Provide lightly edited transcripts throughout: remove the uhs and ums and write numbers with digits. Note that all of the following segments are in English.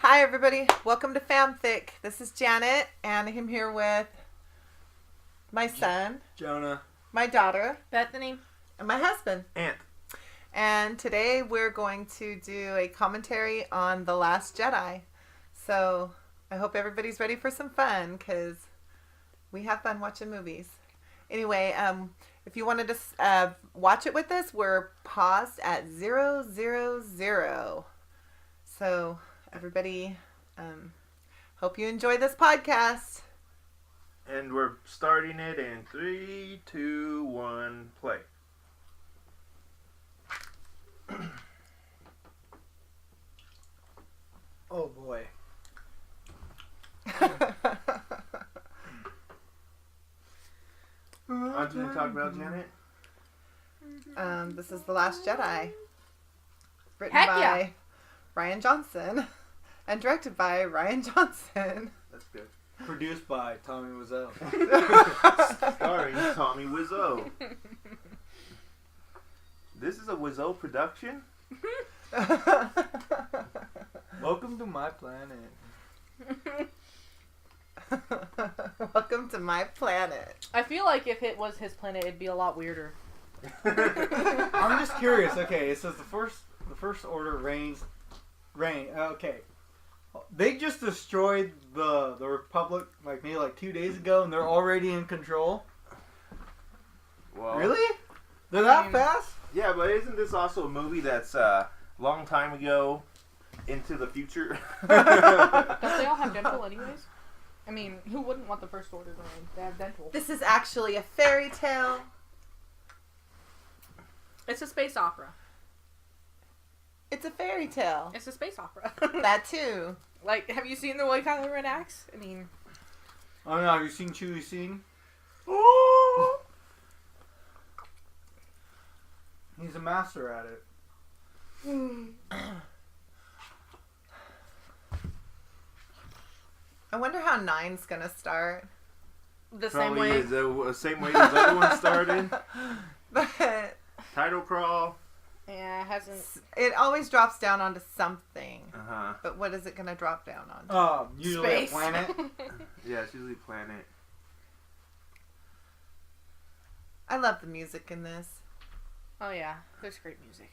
Hi everybody, welcome to FamFic. This is Janet, and I'm here with my son, Jonah, my daughter, Bethany, and my husband, Ant. And today we're going to do a commentary on The Last Jedi. So I hope everybody's ready for some fun, because we have fun watching movies. Anyway, if you wanted to watch it with us, we're paused at 000. So everybody, hope you enjoy this podcast. And we're starting it in 3, 2, 1, play. Oh boy. What did we talk about, Janet? This is The Last Jedi. Written Heck by yeah. Ryan Johnson and directed by Ryan Johnson. That's good. Produced by Tommy Wiseau. Starring Tommy Wiseau. This is a Wiseau production? Welcome to my planet. Welcome to my planet. I feel like if it was his planet, it'd be a lot weirder. I'm just curious. Okay, it says the first order reign. Okay, they just destroyed the Republic maybe 2 days ago, and they're already in control. Well, Really? They're that fast? Yeah, but isn't this also a movie that's a long time ago into the future? Don't they all have dental anyways? I mean, who wouldn't want the First Order to reign? They have dental. This is actually a fairy tale. It's a space opera. It's a fairy tale. It's a space opera. That too. Like, have you seen the way Kylo Ren acts? I mean... Oh no, have you seen Chewie scene? He's a master at it. I wonder how 9's gonna start. The Probably same way... is the same way as the other one started. But Title crawl. Yeah, it hasn't... it always drops down onto something. Uh-huh. But what is it gonna drop down onto? Usually Space. a planet. Yeah, it's usually planet. I love the music in this. Oh yeah, there's great music.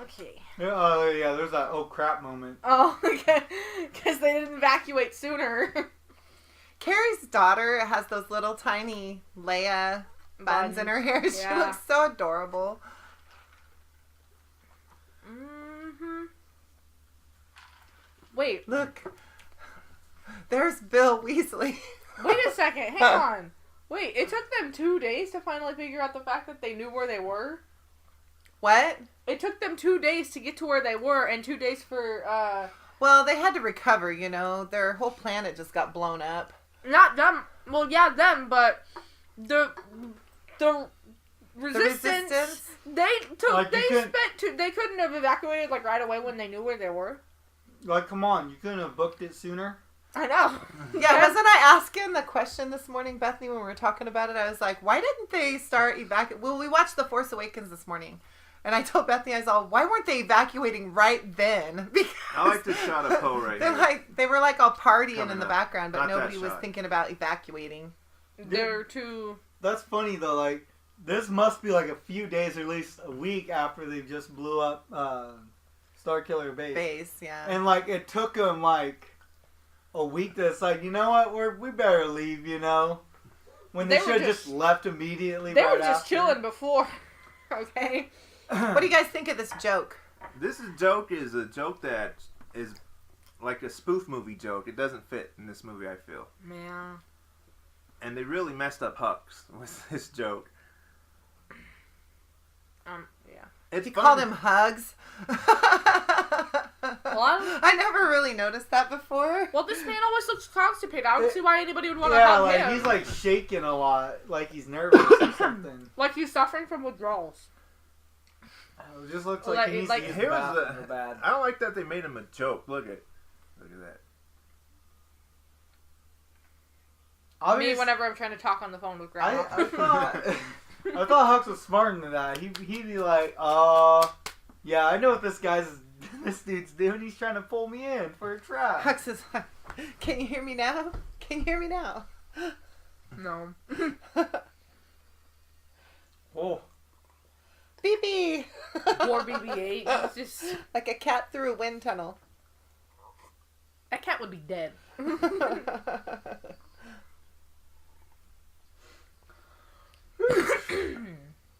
Okay. Yeah, there's that oh crap moment. Oh, okay. Because they didn't evacuate sooner. Carrie's daughter has those little tiny Leia buns in her hair. She Yeah. looks so adorable. Mm-hmm. Wait. Look. There's Bill Weasley. Wait a second. Hang on. Wait, it took them 2 days to finally figure out the fact that they knew where they were? What? It took them 2 days to get to where they were, and 2 days for, Well, they had to recover, you know. Their whole planet just got blown up. not them. Well, yeah, them, but the resistance. The resistance? They took. They couldn't have evacuated right away when they knew where they were. Come on, you couldn't have booked it sooner. I know. Yeah, wasn't I asking the question this morning, Bethany, when we were talking about it? I was like, why didn't they start evacuating? Well, we watched The Force Awakens this morning. And I told Bethany, I was all, why weren't they evacuating right then? Because I like the shot of Poe right here. they were all partying Coming in the up. background, but Not that nobody was shot. thinking about evacuating. They're too. That's funny though. This must be a few days, or at least a week after they just blew up Starkiller Base. Yeah. And it took them a week. That's you know what? We better leave. You know, when they They were should have just- just left immediately. They right were just after. chilling before. Okay. What do you guys think of this joke? This is a joke that is like a spoof movie joke. It doesn't fit in this movie, I feel. Yeah. And they really messed up Hux with this joke. Yeah. It's You fun. called him Hugs? I never really noticed that before. Well, this man always looks constipated. I don't see why anybody would want to Yeah, hug him. he's shaking a lot, he's nervous or something. Like he's suffering from withdrawals. It just looks like he needs to use the Here's bathroom real bad. I don't like that they made him a joke. Look at that. Me, whenever I'm trying to talk on the phone with Grandma. I thought Hux was smarter than that. He'd be like, yeah, I know what this dude's doing. He's trying to pull me in for a trap. Hux is like, can you hear me now? Can you hear me now? No. Oh. BB! Poor BB-8. It's just... Like a cat through a wind tunnel. That cat would be dead.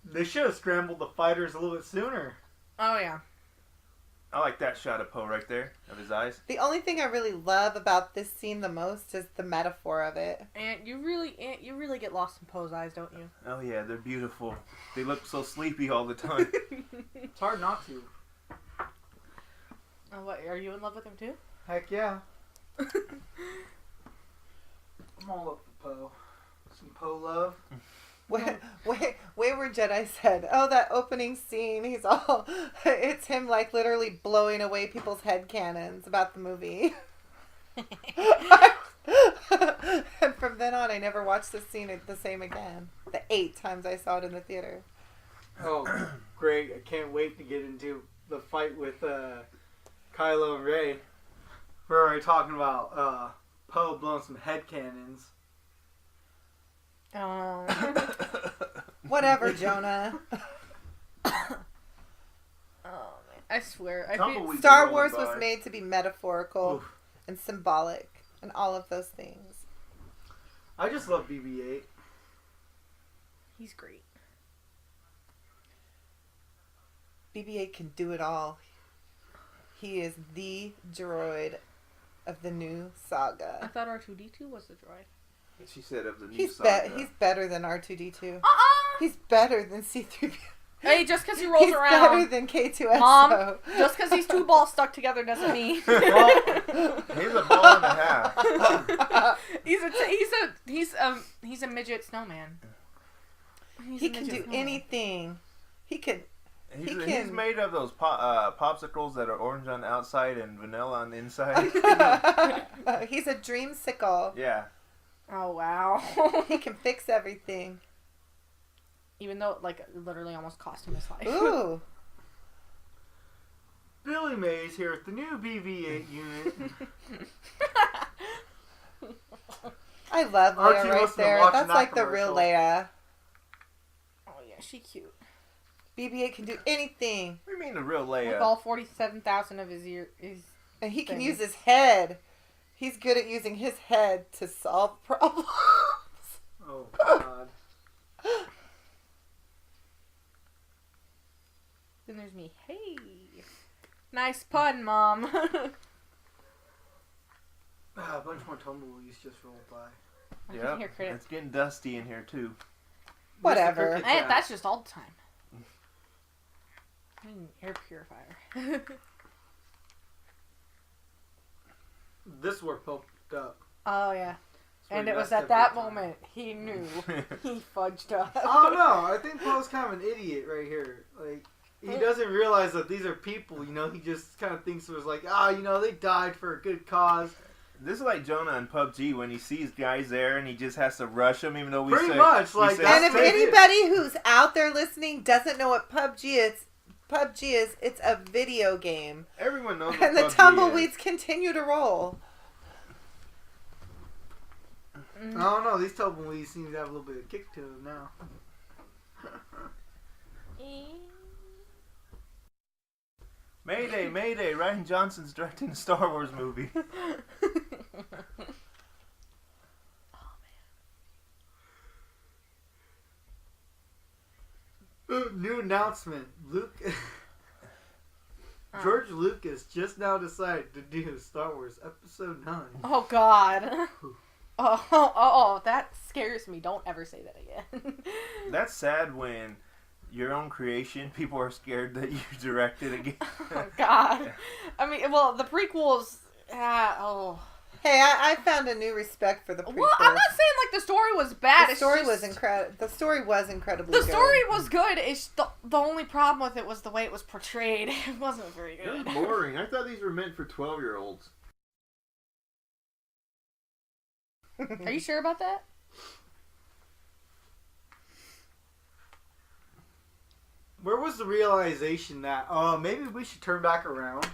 They should have scrambled the fighters a little bit sooner. Oh, yeah. I like that shot of Poe right there, of his eyes. The only thing I really love about this scene the most is the metaphor of it. And you really get lost in Poe's eyes, don't you? Oh yeah, they're beautiful. They look so sleepy all the time. It's hard not to. Oh, what? Are you in love with him too? Heck yeah. I'm all up for Poe. Some Poe love. Wayward Jedi said, "Oh, that opening scene, it's him like literally blowing away people's head cannons about the movie." And from then on, I never watched this scene the same again. The 8 times I saw it in the theater. Oh, great. I can't wait to get into the fight with Kylo and Rey. We're already talking about Poe blowing some head cannons. Oh. Whatever, Jonah. Oh, man. I swear. Tumbleweeds Star are rolling Wars by. was made to be metaphorical Oof. and symbolic and all of those things. I just love BB-8. He's great. BB-8 can do it all. He is the droid of the new I saga. thought R2-D2 was the droid. She said of the new He's saga. he's better than R2-D2. Uh-uh! He's better than C-3PO. Hey, just because he rolls He's around. better than K2SO. Mom, just because these two balls stuck together doesn't mean. He's a ball and a half. He's a midget snowman. He can do anything. He can. He's made of those popsicles that are orange on the outside and vanilla on the inside. He's a dreamsicle. Yeah. Oh wow. He can fix everything. Even though it, like, literally almost cost him his life. Ooh. Billy Mays here with the new BB-8 unit. I love R2 Leia must right have there. watched That's that like the real commercial. Leia. Oh yeah, she cute. BB-8 can do anything. What do you mean the real With Leia? all 47,000 of his And he can Thing. use his head. He's good at using his head to solve problems. Oh, God. Then there's me. Hey, nice pun, Mom. A bunch more tumbleweeds just rolled by. I Yep. can hear cricket. It's getting dusty in here too. Whatever. Cricket Hey, Jack. that's just all the time. I need an air purifier. This were poked up. Oh yeah, That's where and you it was messed at up that your time. moment he knew he fudged up. Oh no, I think Poe's kind of an idiot right here. Like, he doesn't realize that these are people, you know, he just kind of thinks it was like, they died for a good cause. This is like Jonah in PUBG when he sees guys there and he just has to rush them, even though we Pretty say, much, we like, say, And if "Stay here." anybody who's out there listening doesn't know what PUBG is, it's a video game. Everyone knows what And the PUBG tumbleweeds continue to roll. I don't know, these tumbleweeds seem to have a little bit of kick to them now. Mayday, Mayday! Ryan Johnson's directing a Star Wars movie. New announcement. George Lucas just now decided to do Star Wars Episode 9. Oh God. Oh, that scares me. Don't ever say that again. That's sad when your own creation, people are scared that you directed again. Oh God. I mean, well, the prequels. Hey, I found a new respect for the prequels. Well, I'm not saying like the story was bad. The story was incredible. The story was incredibly The good. story was good. It's the only problem with it was the way it was portrayed. It wasn't very It was good. boring. I thought these were meant for 12-year-olds. Are you sure about that? where was the realization that maybe we should turn back around?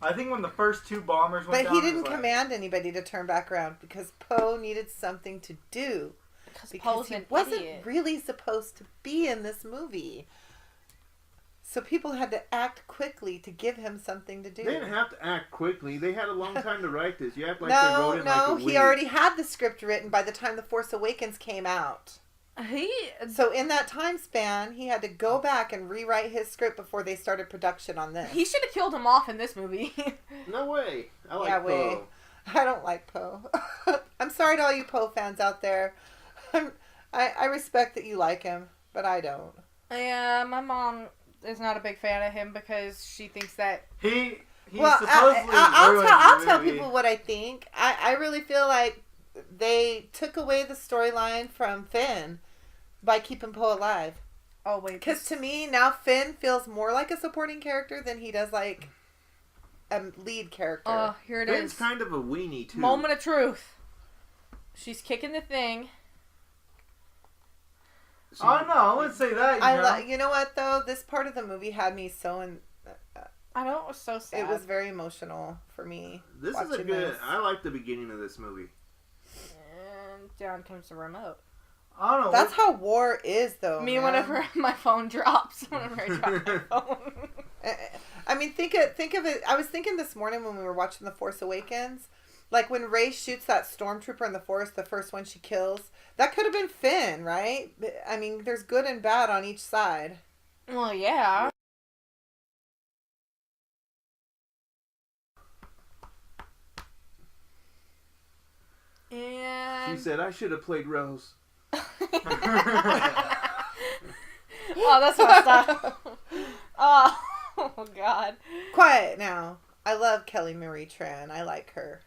I think when the first two bombers went But down, he it was didn't like, command anybody to turn back around because Poe needed something to do. Because Poe's he an wasn't idiot. really supposed to be in this movie. So people had to act quickly to give him something to do. They didn't have to act quickly. They had a long time to write this. You act like they wrote it in like a week. He already had the script written by the time The Force Awakens came out. So in that time span, he had to go back and rewrite his script before they started production on this. He should have killed him off in this movie. No way. I like Poe. I don't like Poe. I'm sorry to all you Poe fans out there. I respect that you like him, but I don't. Yeah, my mom is not a big fan of him because she thinks that He's Well, supposedly I'll tell movie. people what I think. I really feel like they took away the storyline from Finn by keeping Poe alive. oh wait, Because to me, now Finn feels more like a supporting character than he does like a lead character. oh, here it Finn's is. kind of a weenie, too. Moment of truth. She's kicking the thing. Oh no, I wouldn't say that. You know what though? This part of the movie had me so I know, it was so sad. it was very emotional for me. This is a watching good... this. I like the beginning of this movie. And down comes the remote. I don't know. That's how war is, though. Me, man. whenever my phone drops. Whenever I drop my phone. I mean, think of it. I was thinking this morning when we were watching The Force Awakens, like when Rey shoots that stormtrooper in the forest, the first one she kills, that could have been Finn, right? I mean, there's good and bad on each side. Well, yeah. And... She said, I should have played Rose. oh, that's messed up. Oh, God. Quiet now. I love Kelly Marie Tran. I like her.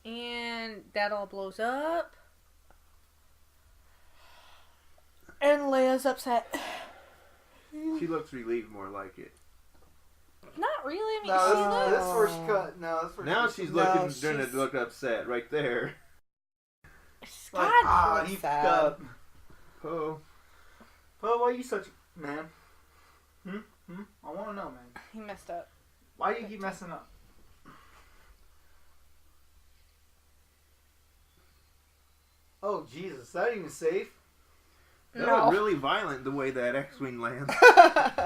And that all blows up. And Leia's upset. She looks relieved more like it. Not really. I mean, No, she Oh. looks... this first cut. No, this first Now cut. she's No, looking, she's- going to look upset right there. God. Like, really he sad. fucked up. Poe. Well, why you such man? I want to know, man. He messed up. Why you keep messing up? Oh Jesus, that ain't even safe. That No. was really violent the way that X-Wing lands.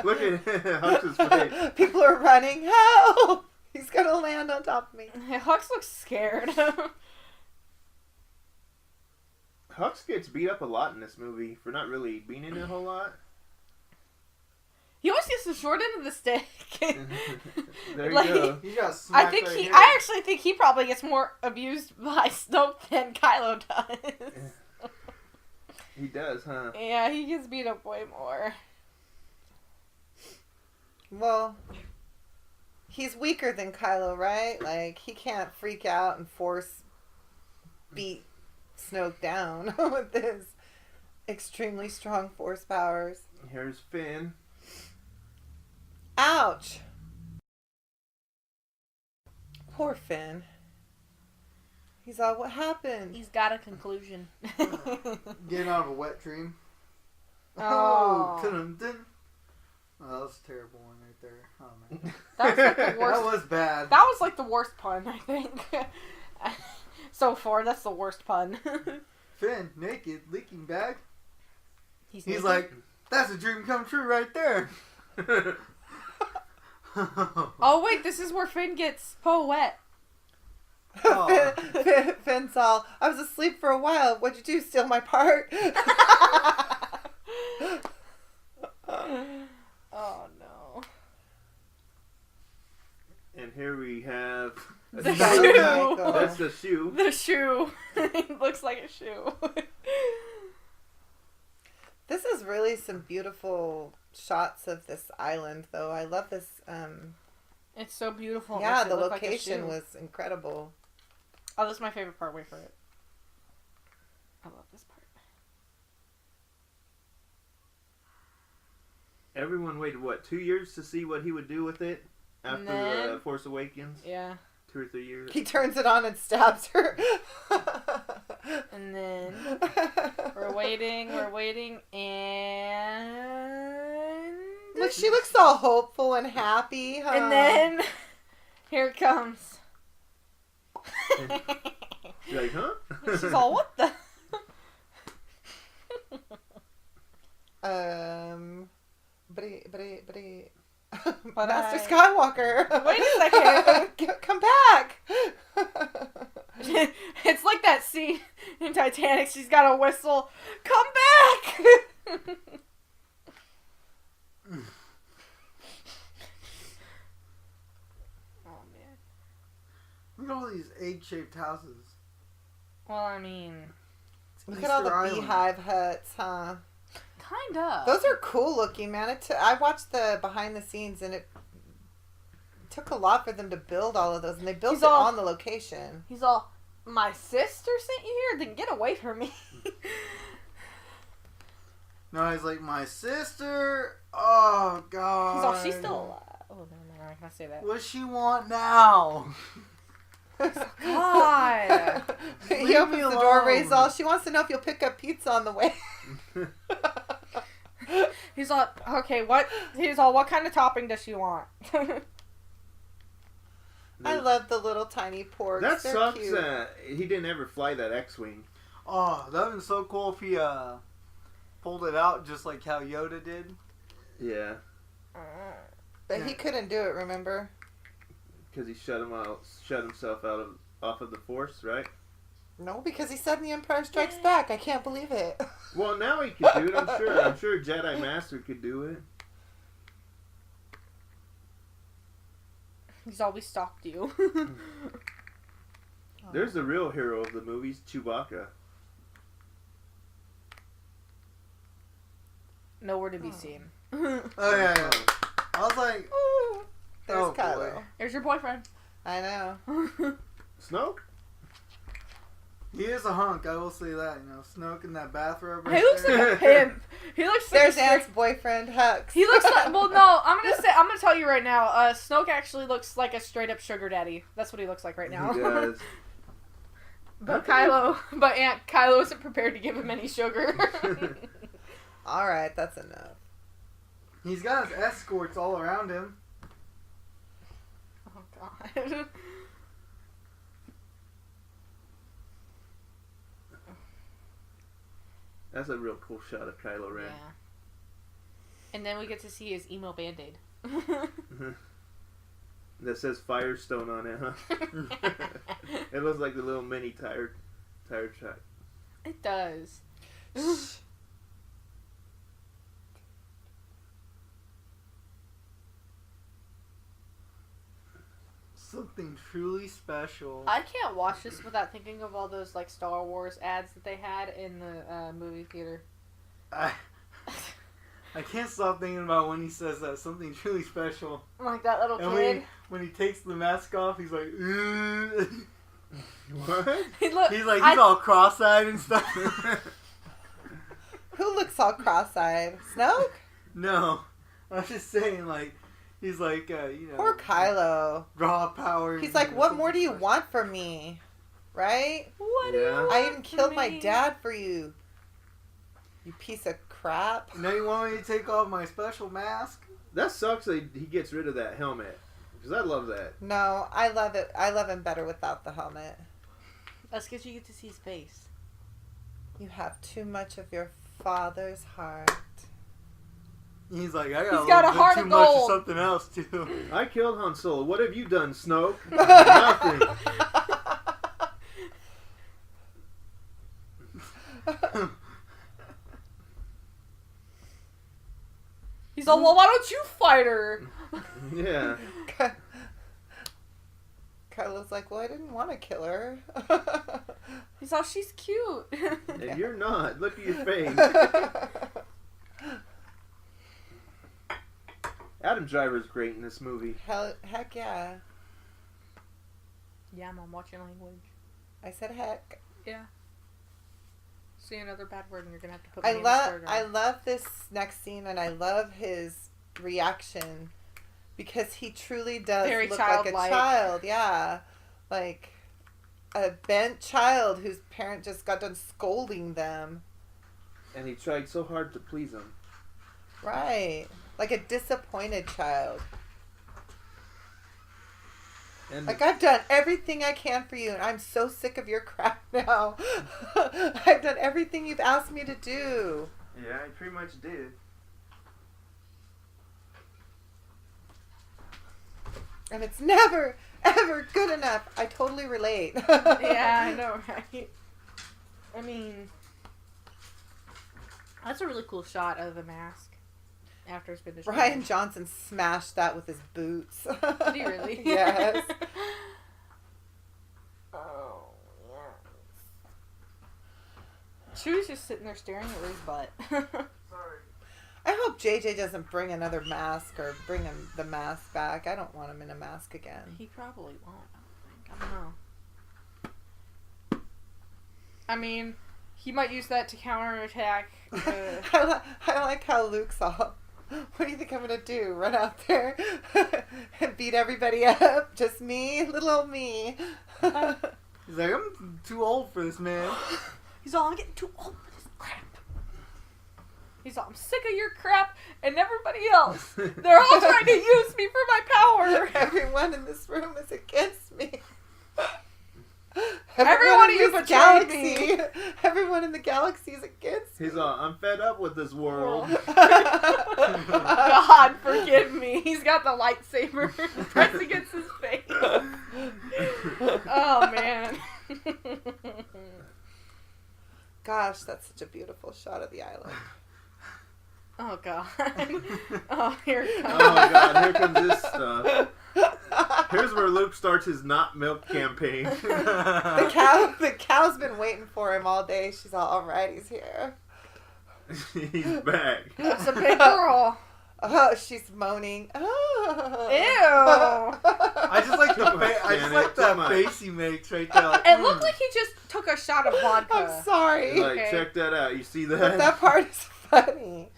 Look at Hux's face. People are running. Help! He's going to land on top of me. Hux looks scared. Hux gets beat up a lot in this movie for not really being in it a whole lot. He always gets the short end of the stick. There you Like, go. You got I smacked think right he. here. I actually think he probably gets more abused by Snoke than Kylo does. He does, huh? Yeah, he gets beat up way more. Well, he's weaker than Kylo, right? Like, he can't freak out and force beat Snoke down with his extremely strong force powers. Here's Finn. Ouch! Poor Finn. He's all, what happened? He's got a conclusion. Getting out of a wet dream. Oh. Dun-dun-dun. Oh, that's a terrible one right there. Oh man, That was like the worst. that was bad. That was like the worst pun, I think. So far, that's the worst pun. Finn, naked, leaking bag. He's naked? like, that's a dream come true right there. Oh wait, this is where Finn gets Poe wet. Oh. Finn's all, I was asleep for a while. What'd you do? Steal my part? Oh no. And here we have... The Shawn shoe. Michaels. That's the shoe. The shoe. It looks like a shoe. This is really some beautiful shots of this island, though. I love this. It's so beautiful. It Yeah, makes it the look like a location shoe. was incredible. Oh, this is my favorite part. Wait for it. I love this part. Everyone waited, what, 2 years to see what he would do with it? After And then- Force Awakens? Yeah. 2 or 3 years. He turns it on and stabs her. And then... Or waiting, and... Look, she looks all hopeful and happy, huh? And then, here it comes. You're like, huh? She's all, what the? Master Skywalker. Wait a second. Come back. It's like that scene in Titanic. She's got a whistle. Come back! Oh, man. Look at all these egg-shaped houses. Well, I mean... Look at all the Easter Island. beehive huts, huh? Kind of. Those are cool looking, man. I watched the behind the scenes, and it took a lot for them to build all of those, and they built He's it all- on the location. He's all, my sister sent you here? Then get away from me. No, he's like, my sister? Oh, God. He's all, she's still alive. Oh, no, I can't say that. What does she want now? God. He Leave opens me the door, alone. Ray's all, she wants to know if you'll pick up pizza on the way. He's all, okay, what? He's all, what kind of topping does she want? I love the little tiny porks. That They're sucks cute. that he didn't ever fly that X-Wing. Oh, that would have been so cool if he pulled it out just like how Yoda did. Yeah, But he couldn't do it, remember? because he shut himself off of the Force, right? No, because he said in The Empire Strikes Back. I can't believe it. Well, now he could do it. I'm sure. I'm sure Jedi Master could do it. He's always stalked you. There's the real hero of the movies, Chewbacca. Nowhere to be seen. Oh, yeah. I was like, Ooh, there's Oh, Kylo. boy. There's your boyfriend. I know. Snoke? he is a hunk, I will say that. You know, Snoke in that bathrobe. He right looks there. like a pimp. He looks like There's a Aunt's boyfriend, Hux. He looks like, well, no, I'm gonna tell you right now, Snoke actually looks like a straight up sugar daddy. That's what he looks like right now. He does. But Aunt Kylo isn't prepared to give him any sugar. All right, that's enough. He's got his escorts all around him. Oh, God. That's a real cool shot of Kylo Ren. Yeah. And then we get to see his emo band-aid. That says Firestone on it, huh? It looks like the little mini tire track. It does. Something truly special. I can't watch this without thinking of all those like Star Wars ads that they had in the movie theater. I can't stop thinking about when he says that, something truly special. Like that little And kid. when he takes the mask off, he's like, "Ugh." What? he's all cross-eyed and stuff. Who looks all cross-eyed? Snoke? No, I'm just saying, like, he's like, you know, Poor Kylo. raw power. He's and, like, you know, what something more do you special." want from me? Right? What do you Yeah. want I even from killed my me? dad for you. You piece of crap. Now you want me to take off my special mask? That sucks that he gets rid of that helmet. Because I love that. No, I love it. I love him better without the helmet. That's because you get to see his face. You have too much of your father's heart. He's like, I He's got, got a a little heart bit of too much of gold. something else too. I killed Han Solo. What have you done, Snoke? Nothing. He's all, well, why don't you fight her? Yeah. Kylo's like, well, I didn't want to kill her. He's all, she's cute. And you're not. Look at your face. Adam Driver's great in this movie. Heck yeah. Yeah, Mom, watch your language. I said heck. Yeah. See another bad word and you're going to have to put me I in love the I love this next scene, and I love his reaction because he truly does Very look like a childlike. child. Yeah, like a bent child whose parent just got done scolding them. And he tried so hard to please him. Right. Like a disappointed child. And Like, I've done everything I can for you, and I'm so sick of your crap now. I've done everything you've asked me to do. yeah, he pretty much did. And it's never, ever good enough. I totally relate. Yeah, I know, right? I mean, that's a really cool shot of the mask after it's been destroyed. Ryan Johnson smashed that with his boots. Did he really? Yes. Oh, yeah. Chew's just sitting there staring at Ray's butt. Sorry. I hope JJ doesn't bring another mask or bring him the mask back. I don't want him in a mask again. He probably won't, I don't know. I mean, he might use that to counterattack. I like how Luke's all, what do you think I'm going to do? Run out there and beat everybody up? Just me? Little old me. He's like, I'm too old for this, man. He's all, I'm getting too old for this crap. He's all, I'm sick of your crap and everybody else. They're all trying to use me for my power. Everyone in this room is against me. Everyone in you this betrayed galaxy. Everyone in the galaxy is against me. He's all, I'm fed up with this world. God forgive me. He's got the lightsaber pressed against his face. Oh, man. Gosh, that's such a beautiful shot of the island. Oh, God. Oh, here it comes. Oh my god, here comes this stuff. Here's where Luke starts his not milk campaign. The cow's been waiting for him all day. She's all right, he's here. He's back. That's a big girl. Oh, she's moaning. Oh. Ew. I just like the I just like that face he makes right there. Like, It looked like he just took a shot of vodka. I'm sorry. Like, Okay. check that out. You see that? But that part is funny.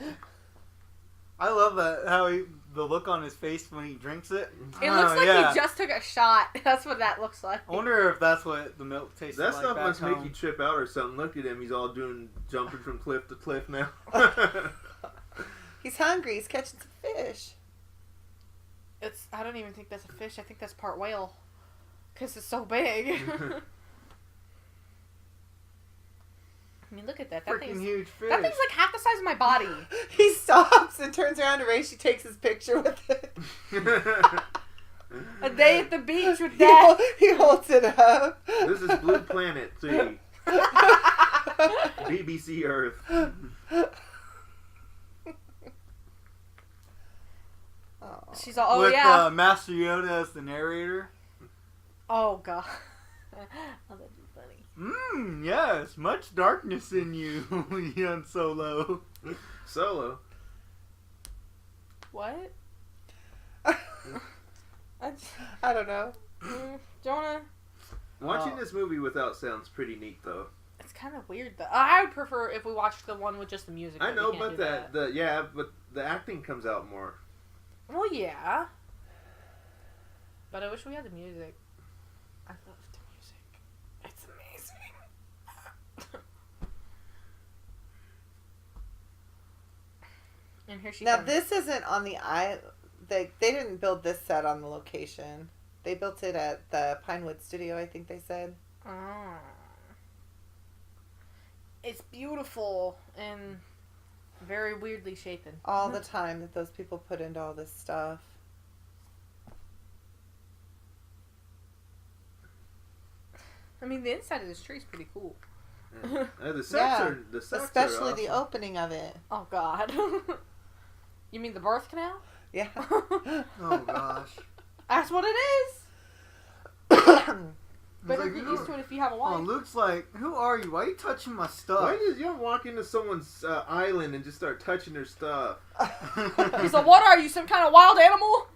I love that the look on his face when he drinks it. It looks like yeah. he just took a shot. That's what that looks like. I wonder if that's what the milk tastes That like. stuff back must home. make you trip out or something. Look at him. He's all jumping from cliff to cliff now. He's hungry. He's catching some fish. I don't even think that's a fish. I think that's part whale. Because it's so big. I mean, look at that. That Freaking thing's, huge fish. that thing's like half the size of my body. He stops and turns around to Ray. She takes his picture with it. A day at the beach with Dad. He holds it up. This is Blue Planet 3. BBC Earth. She's all, oh With yeah. Master Yoda as the narrator. Oh, God. Oh, that'd be funny. Yes, much darkness in you, young Solo. Solo. What? I don't know. Jonah? Watching this movie without sound's pretty neat, though. It's kind of weird, though. I would prefer if we watched the one with just the music. I but know, we can't but do that. but the acting comes out more. Well, yeah. But I wish we had the music. I love the music. It's amazing. And here she Now comes. this isn't on the island. They didn't build this set on the location. They built it at the Pinewood Studio, I think they said. Ah. It's beautiful and very weirdly shapen. All the time that those people put into all this stuff. I mean, the inside of this tree is pretty cool. The sets Yeah, are the sets Especially are the awesome. opening of it. Oh, God. You mean the birth canal? Yeah. Oh gosh. That's what it is. Better like, get "Who-" used to it if you have a Oh, wife. Luke's like, who are you? Why are you touching my stuff? Why did you don't walk into someone's island and just start touching their stuff? He's like, what are you, some kind of wild animal?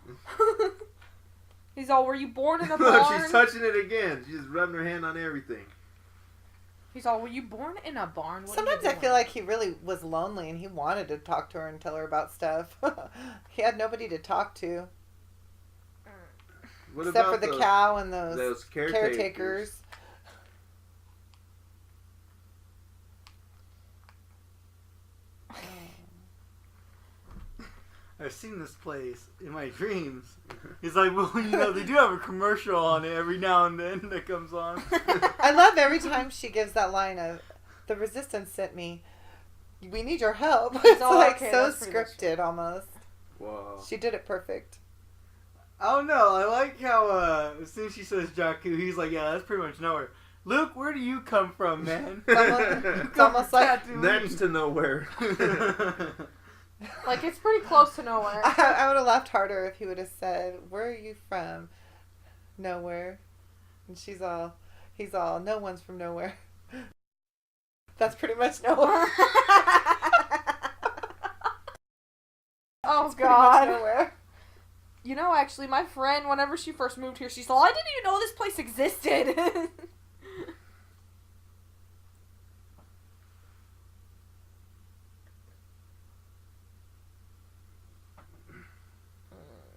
He's all, were you born in a Look, barn? she's touching it again. She's just rubbing her hand on everything. He's all, were you born in a barn? What are you Sometimes I doing?" feel like he really was lonely and he wanted to talk to her and tell her about stuff. He had nobody to talk to. What Except about for the those, cow and those those I've seen this place in my dreams. He's like, well, they do have a commercial on it every now and then that comes on. I love every time she gives that line of, the Resistance sent me. We need your help. It's Oh, like okay, so that's pretty much scripted almost. Whoa. She did it perfect. I don't know. I like how as soon as she says Jakku, he's like, yeah, that's pretty much nowhere. Luke, where do you come from, man? It's almost like Next to nowhere. Like, it's pretty close to nowhere. I would have laughed harder if he would have said, "Where are you from?" Nowhere. And he's all, no one's from nowhere. That's pretty much nowhere. Oh, Pretty much God. nowhere. Actually, my friend, whenever she first moved here, she's like, I didn't even know this place existed.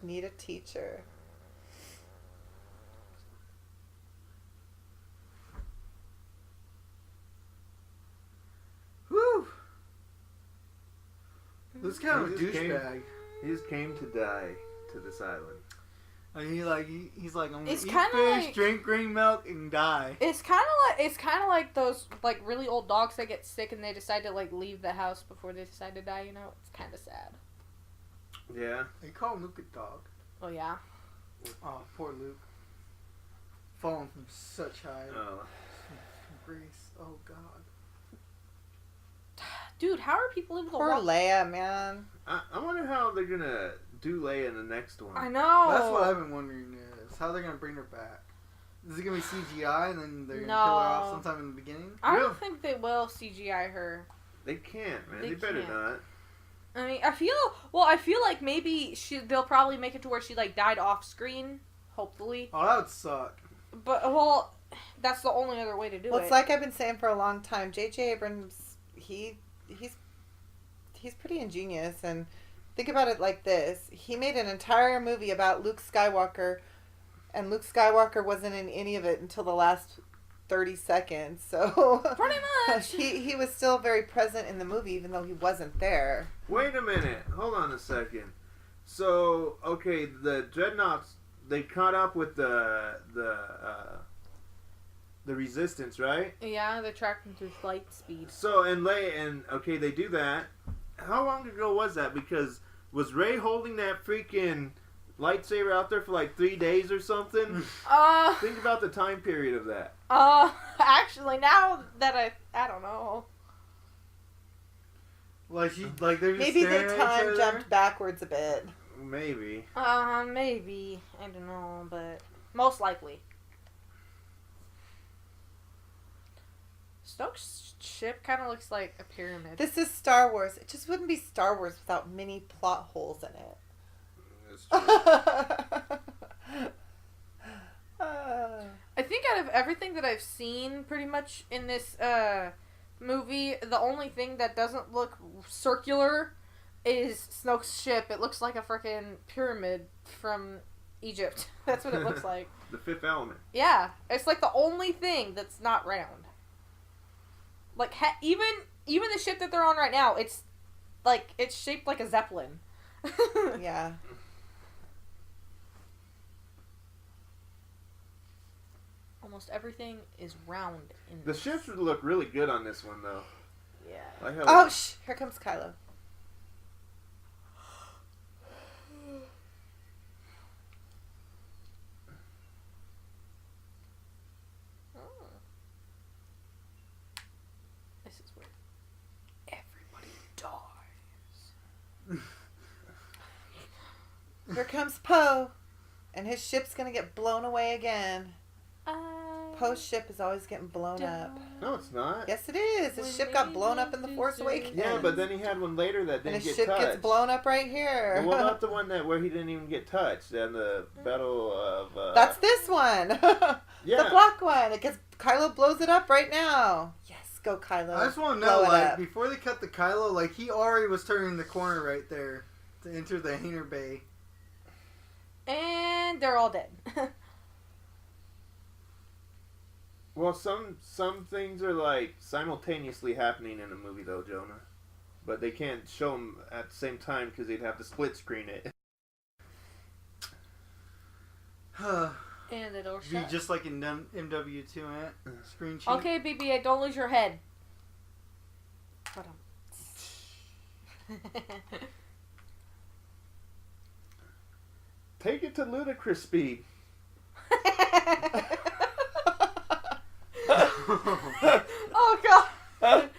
Need a teacher. Whew. This kind of a He just came- douchebag. He just came to die to this island. He's like, I'm gonna It's eat kinda fish, like- drink green milk, and die. It's kind of like those like really old dogs that get sick and they decide to like leave the house before they decide to die. It's kind of sad. Yeah. They call Luke a dog. Oh yeah. Oh, poor Luke. Falling from such high Oh. grace. Oh God. Dude, how are people able to Poor walk? Leia, man. I wonder how they're gonna do Leia in the next one. I know. That's what I've been wondering is how they're gonna bring her back. Is it gonna be CGI and then they're gonna kill her off No. sometime in the beginning? I Yeah. don't think they will CGI her. They can't, man. They They better can't. not. I mean, I feel like maybe they'll probably make it to where she like died off screen, hopefully. Oh, that would suck. But that's the only other way to do Well, it. it's like I've been saying for a long time. J.J. Abrams, he's pretty ingenious, and think about it like this: he made an entire movie about Luke Skywalker, and Luke Skywalker wasn't in any of it until the last 30 seconds. So Pretty much. he was still very present in the movie, even though he wasn't there. Wait a minute. Hold on a second. So, okay, the Dreadnoughts, they caught up with the Resistance, right? Yeah, they're tracking through light speed. So, okay, they do that. How long ago was that? Because was Rey holding that freaking lightsaber out there for like 3 days or something? Think about the time period of that. Actually, now that I don't know. Like they're just Maybe staring the at each time other. jumped backwards a bit. Maybe. Maybe. I don't know, but most likely. Snoke's ship kind of looks like a pyramid. This is Star Wars. It just wouldn't be Star Wars without many plot holes in it. That's true. I think out of everything that I've seen pretty much in this movie, the only thing that doesn't look circular is Snoke's ship. It looks like a freaking pyramid from Egypt. That's what it looks like. The Fifth Element. Yeah, it's like the only thing that's not round. Like even the ship that they're on right now, it's shaped like a zeppelin. Yeah. Almost everything is round in The this. ships would look really good on this one, though. Yeah. Like how Oh, here comes Kylo. Oh. This is where everybody dies. Here comes Poe, and his ship's gonna get blown away again. Poe's ship is always getting blown up. No, it's not. Yes, it is. His ship got blown up in The Force Awakens. Yeah, but then he had one later that and didn't his get ship touched. gets blown up right here. But what about the one where he didn't even get touched? And the Battle of... That's this one. Yeah. The black one. Kylo blows it up right now. Yes, go Kylo. I just want to Blow know, it like, up. before they cut the Kylo, like, he already was turning the corner right there to enter the hangar bay. And they're all dead. Well, some things are like simultaneously happening in a movie, though, Jonah. but they can't show them at the same time because they'd have to split screen it. And it'll Be shut. just like in MW2 Ant screen sheet. Okay, BB-8, don't lose your head. But Take it to ludicrous speed. Oh god!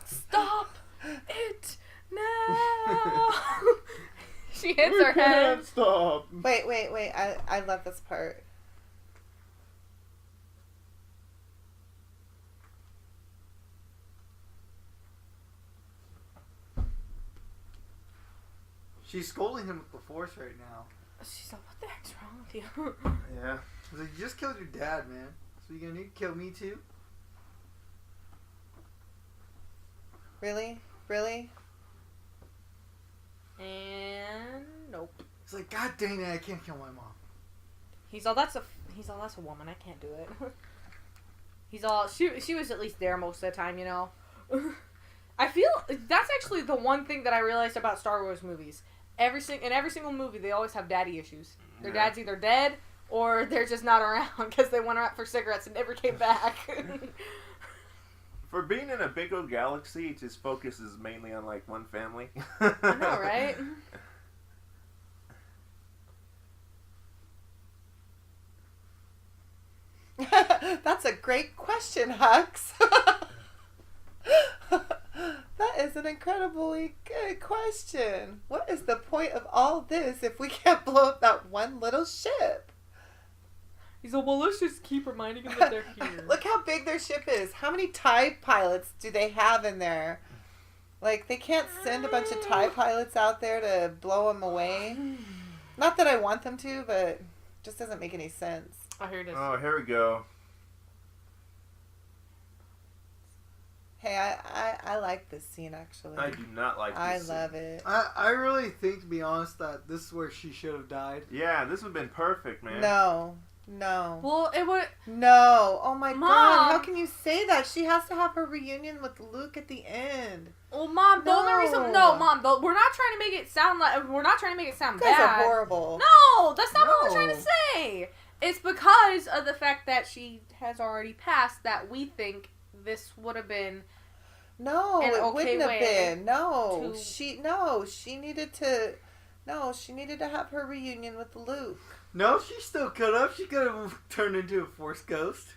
Stop it now! She hits We her head. can't stop. Wait. I love this part. She's scolding him with the Force right now. She's like, what the heck's wrong with you? Yeah. She's like, you just killed your dad, man. So you gonna need to kill me too? Really? And nope. It's like, God dang it, I can't kill my mom. He's all that's a woman. I can't do it. He's all she was at least there most of the time, you know. I feel that's actually the one thing that I realized about Star Wars movies. In every single movie, they always have daddy issues. Their dad's either dead or they're just not around because they went out for cigarettes and never came back. For being in a big old galaxy, it just focuses mainly on like one family. I know, right? That's a great question, Hux. That is an incredibly good question. What is the point of all this if we can't blow up that one little ship? He's like, well, let's just keep reminding them that they're here. Look how big their ship is. How many TIE pilots do they have in there? Like, they can't send a bunch of TIE pilots out there to blow them away. Not that I want them to, but it just doesn't make any sense. Oh, here it is. Oh, here we go. Hey, I like this scene, actually. I do not like this I scene. love it. I really think, to be honest, that this is where she should have died. Yeah, this would have been perfect, man. No. Well, it would. No. Oh my Mom. God. How can you say that? She has to have her reunion with Luke at the end. Well, Mom, the only reason. No. No, Mom, we're not trying to make it sound like. We're not trying to make it sound You guys bad. are horrible. No, that's not what we're trying to No. say. It's because of the fact that she has already passed that we think this would have been. No, An it okay wouldn't have way been. No. to- She needed to have her reunion with Luke. No, she still could have. She could have turned into a Force ghost.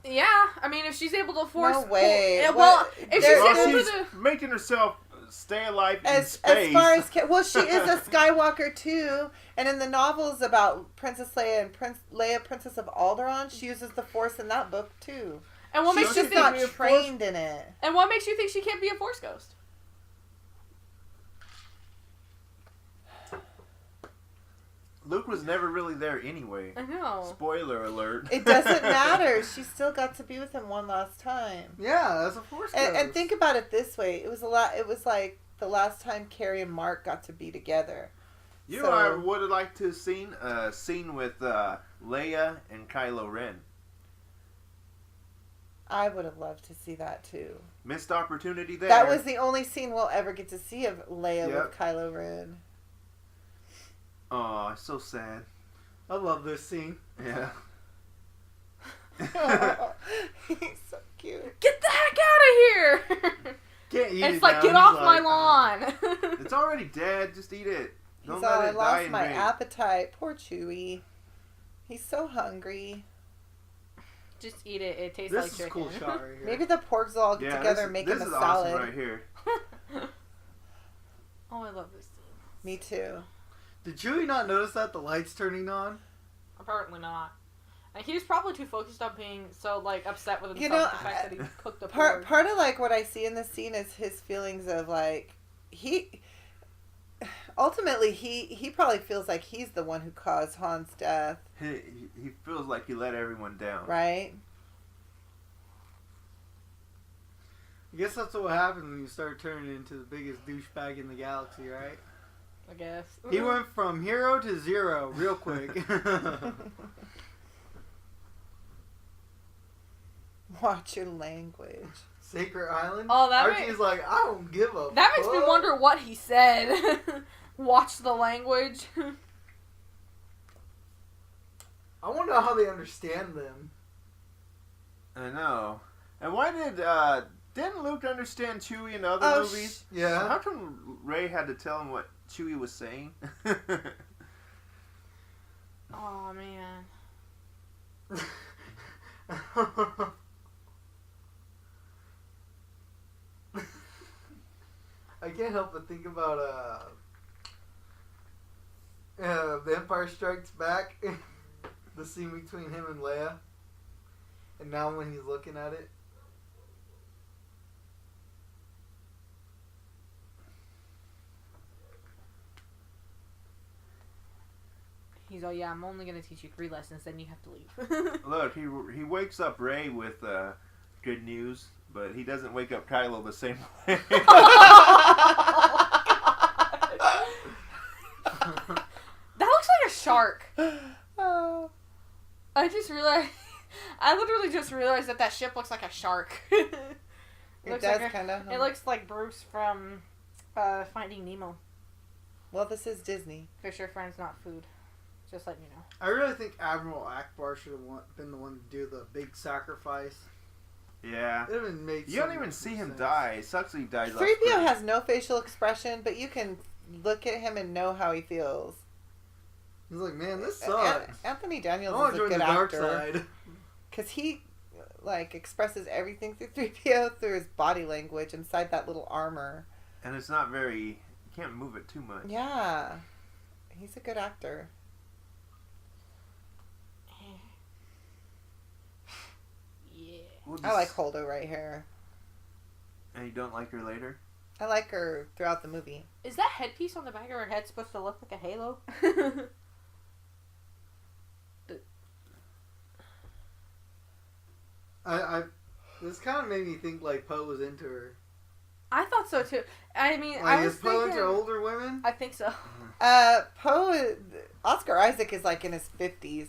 Yeah, I mean, if she's able to force. No way. Yeah, well, What? if she's There- able She's to. making herself stay alive in As space. far as well, she is a Skywalker too, and in the novels about Princess Leia and Leia, Princess of Alderaan, she uses the Force in that book too. And what She's makes you just think? not trained in it. And what makes you think she can't be a Force ghost? Luke was never really there anyway. I know. Spoiler alert. It doesn't matter. She still got to be with him one last time. Yeah, that's a Force ghost. And think about it this way: it was like the last time Carrie and Mark got to be together. You know, I would have liked to have seen a scene with Leia and Kylo Ren. I would have loved to see that too. Missed opportunity there. That was the only scene we'll ever get to see of Leia with Kylo Ren. Oh, so sad. I love this scene. Yeah. He's so cute. Get the heck out of here! Can't eat It's it like, now. get He's off like, my lawn. It's already dead. Just eat it. Don't He's let all, it I die lost in my vain. appetite. Poor Chewie. He's so hungry. Just eat it. It tastes This like is a chicken. cool shot right here. Maybe the porgs will all get together and make him this a is salad. awesome right here. Oh, I love this scene. Me too. Did Chewie not notice that the light's turning on? Apparently not. And he was probably too focused on being so like upset with himself You know, with the fact that he cooked a Part pork. of like what I see in this scene is his feelings of like he ultimately he probably feels like he's the one who caused Han's death, He feels like he let everyone down. right? I guess that's what happens when you start turning into the biggest douchebag in the galaxy, right? I guess. He went from hero to zero real quick. Watch your language. Sacred Island. Oh, Archie's like, I don't give a That makes fuck. me wonder what he said. Watch the language. I wonder how they understand them. I know. And why didn't Luke understand Chewie in other movies? Yeah. How come Rey had to tell him what Chewie was saying? Oh, man. I can't help but think about The Empire Strikes Back, the scene between him and Leia, and now when he's looking at it. He's all, yeah, I'm only going to teach you 3 lessons, then you have to leave. Look, he wakes up Rey with good news, but he doesn't wake up Kylo the same way. That looks like a shark. I literally just realized that ship looks like a shark. It does kind of. It looks like Bruce from Finding Nemo. Well, this is Disney. Fish are friends, not food. Just letting you know. I really think Admiral Akbar should have been the one to do the big sacrifice. Yeah. It would have made You don't even see him die. It sucks that he dies. 3PO has no facial expression, but you can look at him and know how he feels. He's like, man, this sucks. Anthony Daniels I is a join good the dark actor. side. Because he, expresses everything through 3PO through his body language inside that little armor. And it's not very... You can't move it too much. Yeah. He's a good actor. I like Holdo right here. And you don't like her later? I like her throughout the movie. Is that headpiece on the back of her head supposed to look like a halo? This kind of made me think like Poe was into her. I thought so too. I mean, Like, I was is Poe thinking... into older women? I think so. Poe, Oscar Isaac is in his 50s.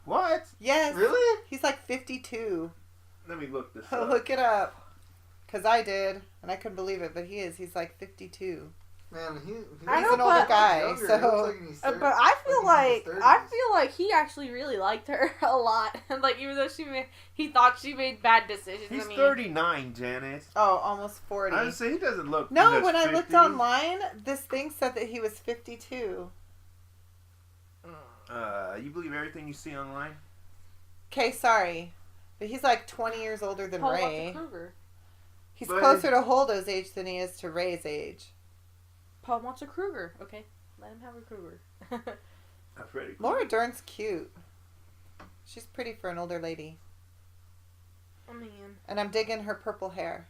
What? Yes. Really? He's 52. Let me look this up. Look it up. Because I did, and I couldn't believe it, but he is. He's 52. Man, he's an older guy, younger. so... He looks like he's But I feel like he's in his 30s. I feel like he actually really liked her a lot. Even though he thought she made bad decisions. He's I mean, 39, Janet. Oh, almost 40. I would say he doesn't look... No, when I 50. looked online, this thing said that he was 52. You believe everything you see online? Okay, sorry. But he's 20 years older than Paul Ray. wants a Kruger. He's But- closer to Holdo's age than he is to Ray's age. Paul wants a Kruger. Okay, let him have a Kruger. Freddy. Laura Dern's cute. She's pretty for an older lady. Oh man, And I'm digging her purple hair.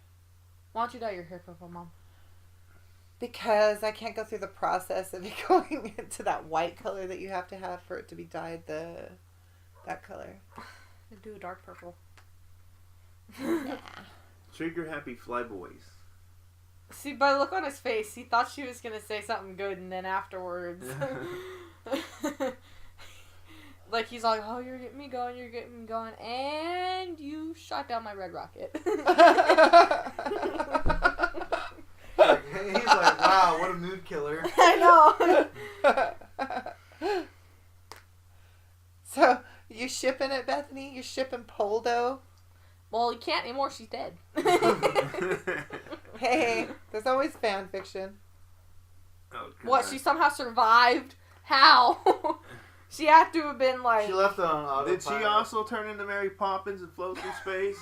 why don't you dye your hair purple, Mom? Because I can't go through the process of it going into that white color that you have to have for it to be dyed that color. Do a dark purple. Nah. Trigger happy flyboys. See, by the look on his face, he thought she was gonna say something good, and then afterwards, he's like, "Oh, you're getting me going," and you shot down my red rocket. He's like, wow, what a mood killer. I know. So, you shipping it, Bethany? You shipping Poldo? Well, you can't anymore. She's dead. Hey, there's always fan fiction. Oh, What? God. She somehow survived? How? She had to have been She left it on autopilot. Did she also turn into Mary Poppins and float through space?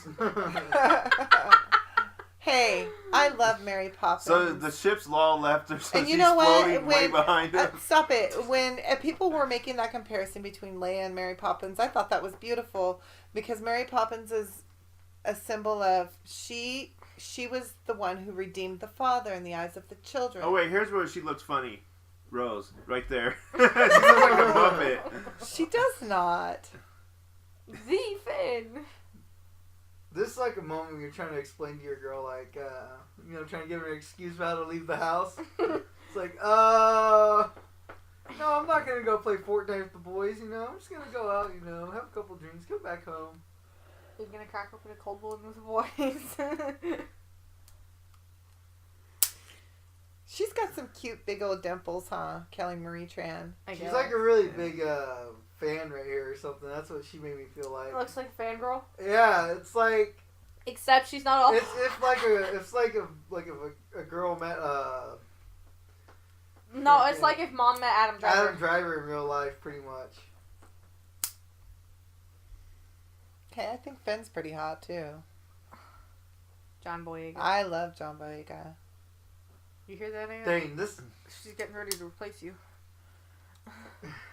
Hey, I love Mary Poppins. So the ship's law left her, so And you she's know what? floating way behind him. Stop it. When people were making that comparison between Leia and Mary Poppins, I thought that was beautiful because Mary Poppins is a symbol of she was the one who redeemed the father in the eyes of the children. Oh wait, here's where she looks funny. Rose, right there. She looks like a Muppet. She does not. The Finn. This is like a moment when you're trying to explain to your girl, trying to give her an excuse for how to leave the house. It's like, no, I'm not going to go play Fortnite with the boys, I'm just going to go out, have a couple drinks, come back home. You're gonna crack open a cold one with a voice. She's got some cute big old dimples, huh? Kelly Marie Tran. She's like a really big fan right here or something. That's what she made me feel like. It looks like a fangirl. Yeah, it's like. Except she's not all. It's like a girl met No, it's like if mom met Adam Driver. Adam Driver in real life, pretty much. Okay, I think Finn's pretty hot too. John Boyega. I love John Boyega. You hear that, Anna? Dang, this. She's getting ready to replace you.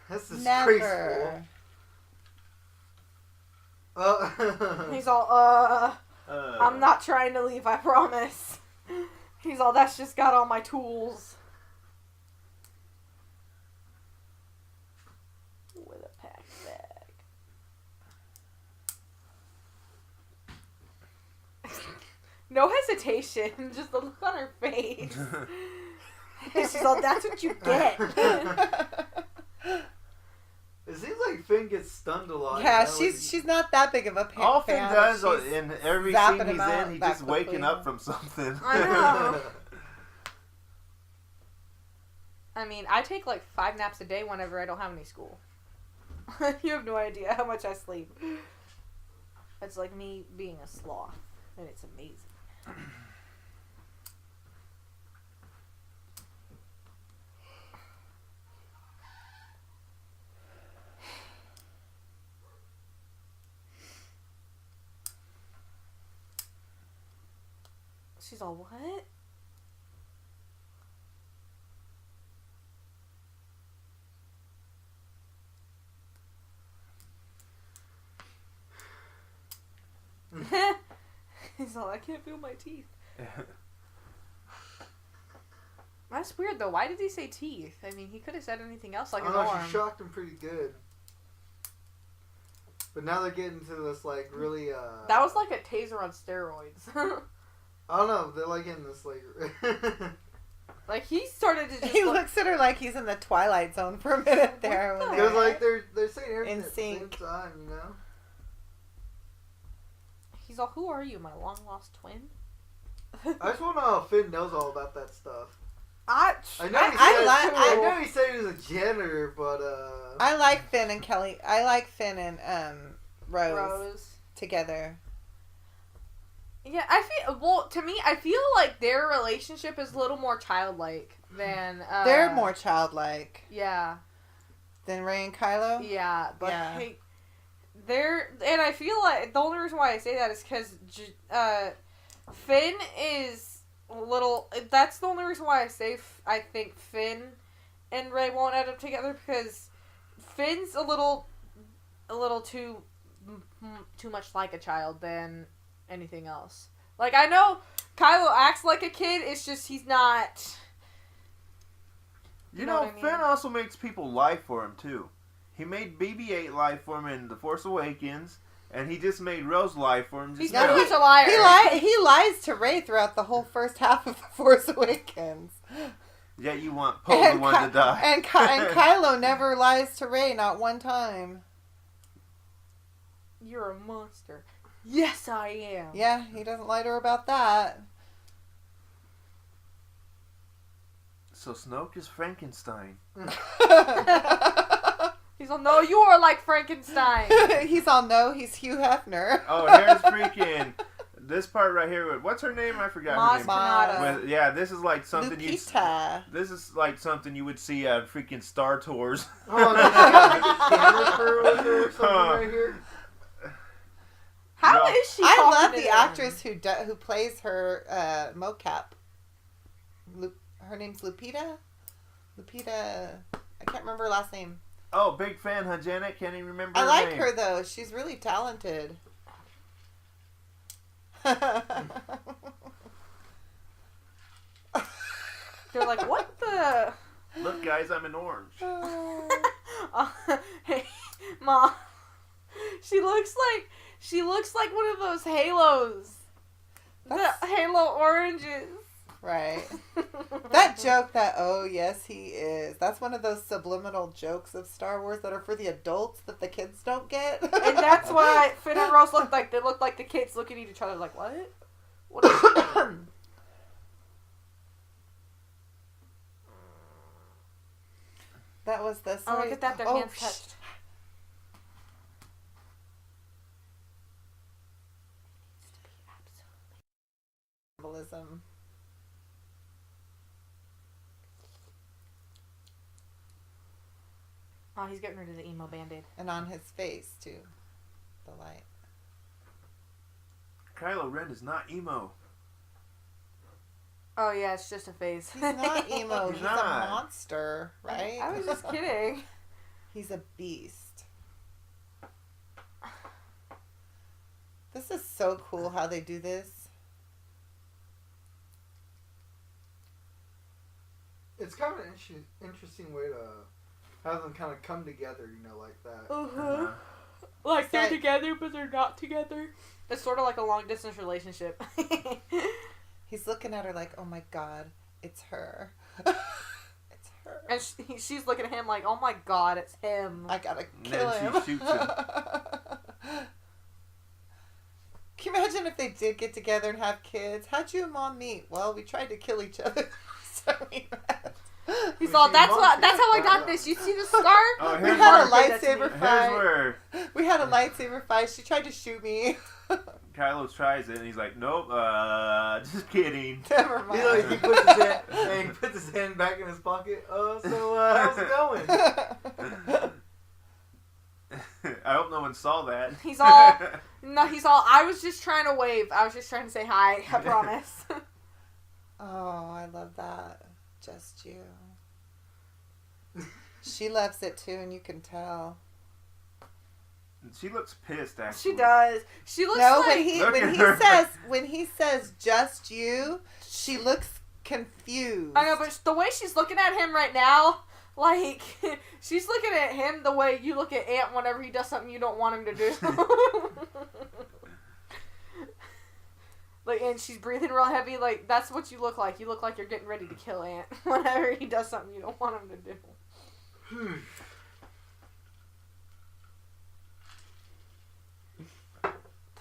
This is Never. disgraceful. He's all, I'm not trying to leave, I promise. He's all, that's just got all my tools. With a pack bag. No hesitation, just the look on her face. She's all, that's what you get. It seems like Finn gets stunned a lot. Yeah, she's not that big of a fan. All Finn does She's in every zapping scene him he's out in, he's that just waking quickly. up from something. I know. I mean, I take like 5 naps a day whenever I don't have any school. You have no idea how much I sleep. It's like me being a sloth, and it's amazing. She's all, what? He's all, I can't feel my teeth. That's weird though. Why did he say teeth? I mean, he could have said anything else like I his don't know, arm. she shocked him pretty good. But now they're getting to this like really That was like a taser on steroids. I don't know, they're like in this like Like he started to just He look, looks at her like he's in the Twilight Zone for a minute there. What When the It was they're like they're saying everything in at the same sync. time, you know? he's all, who are you, my long lost twin? I just want to know if Finn knows all about that stuff. I I know he said he was a janitor, but I like Finn and Kelly. I like Finn and Rose together. Yeah, I feel, well, to me, I feel like their relationship is a little more childlike than They're more childlike yeah, than Rey and Kylo. yeah, but Yeah. hey, they're, and I feel like the only reason why I say that is because Finn is a little, that's the only reason why I say I think Finn and Rey won't end up together, because Finn's a little too much like a child than anything else. Like, I know Kylo acts like a kid, it's just he's not. You know know, what I mean? Finn also makes people lie for him, too. He made BB-8 lie for him in The Force Awakens, and he just made Rose lie for him just He's now. pretty much a liar. He lies to Rey throughout the whole first half of The Force Awakens. Yet you want Poe the one to die. And Kylo never lies to Rey, not one time. You're a monster. Yes, I am. Yeah, he doesn't lie to her about that. So Snoke is Frankenstein. He's all, no, you are like Frankenstein. He's all, no, he's Hugh Hefner. Oh, here's freaking this part right here. What's her name? I forgot her name. Maz. Yeah, this is like something Lupita. This is like something you would see at freaking Star Tours. oh, there's like a camera crew with her or something right here. How No. is she? I talking love to the them? actress who plays her mocap. Her name's Lupita. Lupita. I can't remember her last name. Oh, big fan, huh, Janet? Can't even remember I her like name. her though. She's really talented. They're like, what the? Look, guys, I'm an orange. Hey, Mom. She looks like one of those halos. That's- The halo oranges. Right. That joke that, oh, yes, he is. That's one of those subliminal jokes of Star Wars that are for the adults that the kids don't get. And that's why Finn and Rose look like the kids looking at each other like, what? What is That was the... Oh, look at that. Their hands touched. Symbolism. Oh, he's getting rid of the emo band-aid. And on his face, too. The light. Kylo Ren is not emo. Oh, yeah, it's just a face. He's not emo. He's He's not. a monster, right? I was just kidding. He's a beast. This is so cool how they do this. It's kind of an interesting way to have them kind of come together, you know, like that. Uh-huh. Like they're like- together, but they're not together. It's sort of like a long-distance relationship. He's looking at her like, oh my god, it's her. It's her. And she's looking at him like, oh my god, it's him. I gotta And kill then him. she shoots him. Can you imagine if they did get together and have kids? How'd you and Mom meet? Well, we tried to kill each other. So we met. He's all, that's how I got this. You see the scar? Oh, We here's had a where, lightsaber here's fight. where We had a lightsaber fight. She tried to shoot me. Kylo tries it, and he's like, nope, just kidding. Never You mind. know, he puts his hand back in his pocket. How's it going? I hope no one saw that. He's all, I was just trying to wave. I was just trying to say hi. I promise. Oh, I love that. Just you. She loves it too, and you can tell. She looks pissed, actually. She does. She looks No, like... when he says just you, she looks confused. I know, but the way she's looking at him right now, like, she's looking at him the way you look at Ant whenever he does something you don't want him to do. Like, and she's breathing real heavy. Like, that's what you look like. You look like you're getting ready to kill Ant whenever he does something you don't want him to do.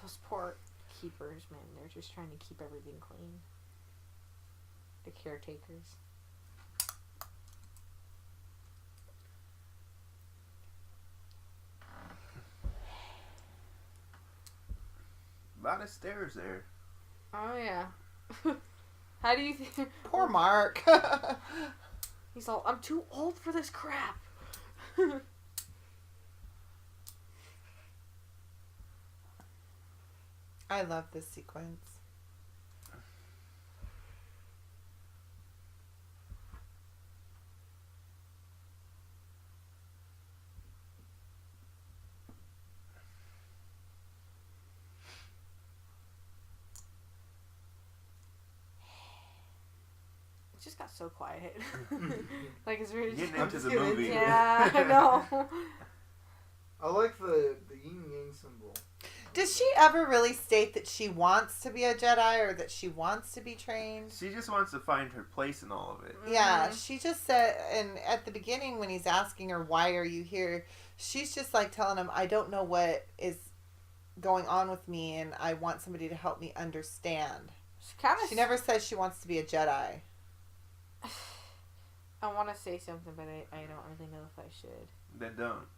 Those poor keepers, man. They're just trying to keep everything clean. The caretakers. A lot of stairs there. Oh, yeah. How do you think... Poor Mark. He's all, I'm too old for this crap. I love this sequence. It just got so quiet. Like, it's really... Getting I'm into just the getting movie. into Yeah, I know. I like the yin yang symbol. Does she ever really state that she wants to be a Jedi or that she wants to be trained? She just wants to find her place in all of it. Yeah, she just said, and at the beginning when he's asking her, why are you here? She's just like telling him, I don't know what is going on with me and I want somebody to help me understand. She never says she wants to be a Jedi. I want to say something, but I don't really know if I should. Then don't.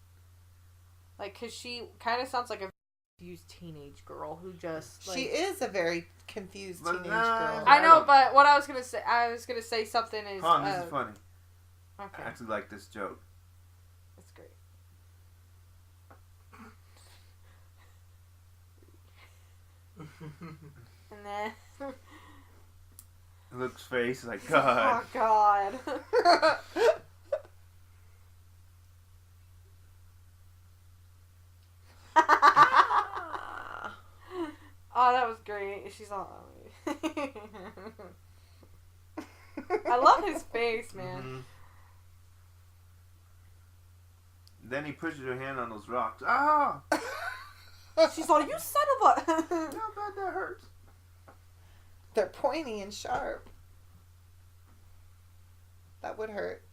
Like, because she kind of sounds like a confused teenage girl who just, like... She is a very confused But teenage nah. girl. I know, but what I was going to say something is... Hold on, this is funny. Okay, I actually like this joke. that's great. And then... Luke's face is like, God. Oh, God. Oh, that was great. She's all... I love his face, man. Mhm. Then he pushes her hand on those rocks. Ah! She's like, you son of a... How bad that hurts. They're pointy and sharp. That would hurt.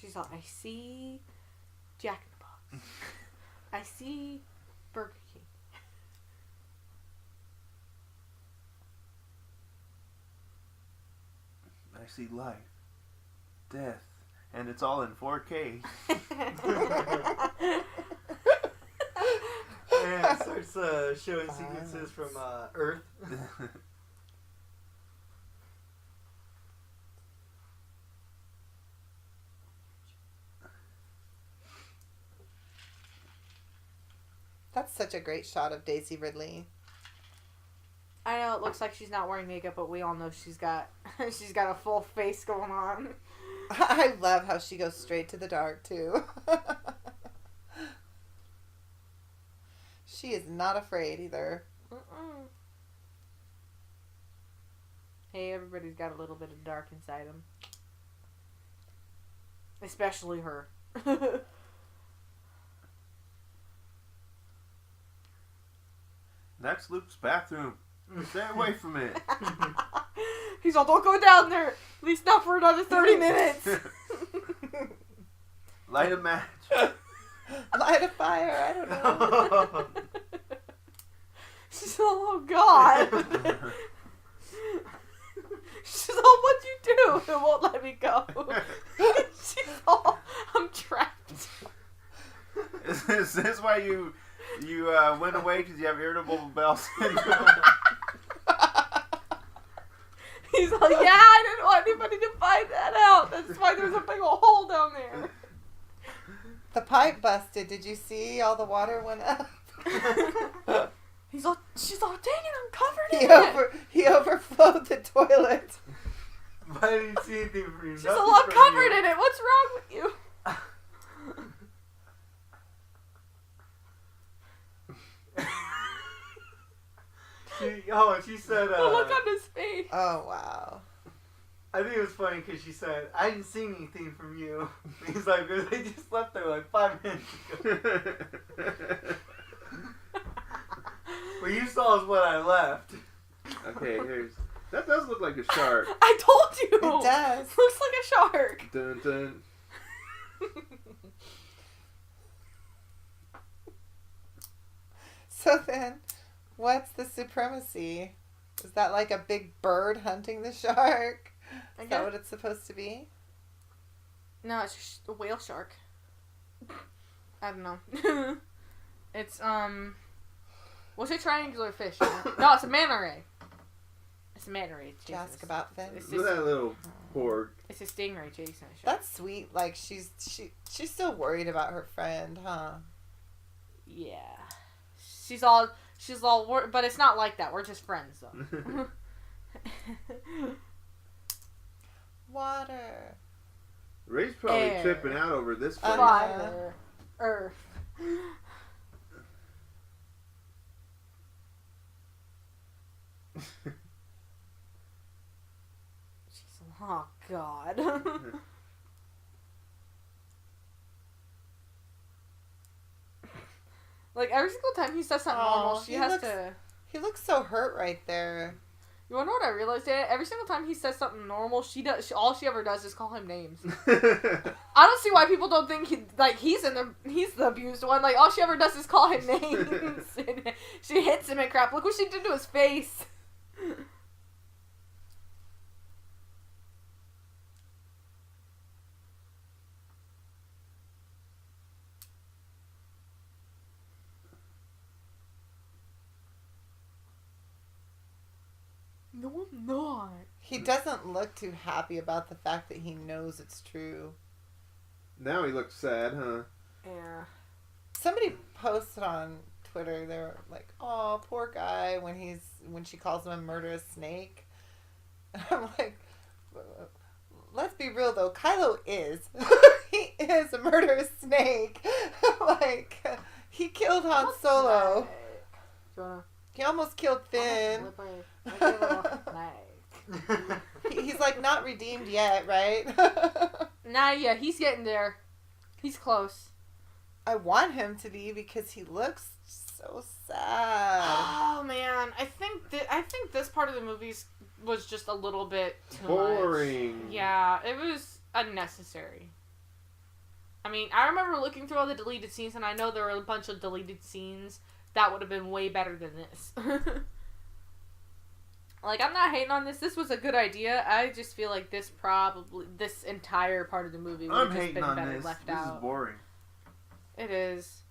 She's all, I see Jack in the Box. I see Burger King. I see life, death, and it's all in 4K. And it starts showing sequences from Earth. That's such a great shot of Daisy Ridley. I know it looks like she's not wearing makeup, but we all know she's got a full face going on. I love how she goes straight to the dark, too. She is not afraid either. Hey, everybody's got a little bit of dark inside them. Especially her. That's Luke's bathroom. Stay away from it. He's all, don't go down there. At least not for another 30 minutes. Light a match. Light a fire, I don't know. She's all, oh God. She's all, what'd you do? It won't let me go. She's all, I'm trapped. Is this why you went away because you have irritable bowel syndrome? He's like, yeah, I didn't want anybody to find that out. That's why there's a big old hole down there. The pipe busted. Did you see all the water went up? She's all, dang it, I'm covered in it. He overflowed the toilet. I didn't see anything from you. She's all, I'm covered in it. What's wrong with you? She said, The look on his face. Oh, wow. I think it was funny because she said, I didn't see anything from you. He's like, they just left there like 5 minutes ago. What you saw is what I left. Okay, that does look like a shark. I told you. It does. Looks like a shark. Dun, dun. So then, what's the supremacy? Is that like a big bird hunting the shark? Is that what it's supposed to be? No, it's just a whale shark. I don't know. It's, what's a triangular fish? No, it's a manta ray. It's a manta ray. Did you ask about Finn? Look at that little pork. It's a stingray chasing a shark. That's sweet. Like, she's still worried about her friend, huh? Yeah. She's all but it's not like that. We're just friends, though. Water. Ray's probably Air. tripping out over this place. Fire. Earth. She's oh God. Like every single time he says something normal, she has to. He looks so hurt right there. You wanna know what I realized? Every single time he says something normal, all she ever does is call him names. I don't see why people don't think he's the abused one. Like all she ever does is call him names. And she hits him and crap. Look what she did to his face. No, I'm not. He doesn't look too happy about the fact that he knows it's true. Now he looks sad, huh? Yeah. Somebody posted on Twitter, they were like, "Oh, poor guy," when she calls him a murderous snake. I'm like, let's be real though, Kylo is. He is a murderous snake. Like, he killed Han Solo. He almost killed Finn. He's like not redeemed yet, right? Nah, yeah, he's getting there. He's close. I want him to be because he looks so sad. Oh man, I think this part of the movies was just a little bit too boring. much. Yeah, it was unnecessary. I mean, I remember looking through all the deleted scenes, and I know there were a bunch of deleted scenes that would have been way better than this. Like, I'm not hating on this. This was a good idea. I just feel like this entire part of the movie would have just been better left out. This is boring. It is.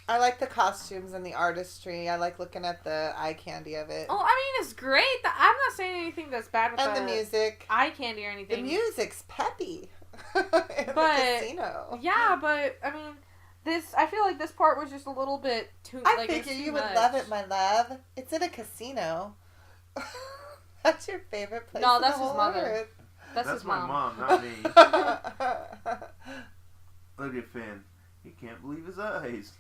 I like the costumes and the artistry. I like looking at the eye candy of it. Oh, I mean, it's great. I'm not saying anything that's bad with the music. Eye candy or anything. The music's peppy. In the casino. Yeah, but, I mean, I feel like this part was just a little bit too... I figure you would love it, my love. It's in a casino. That's your favorite place. No, that's in the his whole mother. earth. That's his my mom. not me. Look at Finn. He can't believe his eyes.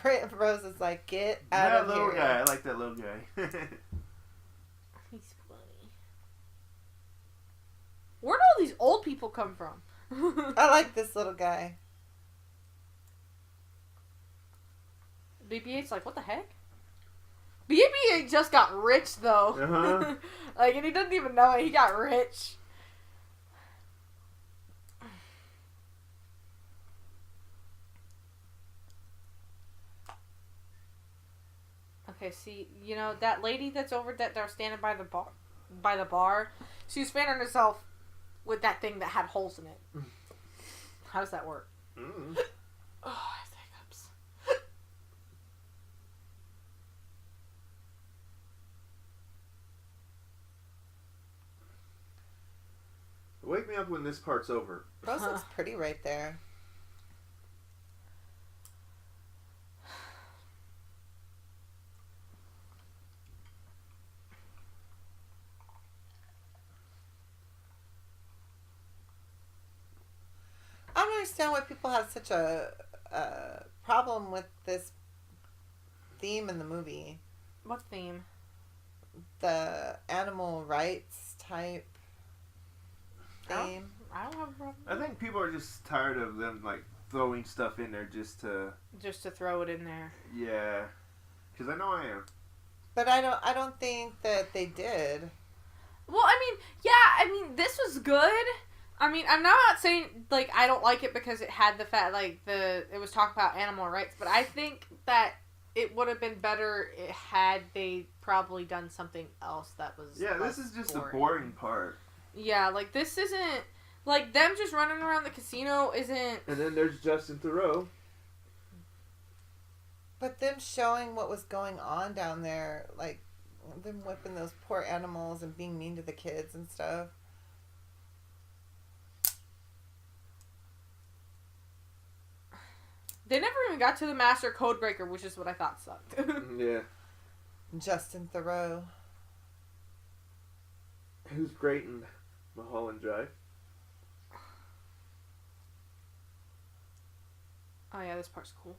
Rose is like, get out of here. That little guy. I like that little guy. He's funny. Where do all these old people come from? I like this little guy. BB-8's like, what the heck? BB-8 just got rich, though. Uh-huh. Like, and he doesn't even know it. He got rich. Okay, see, you know, that lady that's over that they're standing by the bar, she's fanning herself with that thing that had holes in it. How does that work? Mm. Oh, I have hiccups. Wake me up when this part's over. Rose looks pretty right there. I don't understand why people have such a problem with this theme in the movie. What theme? The animal rights type theme. I don't have a problem. I think people are just tired of them like throwing stuff in there just to throw it in there. Yeah, because I know I am. But I don't think that they did. Well, I mean, this was good. I mean, I'm not saying, like, I don't like it because it had the fact, like, it was talking about animal rights, but I think that it would have been better had they probably done something else that was this is just the boring part. Yeah, like, this isn't, like, them just running around the casino isn't... And then there's Justin Theroux. But them showing what was going on down there, like, them whipping those poor animals and being mean to the kids and stuff. They never even got to the Master Codebreaker, which is what I thought sucked. Yeah. Justin Theroux. Who's great in Mulholland Drive? Oh yeah, this part's cool.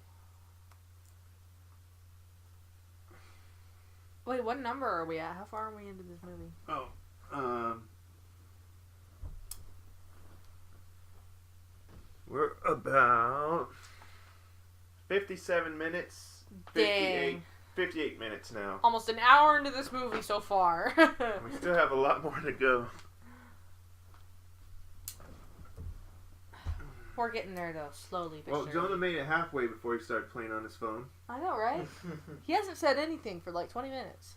Wait, what number are we at? How far are we into this movie? Oh, we're about 57 minutes. 58 minutes now. Almost an hour into this movie so far. We still have a lot more to go. We're getting there though, slowly but Well, surely. Jonah made it halfway before he started playing on his phone. I know, right? He hasn't said anything for like 20 minutes.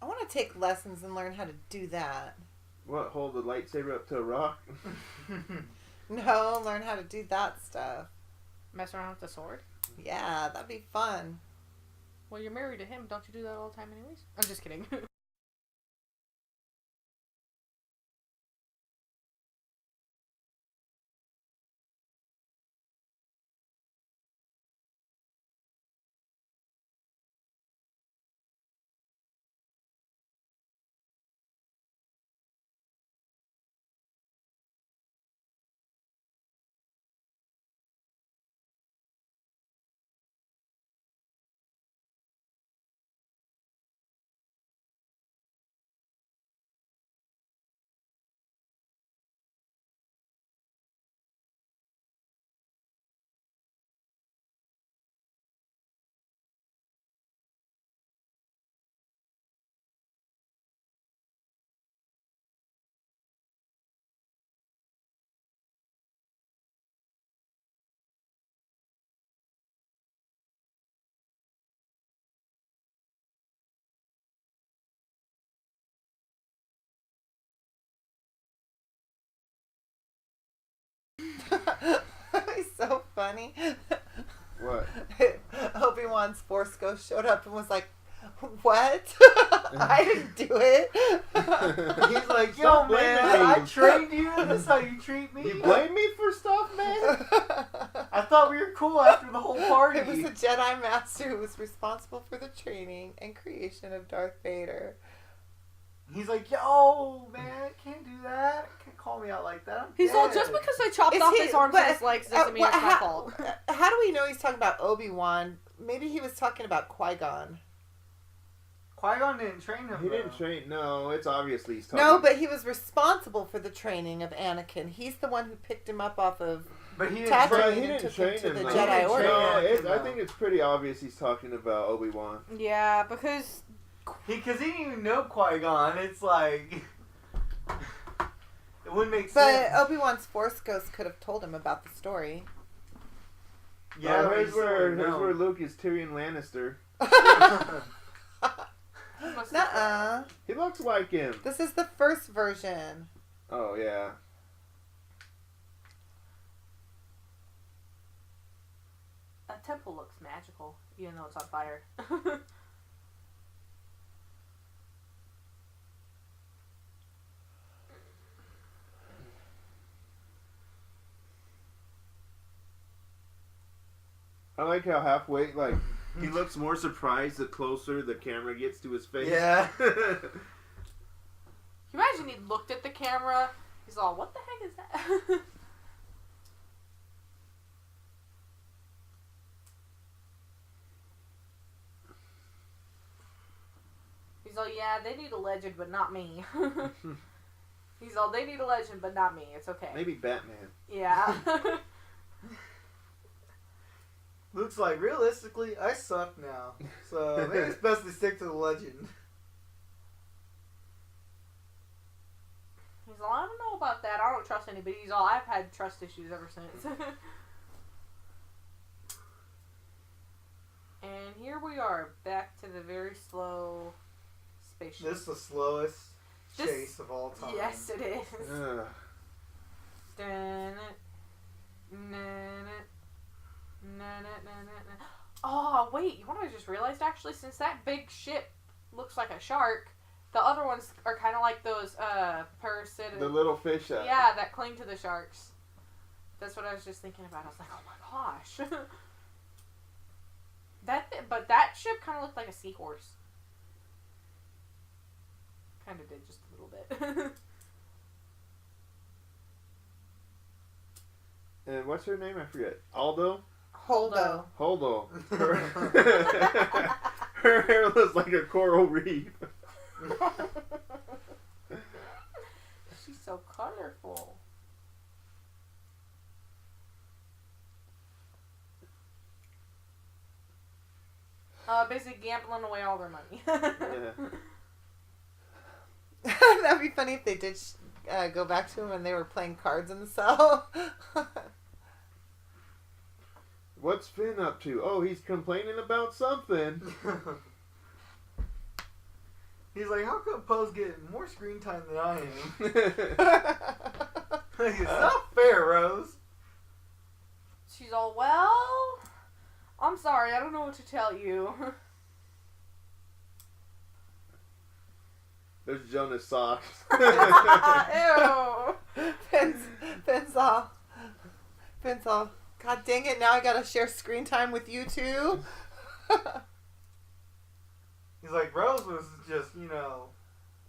I want to take lessons and learn how to do that. What, hold the lightsaber up to a rock? No, learn how to do that stuff. Mess around with the sword? Yeah, that'd be fun. Well, you're married to him. Don't you do that all the time anyways? I'm just kidding. funny? What? Obi-Wan's Force Ghost showed up and was like, what? I didn't do it. He's like, yo, Stop man, blaming me. I trained you. This is how you treat me. You blame me for stuff, man? I thought we were cool after the whole party. It was the Jedi Master who was responsible for the training and creation of Darth Vader. He's like, yo, man, can't do that. Can't call me out like that. I'm He's all, dead." just because I chopped off his arms and his legs doesn't mean it's my fault. How do we know he's talking about Obi-Wan? Maybe he was talking about Qui-Gon. Qui-Gon didn't train him. He though. didn't train. No, it's obviously he's talking. No, but he was responsible for the training of Anakin. He's the one who picked him up off of But he didn't Tatooine But train he and didn't took him train to him. the though. Jedi Order. No, I think it's pretty obvious he's talking about Obi-Wan. Yeah, because Because he didn't even know Qui-Gon. It's like... it wouldn't make But sense. Obi-Wan's Force Ghost could have told him about the story. Yeah, but here's he still where wouldn't know. Luke is Tyrion Lannister. Nuh-uh. He looks like him. This is the first version. Oh yeah. a temple looks magical, even though it's on fire. I like how halfway, like, he looks more surprised the closer the camera gets to his face. Yeah. Can you imagine he looked at the camera, he's all, what the heck is that? He's all, yeah, they need a legend, but not me. He's all, they need a legend, but not me. It's okay. Maybe Batman. Yeah. Looks like, realistically, I suck now. So maybe it's best to stick to the legend. He's all, I don't know about that. I don't trust anybody. He's all, I've had trust issues ever since. And here we are, back to the very slow spaceship. This is the slowest This- chase of all time. Yes, it is. Ugh. Oh, wait, you know what I just realized, actually? Since that big ship looks like a shark, the other ones are kind of like those, parasitic... The little fish. Yeah, that cling to the sharks. That's what I was just thinking about. I was like, oh my gosh. But that ship kind of looked like a seahorse. Kind of did, just a little bit. And what's her name? I forget. Aldo? Holdo. Holdo. Her hair looks like a coral reef. She's so colorful. Basically gambling away all their money. Yeah. That'd be funny if they did go back to him and they were playing cards in the cell. What's Finn up to? Oh, he's complaining about something. He's like, how come Poe's getting more screen time than I am? Like, it's not fair, Rose. She's all, well, I'm sorry, I don't know what to tell you. There's Jonah's socks. Ew. Finn's all, God dang it, now I gotta share screen time with you too. He's like, Rose was just,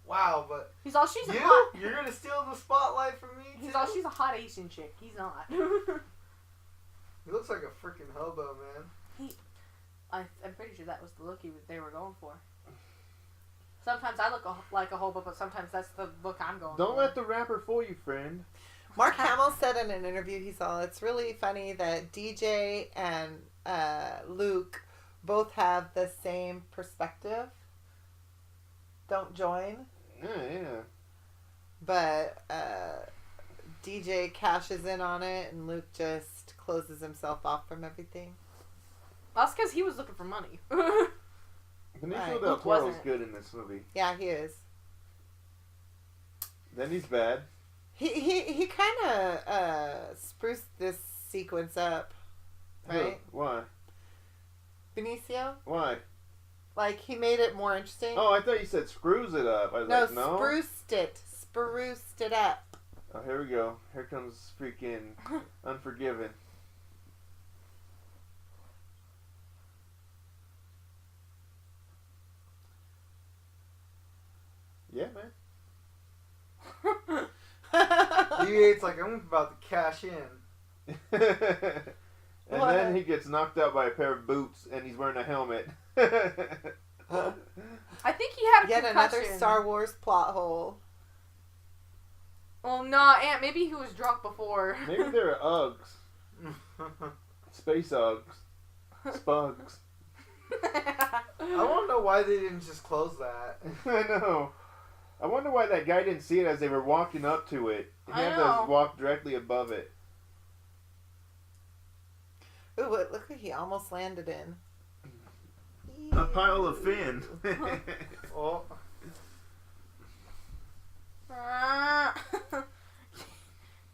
wow, but He's all, she's a you? hot... You're going to steal the spotlight from me, He's too? all, she's a hot Asian chick. He's not. He looks like a freaking hobo, man. I'm pretty sure that was the look they were going for. Sometimes I look like a hobo, but sometimes that's the look I'm going for. Don't let the rapper fool you, friend. Mark Hamill said in an interview, he's all, it's really funny that DJ and Luke both have the same perspective. Don't join. Yeah. But DJ cashes in on it and Luke just closes himself off from everything. That's because he was looking for money. Benicio Right. del Luke Toro's wasn't. good in this movie. Yeah, he is. Then he's bad. He kind of spruced this sequence up. right? Why? Benicio? Why? Like, he made it more interesting. Oh, I thought you said screws it up. I was No, like, no. spruced it up. Oh, here we go. Here comes freaking Unforgiven. Yeah, man. BB-8's like, I'm about to cash in. And then he gets knocked out by a pair of boots, and he's wearing a helmet. I think he had a Yet concussion. another Star Wars plot hole. Well, no, Aunt. Maybe he was drunk before. Maybe they're Uggs. Space Uggs. Spugs. I want to know why they didn't just close that. I know. I wonder why that guy didn't see it as they were walking up to it. He had to walk directly above it. Ooh, look what he almost landed in. A pile of fin. Oh. Can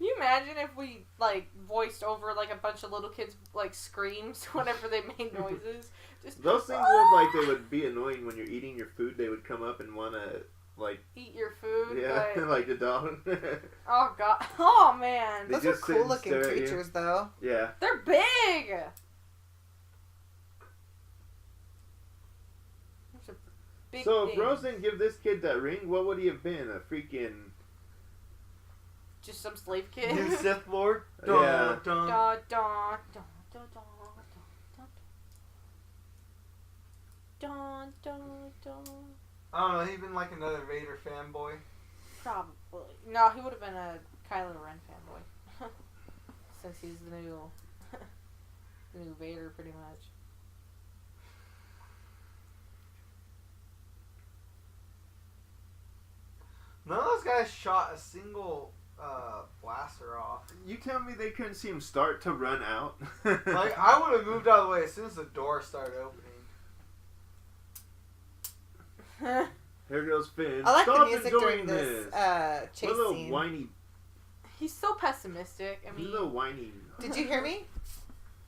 you imagine if we like voiced over like a bunch of little kids like screams whenever they made noises? Just Those things look like they would be annoying when you're eating your food. They would come up and want to like eat your food. yeah, But... like a dog. Oh god! Oh man! They Those are just sit cool and looking stare at you. creatures, though. Yeah. They're big. There's a big So if thing. Rose didn't give this kid that ring, what would he have been? A freaking Just some slave kid. New Sith Lord? Yeah. Dun, dun. Da, da, da, da, da, da, da, da, da. I don't know, he'd been like another Vader fanboy. Probably. No, he would have been a Kylo Ren fanboy. Since he's the new Vader, pretty much. None of those guys shot a single blaster off. You tell me they couldn't see him start to run out? Like, I would have moved out of the way as soon as the door started opening. Here goes Finn. I like Stop the music enjoying during this chase What a little scene. whiny. He's so pessimistic. I He's mean, a little whiny. Did you hear me?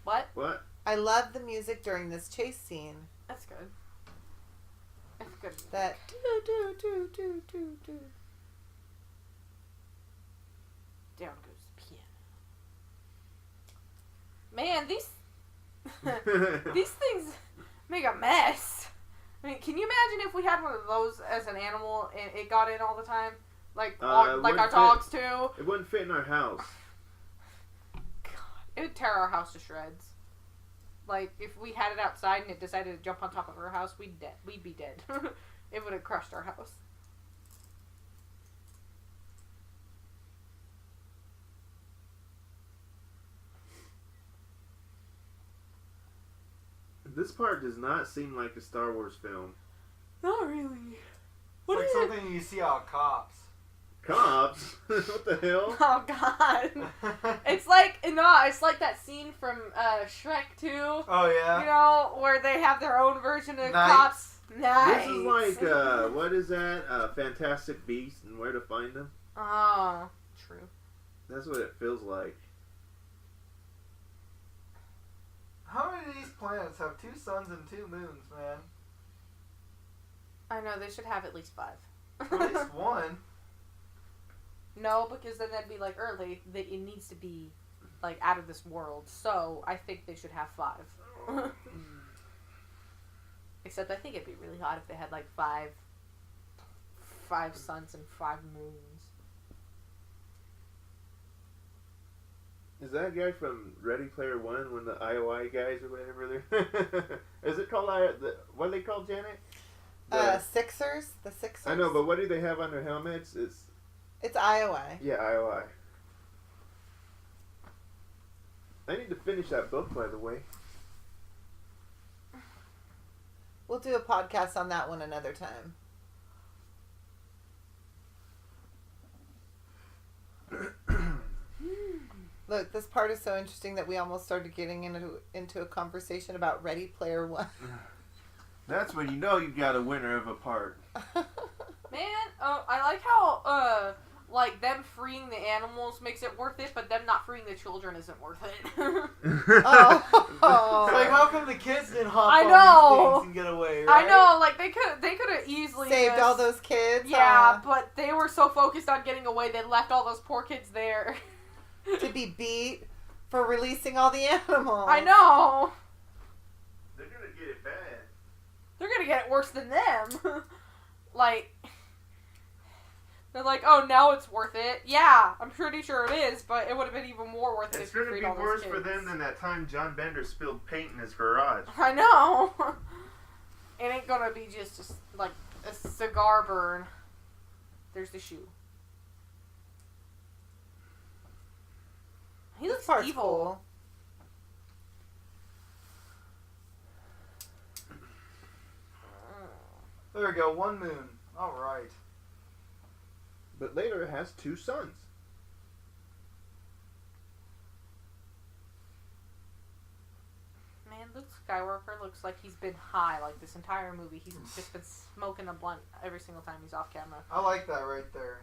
what? What? I love the music during this chase scene. That's good. That's good. That do. Down goes the piano. Man, these things make a mess. I mean, can you imagine if we had one of those as an animal and it got in all the time? Like our wouldn't dogs too? It wouldn't fit in our house. God, it would tear our house to shreds. Like, if we had it outside and it decided to jump on top of our house, we'd be dead. It would have crushed our house. This part does not seem like a Star Wars film. Not really. It's like something you see out of Cops. Cops? What the hell? Oh god. It's like that scene from Shrek 2. Oh, yeah? You know, where they have their own version of Nice. cops. Nice. This is like, what is that? Fantastic Beasts and Where to Find Them? Oh, true. That's what it feels like. How many of these planets have 2 suns and 2 moons, man? I know, they should have at least 5. At least one. No, because then that'd be like early. That it needs to be like out of this world. So I think they should have 5. Except I think it'd be really hot if they had like 5 suns and 5 moons. Is that a guy from Ready Player One, when the IOI guys or whatever they're... Is it called... what are they called, Janet? Sixers? The Sixers? I know, but what do they have on their helmets? It's IOI. Yeah, IOI. I need to finish that book, by the way. We'll do a podcast on that one another time. Look, this part is so interesting that we almost started getting into a conversation about Ready Player One. That's when you know you got a winner of a part. Man, I like how like them freeing the animals makes it worth it, but them not freeing the children isn't worth it. Oh. and hop I on know. these things and get away, right? I know, like they could have easily Saved just, all those kids. Yeah, but they were so focused on getting away, they left all those poor kids there. To be beat for releasing all the animals. I know. They're gonna get it bad. They're gonna get it worse than them. Like, they're like, oh, now it's worth it. Yeah, I'm pretty sure it is, but it would have been even more worth it It's if you gonna freed be all those worse kids. for them than that time John Bender spilled paint in his garage. I know. It ain't gonna be just like a cigar burn. There's the shoe. He This looks part's evil. cool. There we go, one moon. Alright. But later it has 2 sons. Man, Luke Skywalker looks like he's been high like this entire movie. He's just been smoking a blunt every single time he's off camera. I like that right there.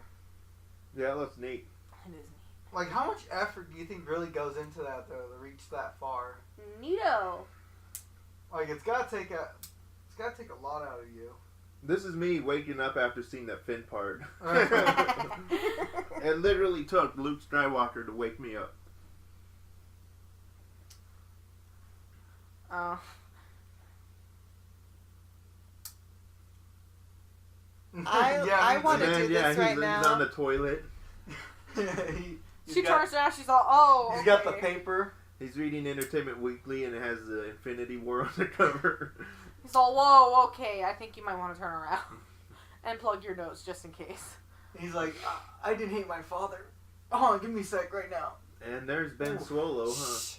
Yeah, that looks neat. It is Like, how much effort do you think really goes into that, though, to reach that far? neato. Like, it's gotta take a lot out of you. This is me waking up after seeing that Finn part. It literally took Luke Skywalker to wake me up. Oh. I want to And do then, this yeah, right he's now. on the toilet. She turns around, she's all, oh, He's got the okay. paper. He's reading Entertainment Weekly and it has the Infinity War on the cover. He's all, whoa, okay, I think you might want to turn around. And plug your nose, just in case. He's like, I didn't hate my father. Oh, give me a sec right now. And there's Ben Ooh. Swallow, huh? Shh.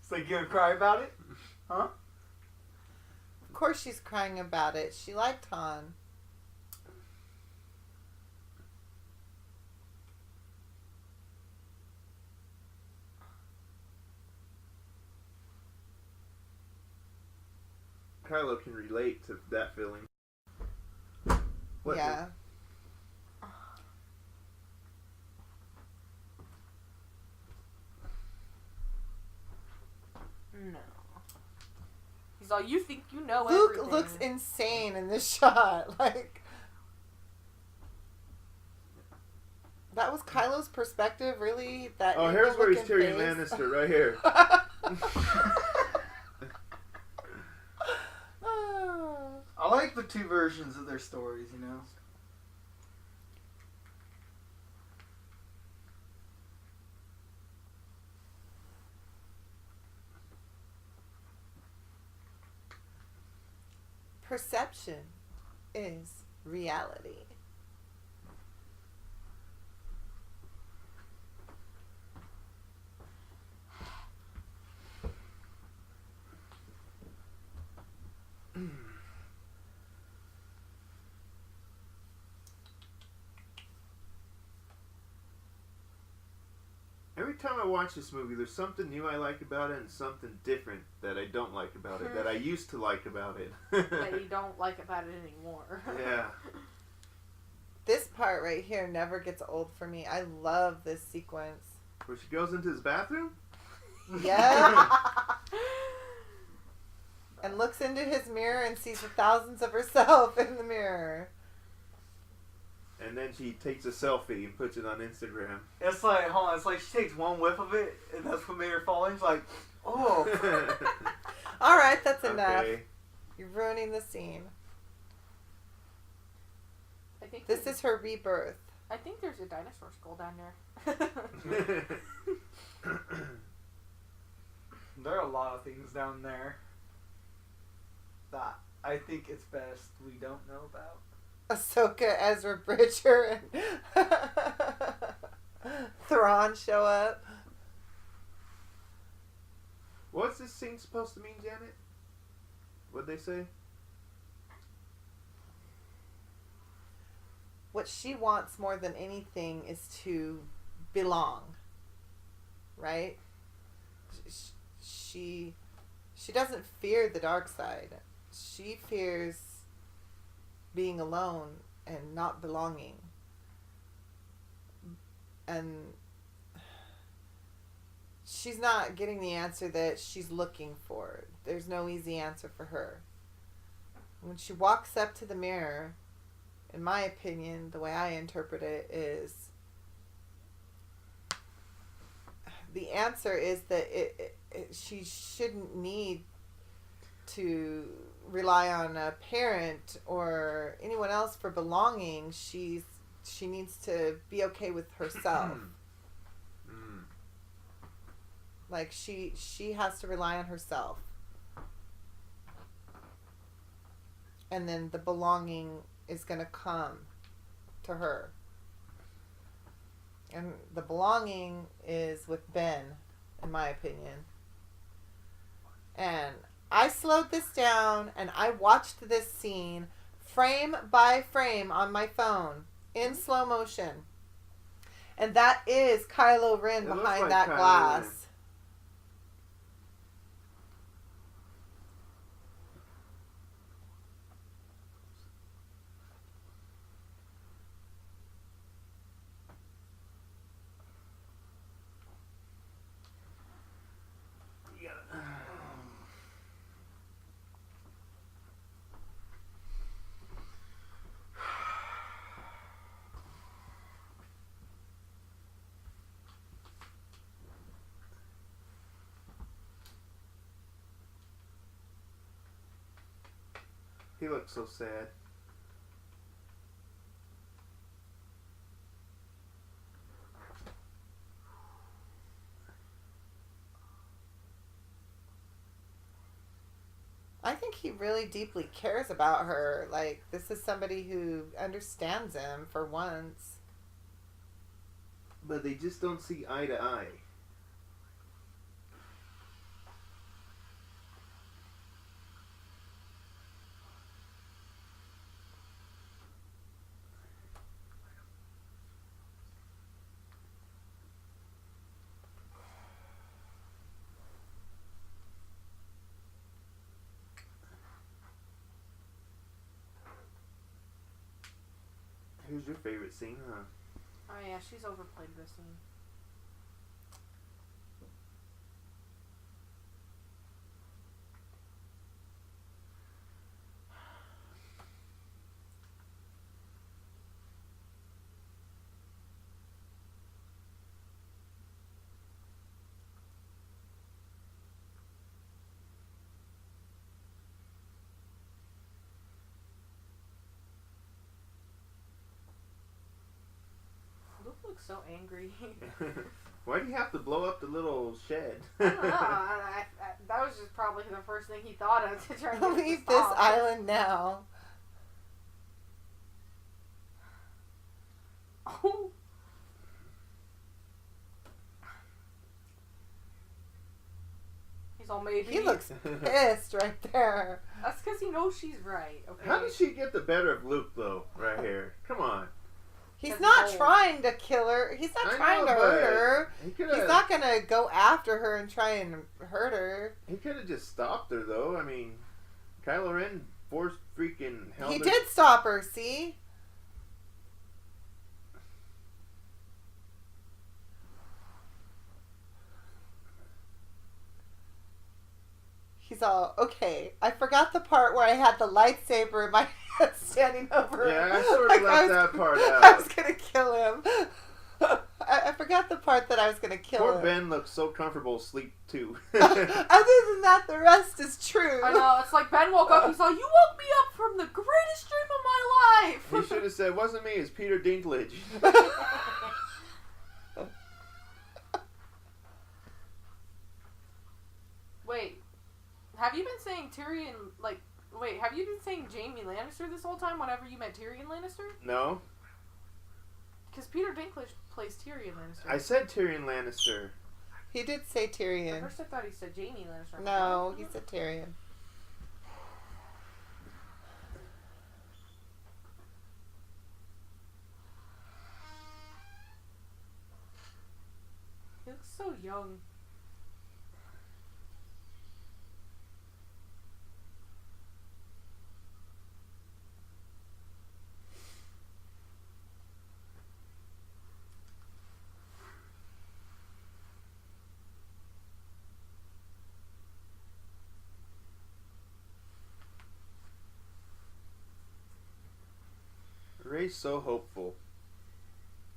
It's like, you gonna cry about it? Huh? Of course she's crying about it. She liked Han. Kylo can relate to that feeling. What? Yeah. No. He's all, you think you know Luke everything. looks insane in this shot. Like, that was Kylo's perspective, really? That Oh, here's where he's evil-looking Tyrion face? Lannister, right here. I like the two versions of their stories, you know? Perception is reality. Every time I watch this movie, there's something new I like about it and something different that I don't like about it, that I used to like about it. That you don't like about it anymore. Yeah. This part right here never gets old for me. I love this sequence. Where she goes into his bathroom? Yeah. And looks into his mirror and sees the thousands of herself in the mirror. And then she takes a selfie and puts it on Instagram. It's like, hold on, it's like she takes one whiff of it, and that's what made her fall in. She's like, oh. All right, that's enough. Okay. You're ruining the scene. I think This is her rebirth. I think there's a dinosaur skull down there. There are a lot of things down there that I think it's best we don't know about. Ahsoka, Ezra Bridger, and Thrawn show up. What's this scene supposed to mean, Janet? What'd they say? What she wants more than anything is to belong. Right? She doesn't fear the dark side. She fears being alone and not belonging. And she's not getting the answer that she's looking for. There's no easy answer for her. When she walks up to the mirror, in my opinion, the way I interpret it is the answer is that she shouldn't need to rely on a parent or anyone else for belonging. She needs to be okay with herself. Like she has to rely on herself. And then the belonging is going to come to her. And the belonging is with Ben, in my opinion. And I slowed this down and I watched this scene frame by frame on my phone in slow motion. And that is Kylo Ren behind that glass. He looks so sad. I think he really deeply cares about her. Like, this is somebody who understands him for once. But they just don't see eye to eye. Who's your favorite scene, huh? Oh yeah, she's overplayed this scene. Luke looks so angry. Why do you have to blow up the little shed? I don't know. That was just probably the first thing he thought of to try to get Leave this island now. Oh. He's all maybe. He looks pissed right there. That's because he knows she's right. Okay. How did she get the better of Luke, though, right here? Come on. He's not trying to kill her. He's not trying to hurt her. He's not going to go after her and try and hurt her. He could have just stopped her, though. I mean, Kylo Ren forced freaking helmet. He did stop her, see? He's all, okay, I forgot the part where I had the lightsaber in my hand standing over him. Yeah, I sort of left that part out. I was going to kill him. I forgot the part that I was going to kill him. Poor Ben looks so comfortable asleep, too. Other than that, the rest is true. I know, it's like Ben woke up, he's like, you woke me up from the greatest dream of my life. He should have said, wasn't me, it's Peter Dinklage. Wait. Have you been saying Tyrion, like, wait, have you been saying Jaime Lannister this whole time whenever you meant Tyrion Lannister? No. Because Peter Dinklage plays Tyrion Lannister. I said Tyrion Lannister. He did say Tyrion. At first I thought he said Jaime Lannister. No, he said Tyrion. He looks so young. Rey's so hopeful.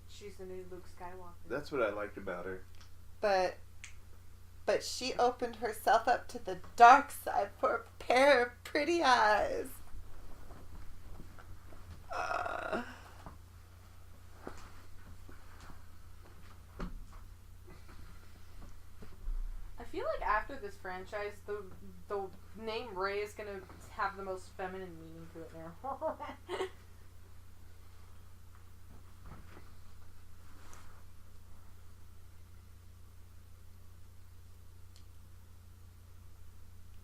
She's the new Luke Skywalker. That's what I liked about her. But she opened herself up to the dark side for a pair of pretty eyes. I feel like after this franchise, the name Rey is gonna have the most feminine meaning to it now.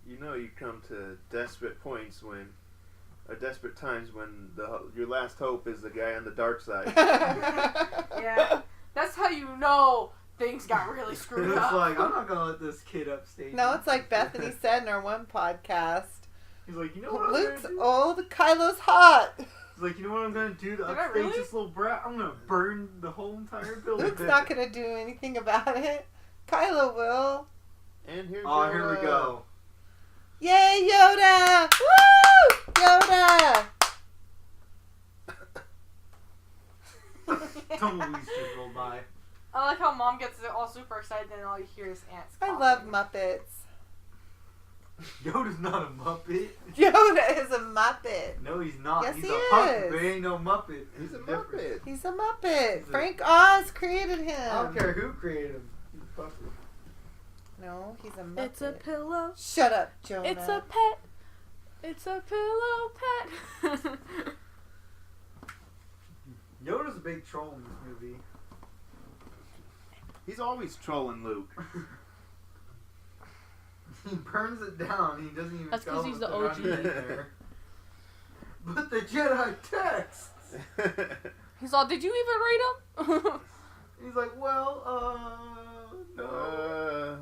You know, you come to desperate times when your last hope is the guy on the dark side. Yeah, that's how you know things got really screwed It's up. like, I'm not gonna let this kid upstage. No, it's like Bethany said in our one podcast. He's like, you know what Luke's I'm gonna do? old, Kylo's hot. He's like, you know what I'm gonna do to Did I upstage really? this little brat? I'm gonna burn the whole entire building. Luke's not going to do anything about it. Kylo will. And here's Oh, here we go. Yay, Yoda! Woo! Yoda! Tumbleweeds just rolled by. I like how Mom gets all super excited and all you hear is ants. I love Muppets. Yoda's not a Muppet. Yoda is a Muppet. No, he's not. Yes, he's he a puppet, is. but he ain't no Muppet. He's a There's difference. Muppet. He's a Muppet. He's a- Frank Oz created him. I don't care who created him. He's a puppet. No, he's a Muppet. It's a pillow. Shut up, Jonah. It's a pet. It's a pillow pet. Yoda's a big troll in this movie. He's always trolling Luke. He burns it down. He doesn't even That's 'cause tell he's him the if they're OG. not in there. But the Jedi texts. He's all, did you even read them? He's like, well, no.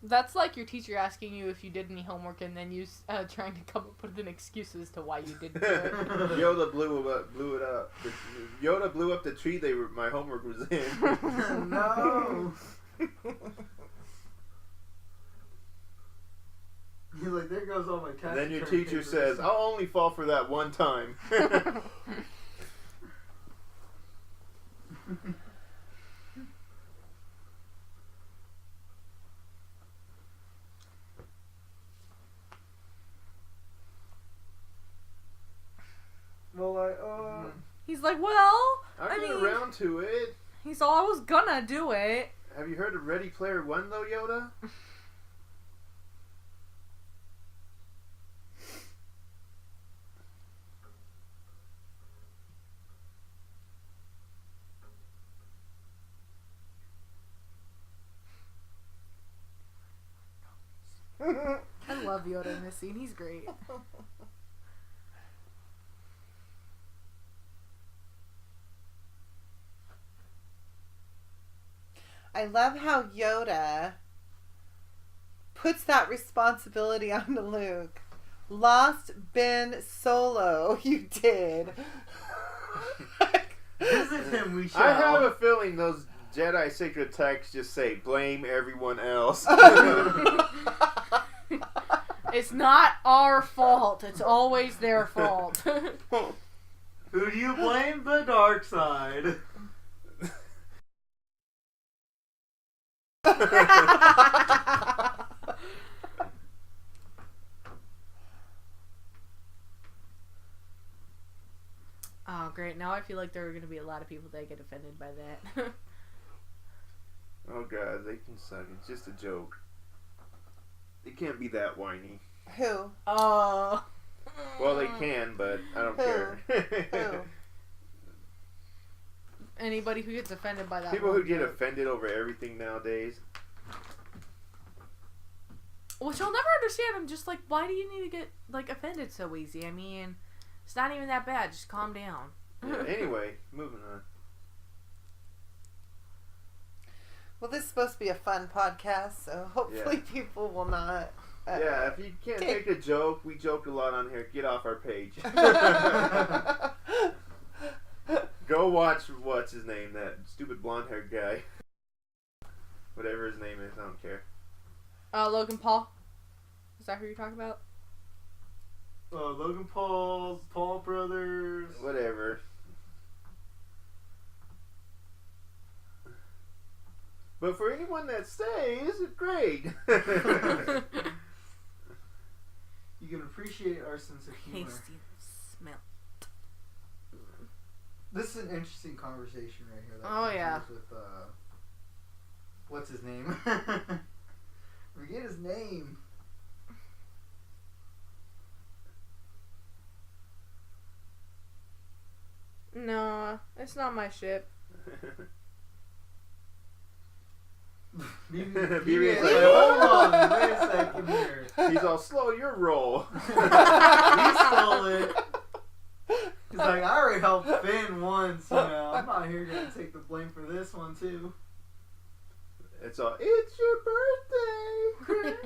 That's like your teacher asking you if you did any homework and then you trying to come up with an excuse as to why you didn't do it. Yoda blew it up. Yoda blew up the tree my homework was in. No. He's like, there goes all my tax And then your return teacher papers. says, I'll only fall for that one time. Well, He's like, well, I'll I get mean, around to it. he's all, I was gonna do it. Have you heard of Ready Player One, though, Yoda? I love Yoda in this scene. He's great. I love how Yoda puts that responsibility on Luke. Lost Ben Solo, you did. visit him, we shall. I have a feeling those Jedi secret texts just say, blame everyone else. It's not our fault. It's always their fault. Who do you blame? The dark side. Oh, great. Now I feel like there are going to be a lot of people that get offended by that. Oh, God, they can suck. It's just a joke. They can't be that whiny. Who? Oh. Well, they can, but I don't Who? care. Who? Anybody who gets offended by that. People one who get joke. offended over everything nowadays. Which I'll never understand. I'm just like, why do you need to get like offended so easy? I mean, it's not even that bad. Just calm down. Yeah, anyway, moving on. Well, this is supposed to be a fun podcast, so hopefully people will not. Yeah, if you can't take a joke, we joke a lot on here. Get off our page. Go watch, what's his name, that stupid blonde-haired guy. Whatever his name is, I don't care. Logan Paul. Is that who you're talking about? Logan Paul's, Paul Brothers. Whatever. But for anyone that stays, it's great. You can appreciate our sense of humor. Tasty smell. This is an interesting conversation right here. That Oh, yeah. With, what's his name? Forget his name. No, it's not my ship. BB is like, like, hold on, wait a second here. He's all, slow your roll. He stole it. He's like, I already helped Finn once, you know. I'm not here gonna take the blame for this one too. It's all, it's your birthday.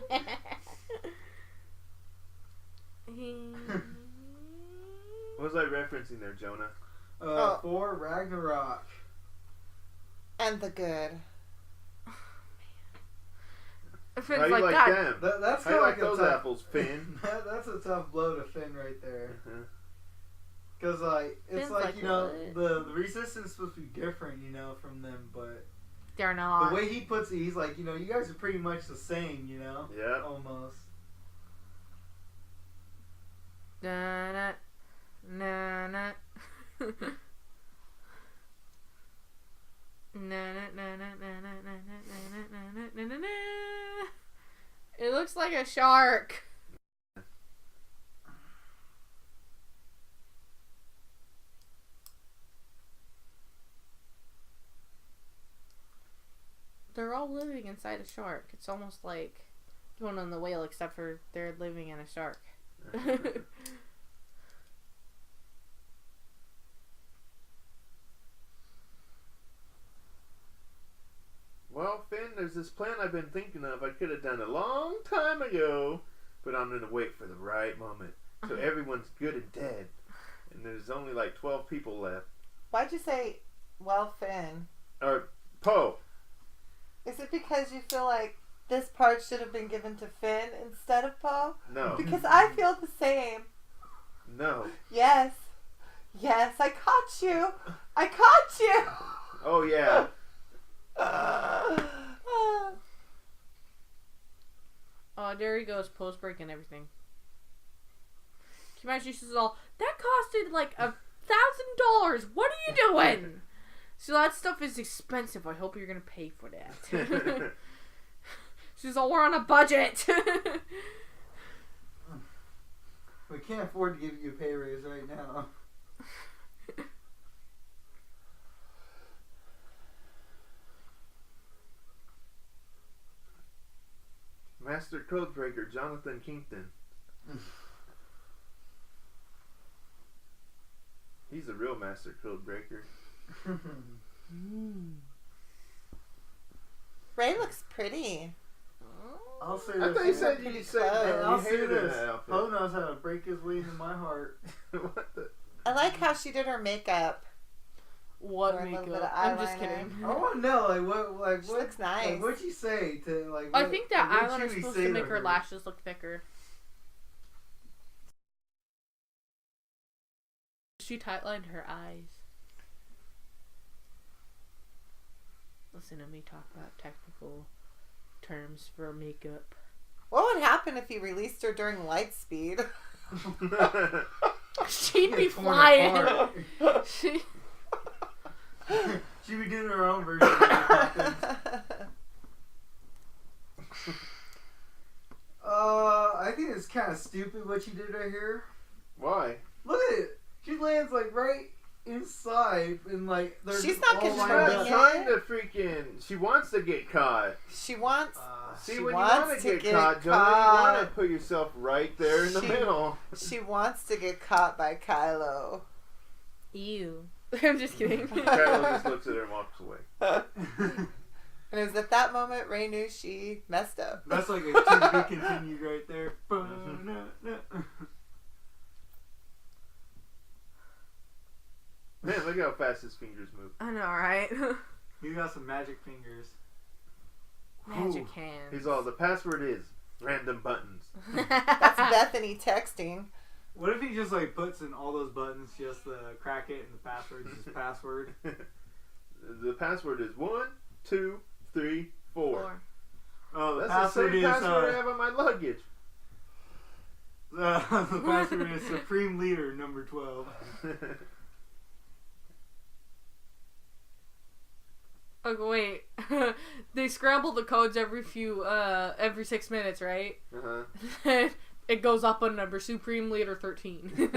What was I referencing there, Jonah? For Ragnarok. And the good. Finn's How you like God. them? That's How kind you of like a those tough, apples, Finn? That's a tough blow to Finn right there. Uh-huh. Because, like, it's Finn's like, like, you know, what? the resistance is supposed to be different, you know, from them, but They're not. the way he puts it, he's like, you know, you guys are pretty much the same, you know? Yeah. Almost. Na na na na. It looks like a shark. They're all living inside a shark. It's almost like going on the whale, except for they're living in a shark. Well, Finn, there's this plan I've been thinking of. I could have done a long time ago, but I'm going to wait for the right moment. So everyone's good and dead. And there's only like 12 people left. Why'd you say, well, Finn? Or Poe. Is it because you feel like this part should have been given to Finn instead of Poe? No. Because I feel the same. No. Yes. Yes, I caught you. I caught you. Oh, yeah. Oh, there he goes, post break and everything. Can you imagine she's all, that costed like $1,000. What are you doing? So that stuff is expensive. I hope you're gonna pay for that. She's all, we're on a budget. We can't afford to give you a pay raise right now. Master Codebreaker, Jonathan Kington. He's a real Master Codebreaker. Ray looks pretty. I'll say I this. thought you said you said I'll you say hated this. that outfit. Poe knows how to break his way into my heart. What the? I like how she did her makeup. What Or a little bit makeup? of I'm just eyeliner. kidding. I want to know, She looks nice. Like, what'd you say to, like? I what- think that like, what'd eyeliner's Chewie supposed say to make her her? lashes look thicker. She tightlined her eyes. Listen to me talk about technical terms for makeup. What would happen if you released her during light speed? She'd be Get torn flying. apart. She... She'd be doing her own version of it. I think it's kind of stupid what she did right here. Why? Look at it. She lands like right inside, and like they're She's just not all She's lined controlling not up. it. trying to freaking. She wants to get caught. She wants. See, She when you wants want to to get caught, Jonah, caught. you want to put yourself right there in the She- middle. She wants to get caught by Kylo. Ew. I'm just kidding. Kylo just looks at her and walks away. And it was at that moment Ray knew she messed up. That's like a to be continued right there. Man, look how fast his fingers move. I know, right? He got some magic fingers. Magic Ooh. hands. He's all, the password is random buttons. That's Bethany texting. What if he just like puts in all those buttons just to crack it and the password is his password? The password is 1, 2, 3, 4. Oh, the That's password the same is password I have on my luggage. the password is Supreme Leader number 12. Okay, wait. They scramble the codes every 6 minutes, right? Uh-huh. It goes up a number, Supreme Leader 13.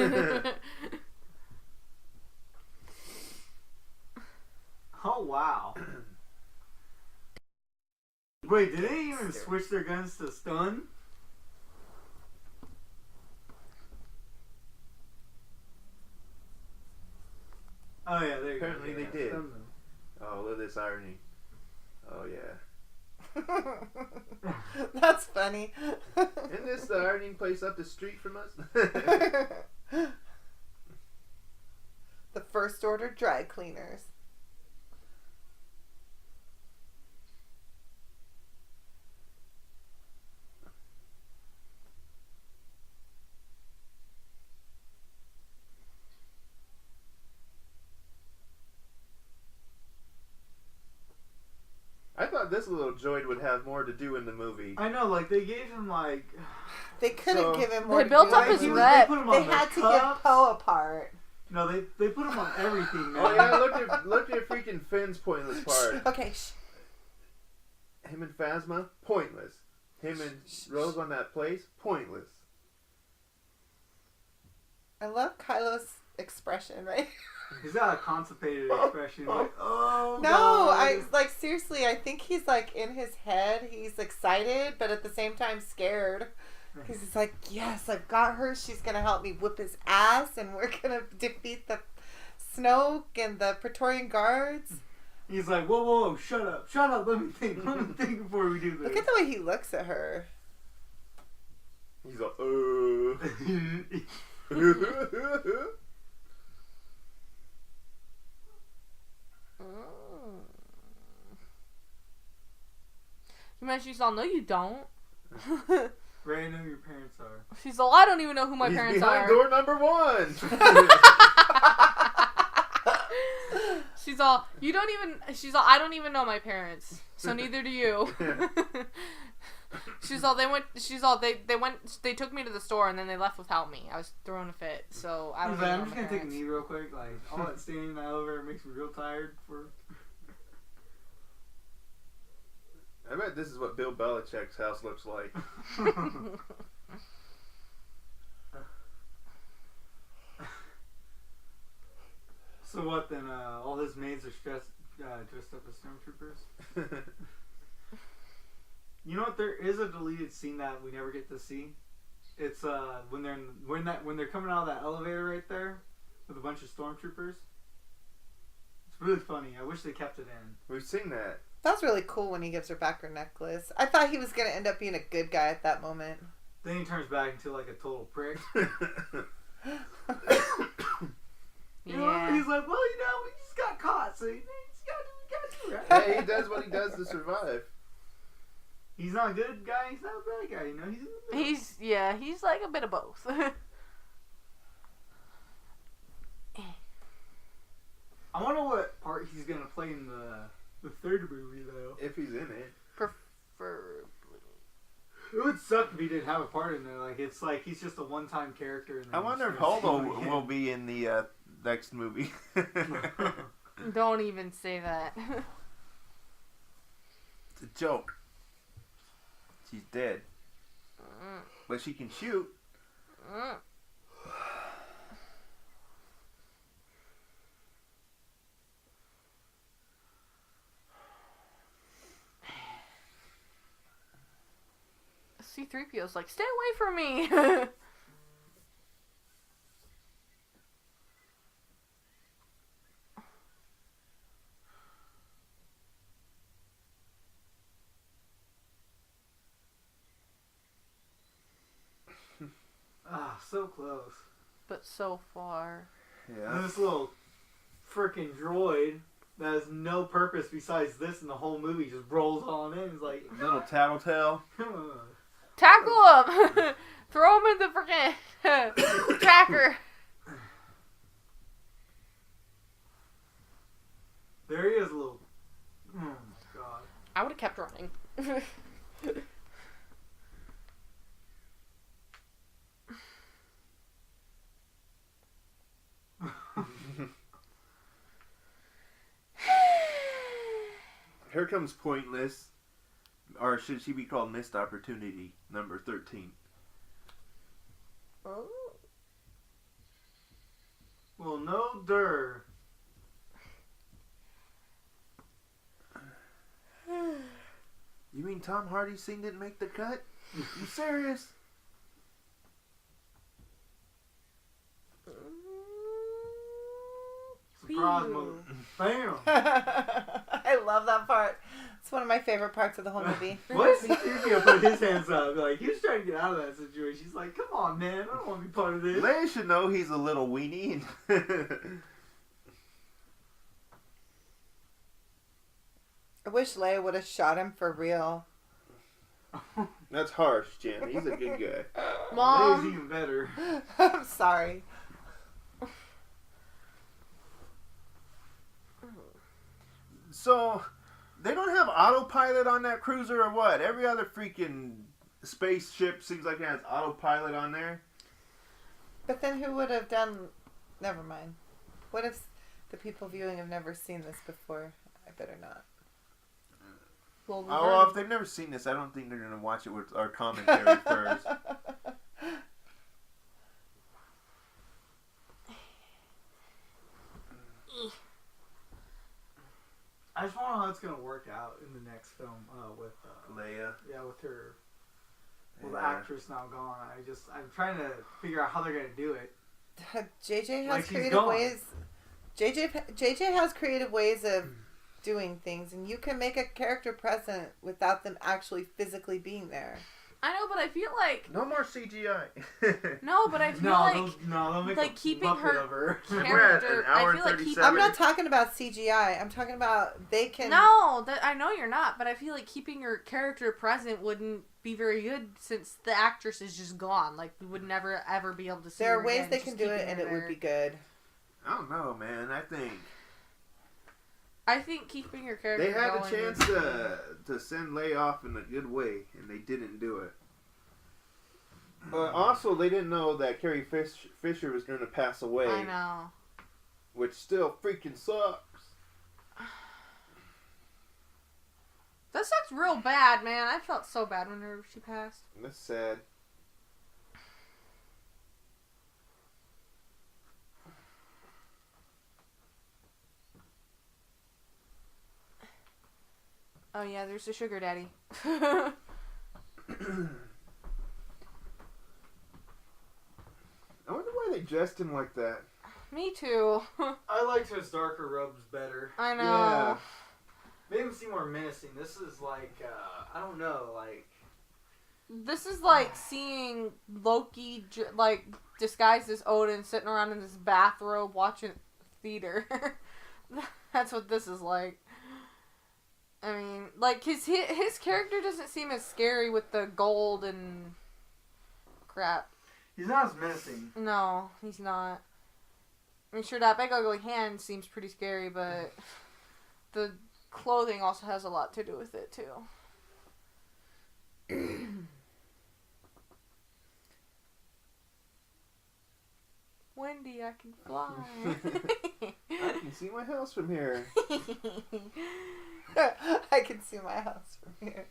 Oh, wow. Wait, did they even switch their guns to stun? Oh, yeah, there you go. Apparently they did. Oh, look at this irony. Oh, yeah. That's funny. Isn't this the ironing place up the street from us? The First Order dry cleaners. I thought this little droid would have more to do in the movie. I know, like, they gave him, like... They couldn't give him more. They to built do. up his They rep. put him They on the had to cups. give Poe a part. No, they put him on everything, man. Oh yeah, look at freaking Finn's pointless part. Okay, shh. Him and Phasma, pointless. Him and Rose on that place, pointless. I love Kylo's expression, right? He's got a constipated expression, like, oh, No, God. like seriously, I think he's like in his head, he's excited, but at the same time scared. Because he's like, yes, I've got her. She's going to help me whip his ass, and we're going to defeat the Snoke and the Praetorian Guards. He's like, whoa, whoa, whoa, shut up, let me think before we do this. Look at the way he looks at her. He's like, You mean she's all, no you don't. Ray, I know who your parents are. She's all, I don't even know who my He's parents behind are. door number 1. She's all, she's all, I don't even know my parents. So neither do you. She's all, they took me to the store and then they left without me. I was throwing a fit, so I don't He's even like, know I'm just my going to take a parents. knee real quick. Like, all that standing in the elevator makes me real tired. I bet this is what Bill Belichick's house looks like. So what then? All his maids are dressed up as stormtroopers. You know what? There is a deleted scene that we never get to see. It's when they're coming out of that elevator right there with a bunch of stormtroopers. It's really funny. I wish they kept it in. We've seen that. That's really cool when he gives her back her necklace. I thought he was going to end up being a good guy at that moment. Then he turns back into like a total prick. You know, Yeah. he's like, well, we just got caught, so we gotta do right. Hey, he does what he does to survive. He's not a good guy, he's not a bad guy, He's in the middle. He's like a bit of both. I wonder what part he's gonna play in the third movie, though. If he's in it. Preferably. It would suck if he didn't have a part in there. Like, it's like he's just a one-time character. And I wonder if Holdo will be in the next movie. Don't even say that. It's a joke. She's dead. But she can shoot. C-3PO's like, stay away from me. So close. But so far. And Yeah. this little freaking droid that has no purpose besides this, and the whole movie just rolls on in. It's like, Little tattletale. come on. Tackle him! Throw him in the freaking tracker. There he is, little. Oh my god. I would have kept running. Here comes Pointless. Or should she be called Missed Opportunity, number 13. Oh. Well, no dir. You mean Tom Hardy's scene didn't make the cut? You serious? Surprise, mother. Bam. I love that part. It's one of my favorite parts of the whole movie. What is C-3PO put his hands up? Like, he was trying to get out of that situation. He's like, come on, man. I don't want to be part of this. Leia should know he's a little weenie. I wish Leia would have shot him for real. That's harsh, Jen. He's a good guy. Leia's Mom. even better. I'm sorry. So, they don't have autopilot on that cruiser or what? Every other freaking spaceship seems like it has autopilot on there. But then who would have done... Never mind. What if the people viewing have never seen this before? I better not. Well, if they've never seen this, I don't think they're going to watch it with our commentary first. I just want to know how it's going to work out in the next film with Leia. Yeah, with her. Well, Yeah. the actress now gone. I'm trying to figure out how they're going to do it. JJ has Like she's creative gone. ways. JJ has creative ways of doing things, and you can make a character present without them actually physically being there. I know, but I feel like No more CGI. no, but I feel They'll make like a keeping Muppet her of her. We're at character. an hour I and feel like 37. I'm not talking about CGI. I'm talking about they can. No, I know you're not, but I feel like keeping your character present wouldn't be very good since the actress is just gone. Like, we would never, ever be able to see There her are ways again, they just can do it, keeping and her it would there. be good. I don't know, man. I think keeping your character They had going a chance to send Leia off in a good way, and they didn't do it. But also, they didn't know that Carrie Fisher was going to pass away. I know. Which still freaking sucks. That sucks real bad, man. I felt so bad whenever she passed. That's sad. Oh yeah, there's a sugar daddy. I wonder why they dressed him like that. Me too. I liked his darker robes better. I know. Yeah. Made him seem more menacing. This is like, I don't know, like... This is like seeing Loki like disguised as Odin sitting around in this bathrobe watching theater. That's what this is like. I mean, like his character doesn't seem as scary with the gold and crap. He's not as menacing. No, he's not. I mean, sure, that big ugly hand seems pretty scary, but the clothing also has a lot to do with it too. Wendy, I can fly. I can see my house from here. I can see my house from here.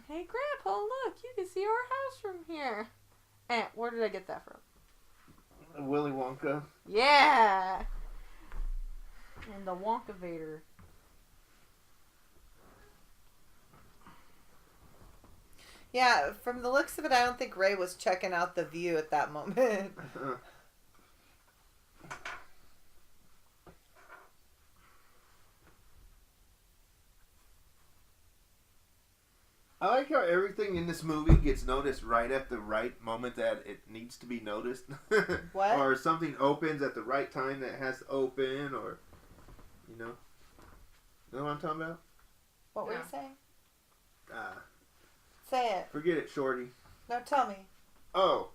Hey, Grandpa, look, you can see our house from here. Aunt, where did I get that from? Willy Wonka. Yeah! And the Wonka Vader. Yeah, from the looks of it, I don't think Ray was checking out the view at that moment. I like how everything in this movie gets noticed right at the right moment that it needs to be noticed. What? Or something opens at the right time that it has to open, or, you know. You know what I'm talking about? What were you Yeah. saying? Say it. Forget it, Shorty. No, tell me. Oh.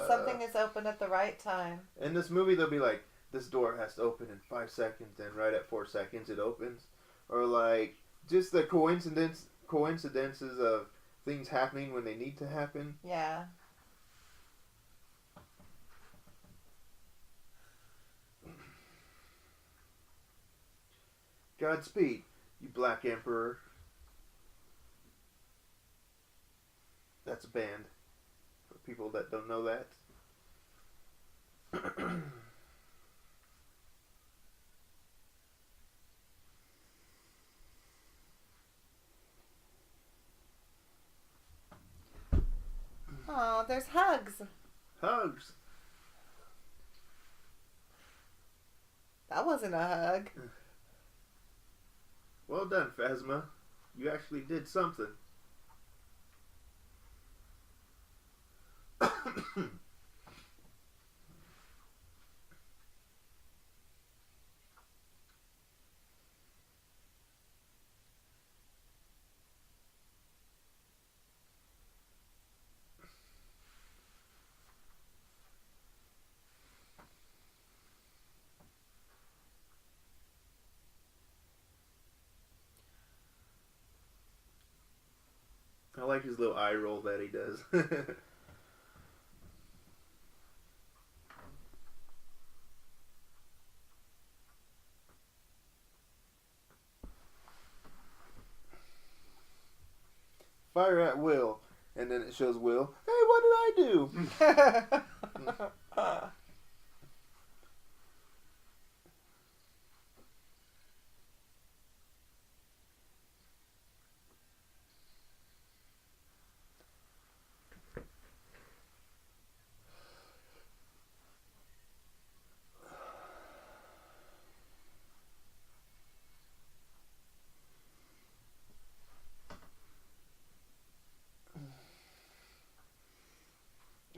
Something is open at the right time. In this movie, they'll be like, this door has to open in 5 seconds, and right at 4 seconds it opens. Or like, just the coincidences of things happening when they need to happen. Yeah. Godspeed, you Black Emperor. That's a band. For people that don't know that. Oh, there's hugs. Hugs. That wasn't a hug. Well done, Phasma. You actually did something. I like his little eye roll that he does. Fire at will. And then it shows Will. Hey, what did I do?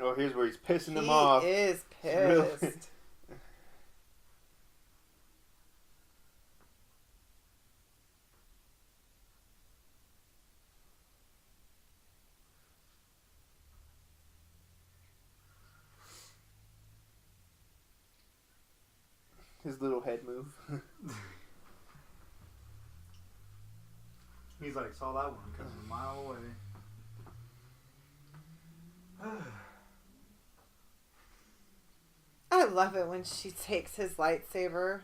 Oh, here's where he's pissing him off. He is Really? pissed. His little head move. He's like, saw that one because a mile away. I love it when she takes his lightsaber.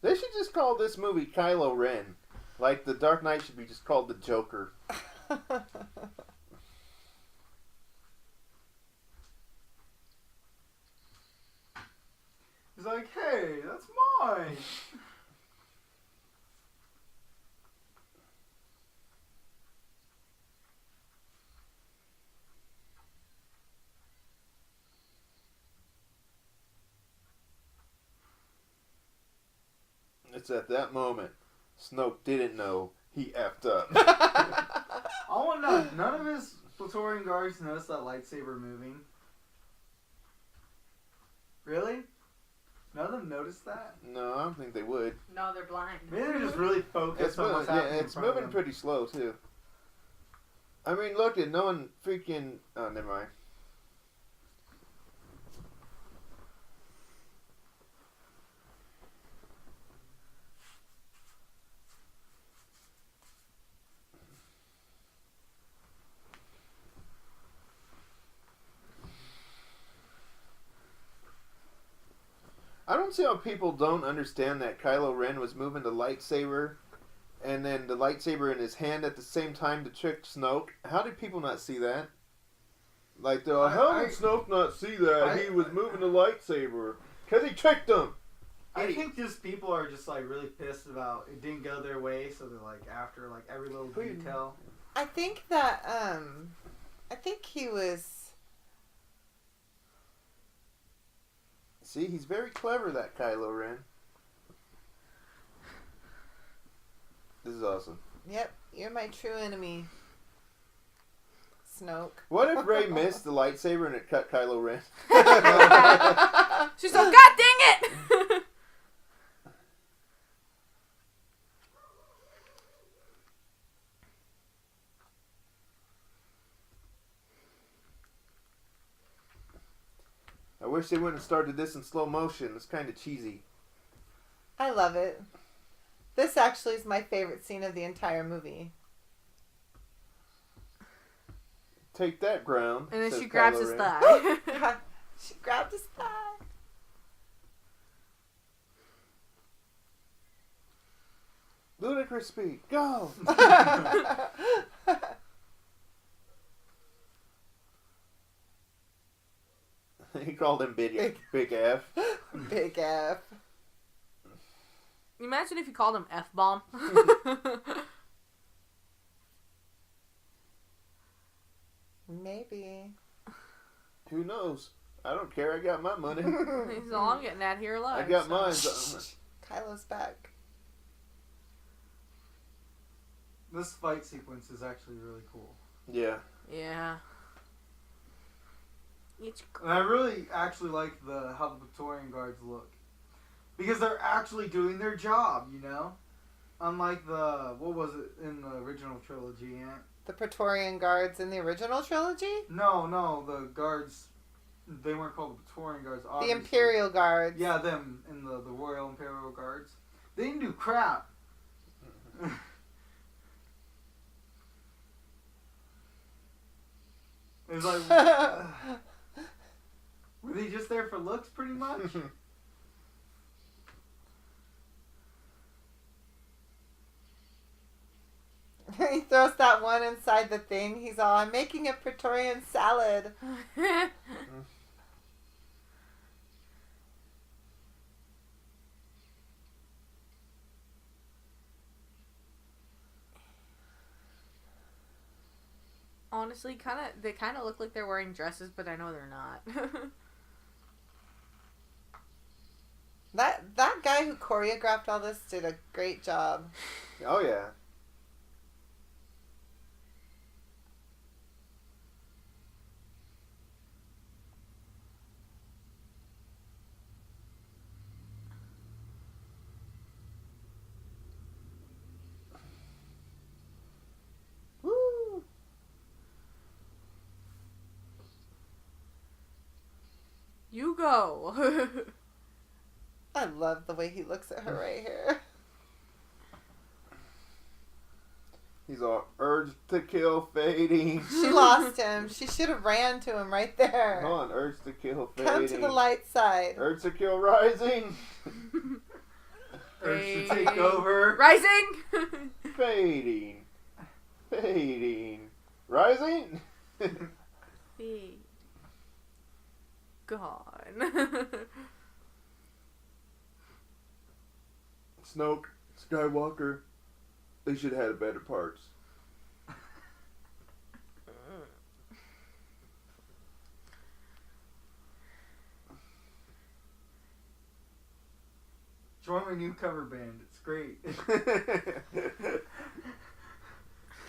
They should just call this movie Kylo Ren. Like the Dark Knight should be just called the Joker. He's like, hey, that's mine. It's at that moment Snoke didn't know he effed up. I want to know, none of his Praetorian guards noticed that lightsaber moving. Really? None of them noticed that? No, I don't think they would. No, they're blind. Maybe they're just really focused on what's happening. It's moving pretty slow too. I mean, look at no one freaking. Oh, never mind. I don't see how people don't understand that Kylo Ren was moving the lightsaber and then the lightsaber in his hand at the same time to trick Snoke. How did people not see that? Like, how did Snoke not see that? He was moving the lightsaber. Because he tricked him. I think just people are just like really pissed about it didn't go their way, so they're like after like every little detail. I think that, I think he was... See, he's very clever, that Kylo Ren. This is awesome. Yep, you're my true enemy, Snoke. What if Rey missed the lightsaber and it cut Kylo Ren? She's like, God dang it! wish they wouldn't have started this in slow motion. It's kind of cheesy. I love it. This actually is my favorite scene of the entire movie. Take that, ground. And then says she grabs Kylo his Ren. thigh. She grabbed his thigh. Ludicrous speed, go! He called him Big F. Big F. Imagine if you called him F-bomb. Maybe. Who knows? I don't care. I got my money. He's all I'm getting at here alive. I got so. mine. Kylo's back. This fight sequence is actually really cool. Yeah. Yeah. It's And I really actually like how the Praetorian Guards look. Because they're actually doing their job, you know? Unlike what was it in the original trilogy, Aunt? The Praetorian Guards in the original trilogy? No, the guards, they weren't called the Praetorian Guards, The obviously. Imperial Guards. Yeah, them, in the Royal Imperial Guards. They didn't do crap. It was like, were they just there for looks, pretty much? He throws that one inside the thing. He's all, I'm making a Praetorian salad. Honestly, they kind of look like they're wearing dresses, but I know they're not. That guy who choreographed all this did a great job. Oh, yeah. Woo! You go. I love the way he looks at her right here. He's all urge to kill fading. She lost him. She should have ran to him right there. Come on, urge to kill fading. Come to the light side. Urge to kill rising. Urge to take over. Rising! Fading. Fading. Rising? Fade. Gone. Snoke, Skywalker, they should have had better parts. Join my new cover band. It's great.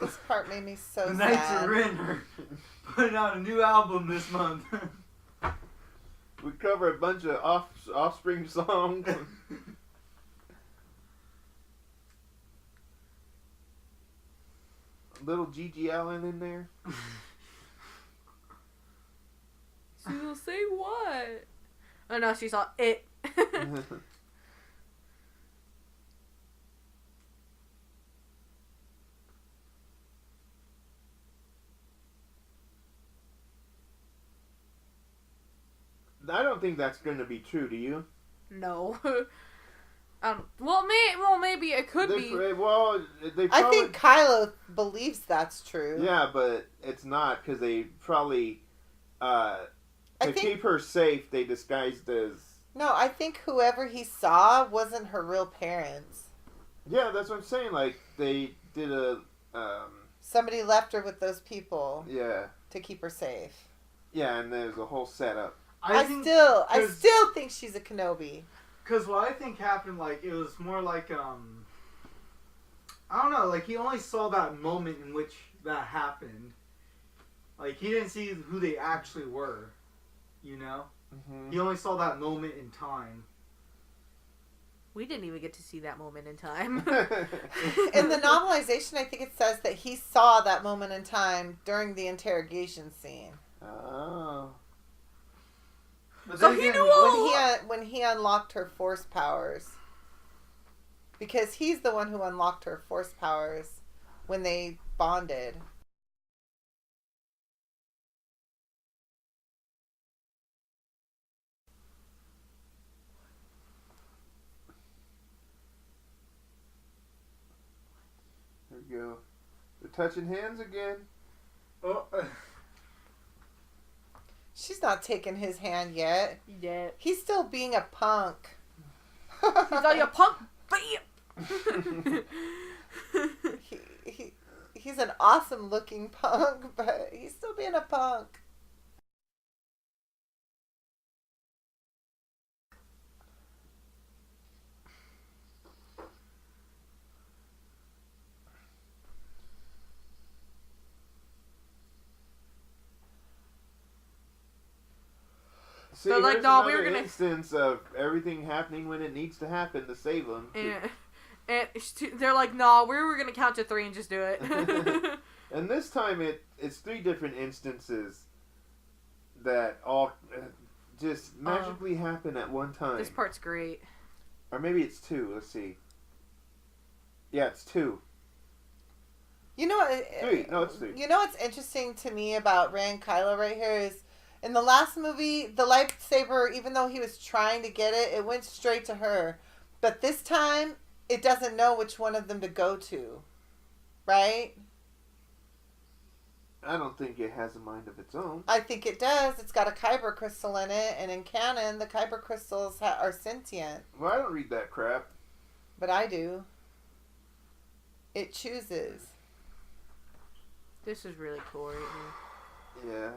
This part made me so The sad. Knights of Ren are putting out a new album this month. We cover a bunch of Offspring songs. Little Gigi Allen in there. She'll say what? Oh no, she saw it. I don't think that's going to be true, do you? No. Well, maybe it could be. Well, they I probably... think Kylo believes that's true. Yeah, but it's not, because they probably... to keep her safe, they disguised as... No, I think whoever he saw wasn't her real parents. Yeah, that's what I'm saying. Like, they did a... Somebody left her with those people Yeah. to keep her safe. Yeah, and there's a whole setup. I still think she's a Kenobi. Because what I think happened, like, it was more like, I don't know, like, he only saw that moment in which that happened. Like, he didn't see who they actually were, you know? Mm-hmm. He only saw that moment in time. We didn't even get to see that moment in time. In the novelization, I think it says that he saw that moment in time during the interrogation scene. Oh. But So then he again, knew when he unlocked her force powers. Because he's the one who unlocked her force powers when they bonded. There we go. They're touching hands again. Oh, She's not taking his hand yet. Yeah. He's still being a punk. He's like a punk. Bam. He's an awesome looking punk, but he's still being a punk. See, They're like, here's "No, we were another gonna-" instance of everything happening when it needs to happen to save them. And they're like, no, we were gonna count to 3 and just do it. And this time it's 3 different instances that all just magically happen at one time. This part's great. Or maybe it's 2. Let's see. Yeah, it's 2. You know what? 3. No, it's 3. You know what's interesting to me about Rey and Kylo right here is in the last movie, the lightsaber, even though he was trying to get it, it went straight to her. But this time, it doesn't know which one of them to go to. Right? I don't think it has a mind of its own. I think it does. It's got a kyber crystal in it, and in canon, the kyber crystals are sentient. Well, I don't read that crap. But I do. It chooses. This is really cool right here. Yeah.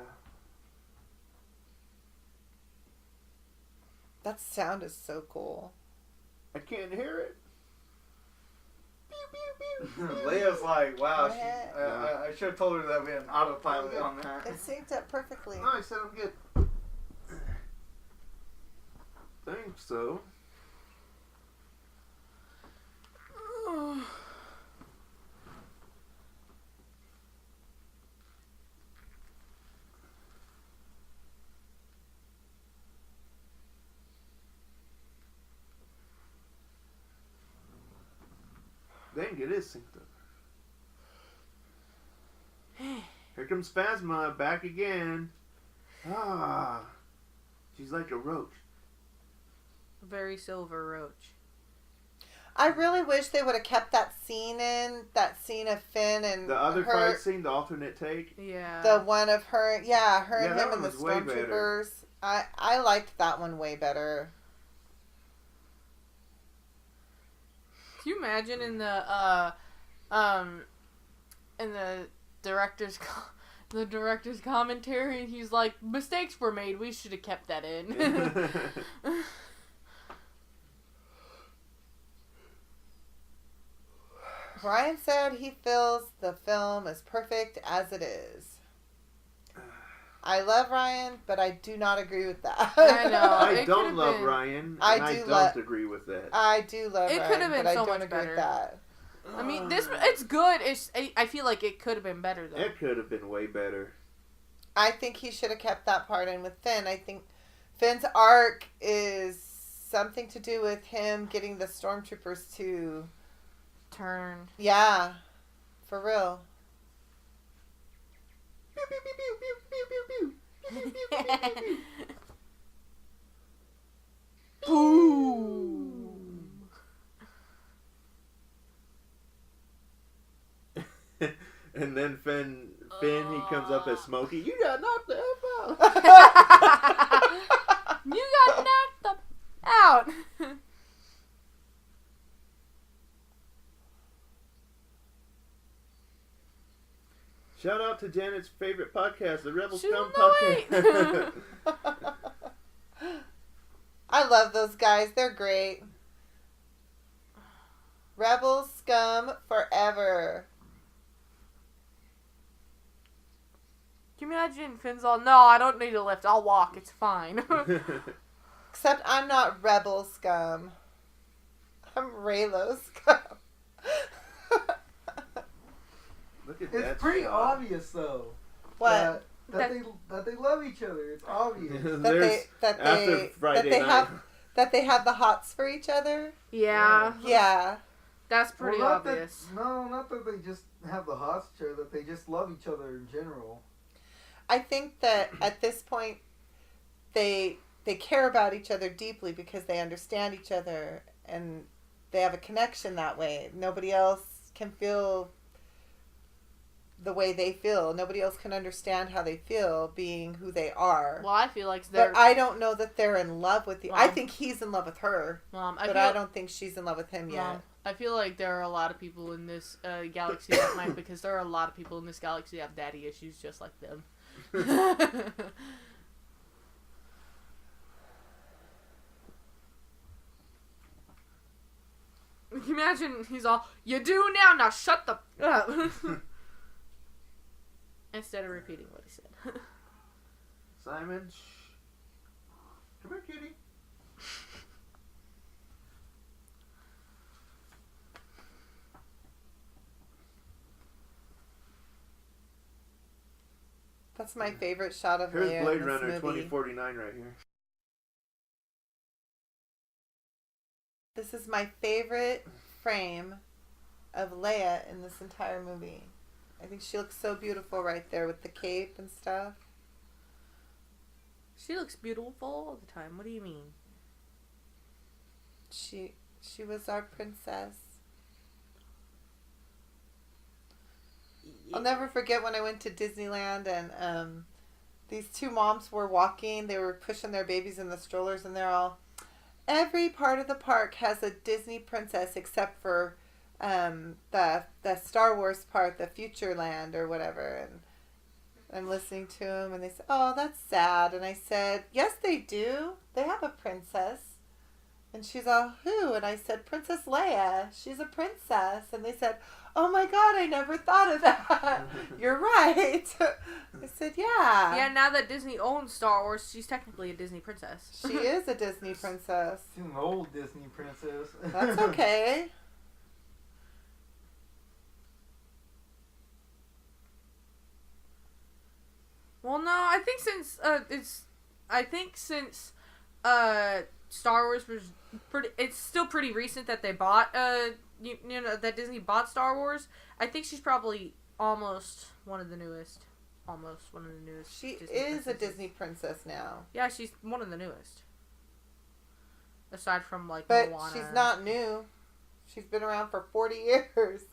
That sound is so cool. I can't hear it. Leia's like, wow, Yeah. I should have told her that we had an autopilot on that. It synced up perfectly. No, I said I'm good. Think so. Dang, it is synced up. Here comes Phasma back again. Ah, she's like a roach. Very silver roach. I really wish they would have kept that scene of Finn and The other her, fight scene, the alternate take. Yeah. the one of her, her Yeah, and that him and the one was way better. stormtroopers. I liked that one way better. Can you imagine in the director's the director's commentary, he's like, mistakes were made, we should have kept that in. Ryan said he feels the film is perfect as it is. I love Ryan, but I do not agree with that. I know. I It don't could've love been- Ryan, and I I do don't love- agree with that. I do love It Ryan, could have been but I so don't much agree better. with that. I mean, it's good. I feel like it could have been better though. It could have been way better. I think he should have kept that part in with Finn. I think Finn's arc is something to do with him getting the stormtroopers to Turn. Yeah, for real. Pew, pew, pew, pew, pew, pew, pew, pew. Pew, pew, pew, pew, pew, pew. Boom. And then Finn, he comes up as Smokey. You got knocked the F out. You got knocked out. Shout out to Janet's favorite podcast, the Rebel Shoot, Scum no Podcast. I love those guys. They're great. Rebel scum forever. Can you imagine Finn's all, no, I don't need a lift. I'll walk. It's fine. Except I'm not rebel scum. I'm Raylo scum. Look at that. it's pretty shot. obvious though. What? That that they love each other. It's obvious. That they have the hots for each other. Yeah. Yeah. That's pretty obvious. Not that they just have the hots for each other, that they just love each other in general. I think that at this point, they care about each other deeply because they understand each other and they have a connection that way. Nobody else can feel the way they feel. Nobody else can understand how they feel being who they are. Well, I feel like they're... But I don't know that they're in love with you. I think he's in love with her. Mom, I don't think she's in love with him yet. I feel like there are a lot of people in this galaxy that might, because there are a lot of people in this galaxy that have daddy issues just like them. Can you imagine he's all, "You do now shut the up." Instead of repeating what he said. Simon, shh. Come here, kitty. That's my favorite shot of Here's Leia Blade in this Runner movie. 2049 right here. This is my favorite frame of Leia in this entire movie. I think she looks so beautiful right there with the cape and stuff. She looks beautiful all the time. What do you mean? She was our princess. I'll never forget when I went to Disneyland and these two moms were walking. They were pushing their babies in the strollers and they're all, every part of the park has a Disney princess except for the Star Wars part, the Futureland or whatever. And I'm listening to them and they said, "Oh, that's sad." And I said, "Yes, they do. They have a princess." And she's all, "Who?" And I said, "Princess Leia. She's a princess." And they said, "Oh my God, I never thought of that." You're right. I said, "Yeah." Yeah, now that Disney owns Star Wars, she's technically a Disney princess. She is a Disney princess. She's an old Disney princess. That's okay. Well, no, I think since Star Wars was it's still pretty recent that they bought you know that Disney bought Star Wars. I think she's probably almost one of the newest. She Disney is princesses. a Disney princess now. Yeah, she's one of the newest. Aside from like But Moana. she's not new. She's been around for 40 years.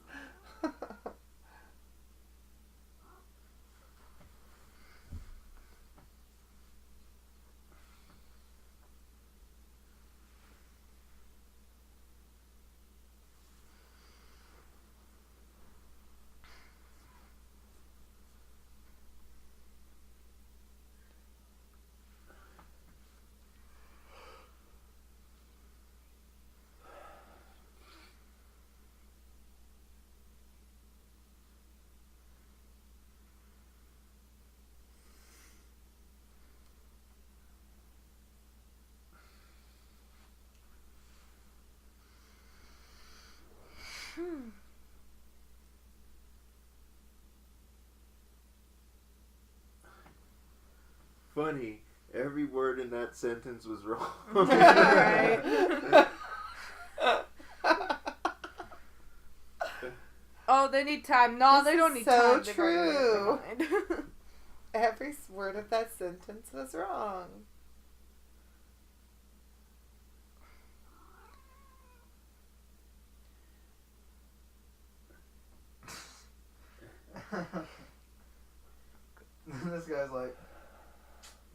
Funny. Every word in that sentence was wrong. Right. Oh, they need time. No, This they don't is need so time. true. Every word of that sentence was wrong. This guy's like,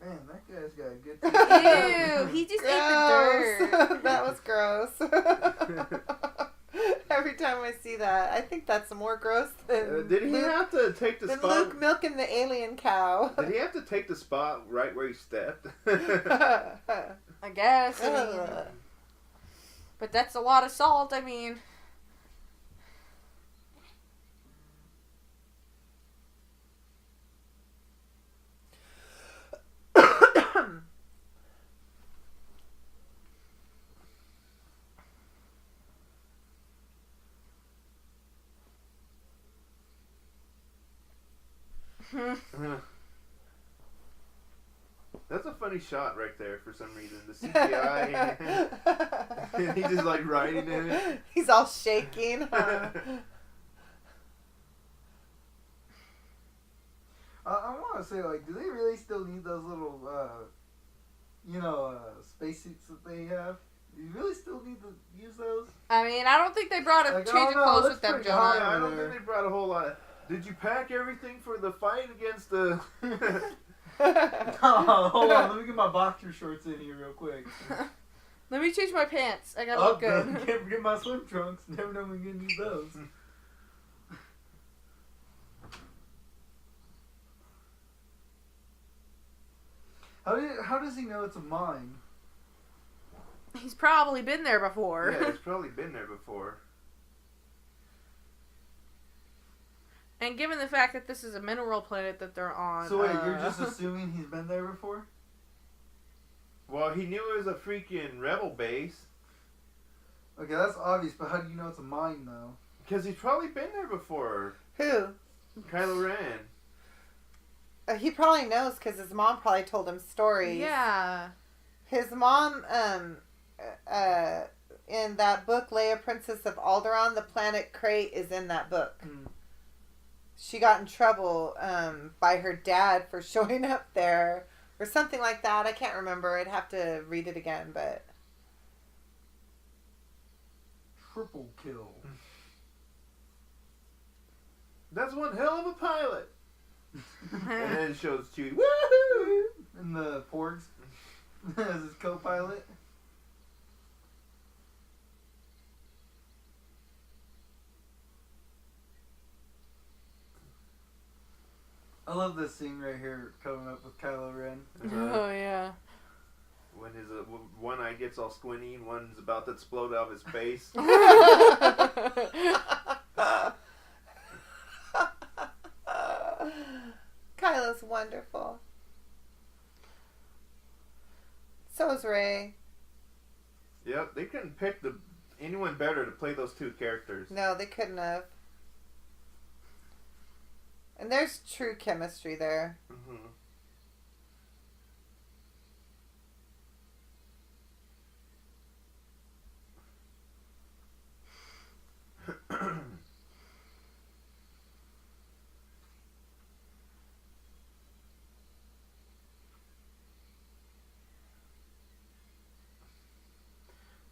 man, that guy's got a good time. Ew, he just ate the dirt. That was gross. Every time I see that, I think that's more gross than Did he have to take the than spot? Luke milking the alien cow. Did he have to take the spot right where he stepped? I guess. I mean, Ugh. but that's a lot of salt. I mean. That's a funny shot right there for some reason. The CGI. And he's just like riding in it. He's all shaking. Huh? I want to say, like, do they really still need those little, spacesuits that they have? Do you really still need to use those? I mean, I don't think they brought a change of clothes with them, Jonah. Yeah, I don't think they brought a whole lot of... Did you pack everything for the fight against the... Oh, hold on. Let me get my boxer shorts in here real quick. Let me change my pants. I gotta look good. Can't forget my swim trunks. Never know when we're gonna need those. How does he know it's a mine? He's probably been there before. Yeah, he's probably been there before. And given the fact that this is a mineral planet that they're on... So wait, you're just assuming he's been there before? Well, he knew it was a freaking rebel base. Okay, that's obvious, but how do you know it's a mine, though? Because he's probably been there before. Who? Kylo Ren. He probably knows because his mom probably told him stories. Yeah. His mom, in that book, Leia, Princess of Alderaan, the planet Crate is in that book. Mm. She got in trouble by her dad for showing up there or something like that. I can't remember. I'd have to read it again, but... Triple kill. That's one hell of a pilot. And then it shows Chewie. Woohoo! And the Porgs as his co-pilot. I love this scene right here coming up with Kylo Ren. Oh, yeah. When his one eye gets all squinty and one's about to explode out of his face. Kylo's wonderful. So is Rey. Yep, they couldn't pick anyone better to play those two characters. No, they couldn't have. And there's true chemistry there. Mm-hmm.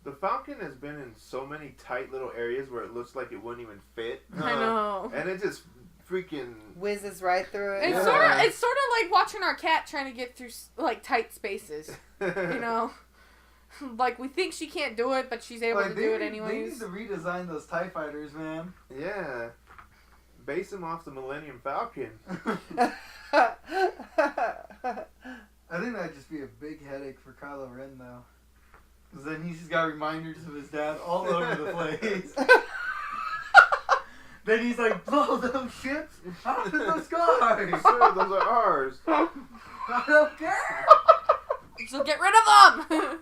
The Falcon has been in so many tight little areas where it looks like it wouldn't even fit. I know. And it just freaking whizzes right through it. It's sort of like watching our cat trying to get through like tight spaces. You know, like we think she can't do it, but she's able to do it anyways. They need to redesign those TIE fighters, man. Yeah, base them off the Millennium Falcon. I think that'd just be a big headache for Kylo Ren, though. Because then he's just got reminders of his dad all over the place. Then he's like, blow those ships out of the sky. Sure, those are ours. I don't care. So get rid of them.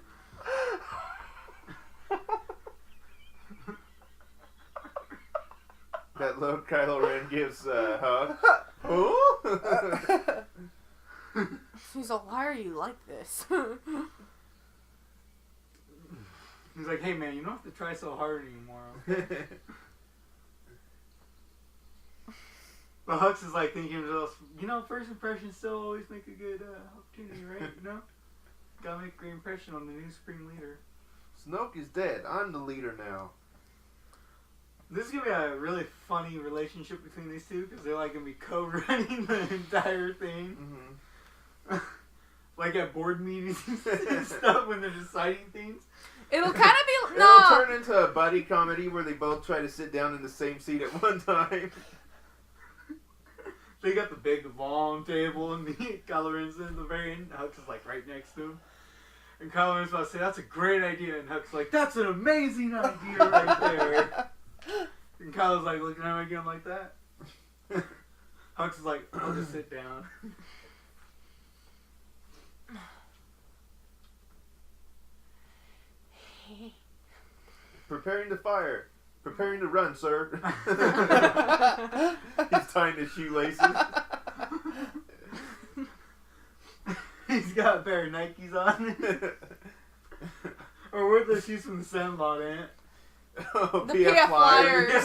That little Kylo Ren gives a hug. Who? He's like, why are you like this? He's like, hey man, you don't have to try so hard anymore. But Hux is like thinking to himself, you know, first impressions still always make a good opportunity, right? You know? Gotta make a great impression on the new Supreme Leader. Snoke is dead. I'm the leader now. This is gonna be a really funny relationship between these two because they're like gonna be co-running the entire thing. Mm-hmm. Like at board meetings and stuff when they're deciding things. It'll kind of be It'll turn into a buddy comedy where they both try to sit down in the same seat at one time. They got the big long table and Kylo Ren's in the very end. Hux is like right next to him. And Kylo Ren's about to say, that's a great idea. And Hux is like, that's an amazing idea right there. And Kylo's like looking at him again like that. Hux is like, I'll just sit down. Preparing to fire. Preparing to run, sir. He's tying his shoelaces. He's got a pair of Nikes on. Or were the shoes from the Sandlot, Aunt? Oh, The PF Flyers.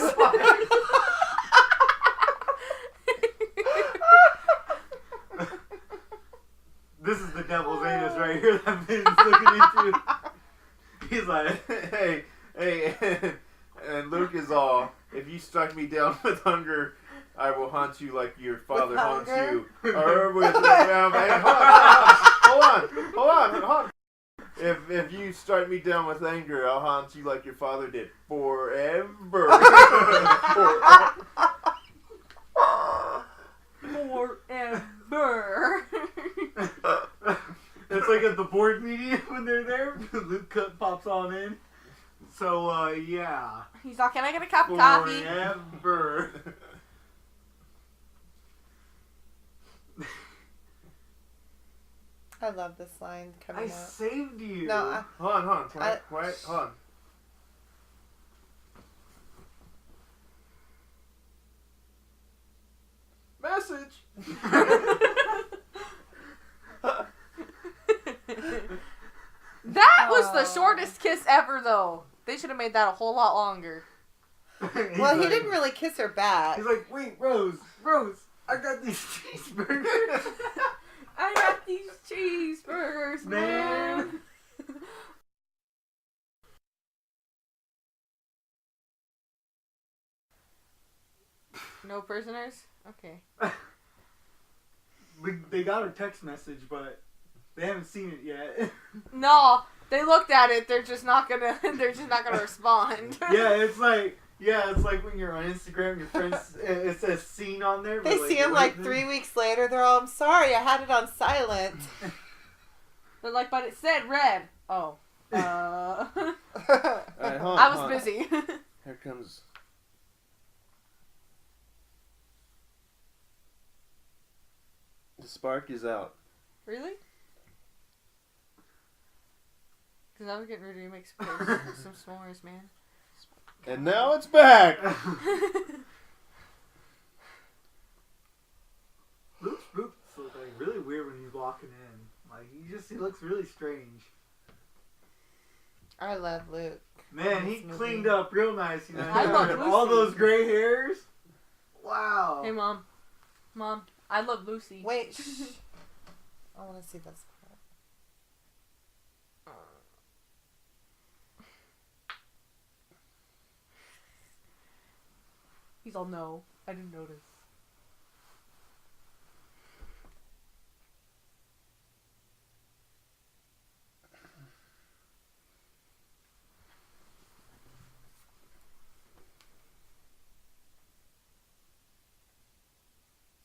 This is the devil's anus right here that Finn's looking into. He's like, hey, and Luke is all, if you strike me down with hunger, I will haunt you like your father haunts you. Or with, hold on. If you strike me down with anger, I'll haunt you like your father did forever. Forever. It's like at the board meeting when they're there. Luke pops on in. So, yeah. He's like, can I get a cup of coffee? Forever. I love this line coming I out. saved you. No, Hold on. Quiet, hold on. Message. That was the shortest kiss ever, though. They should have made that a whole lot longer. well, he didn't really kiss her back. He's like, wait, Rose, I got these cheeseburgers. I got these cheeseburgers, man. No prisoners? Okay. They got her text message, but they haven't seen it yet. No, they looked at it. They're just not gonna. They're just not gonna respond. It's like when you're on Instagram, your friends, it says "seen" on there. They see him like 3 weeks later. They're all, I'm sorry, I had it on silent. They're like, but it said red. Oh. Right, I was busy. Here comes. The spark is out. Really? Because I was getting ready to make some s'mores, man. And now it's back. Luke's boots look like really weird when he's walking in. Like he looks really strange. I love Luke. Man, he cleaned up real nice. You know, I love Lucy. all those gray hairs. Wow. Hey, Mom, I love Lucy. Wait, shh. I want to see this part. He's all, no, I didn't notice.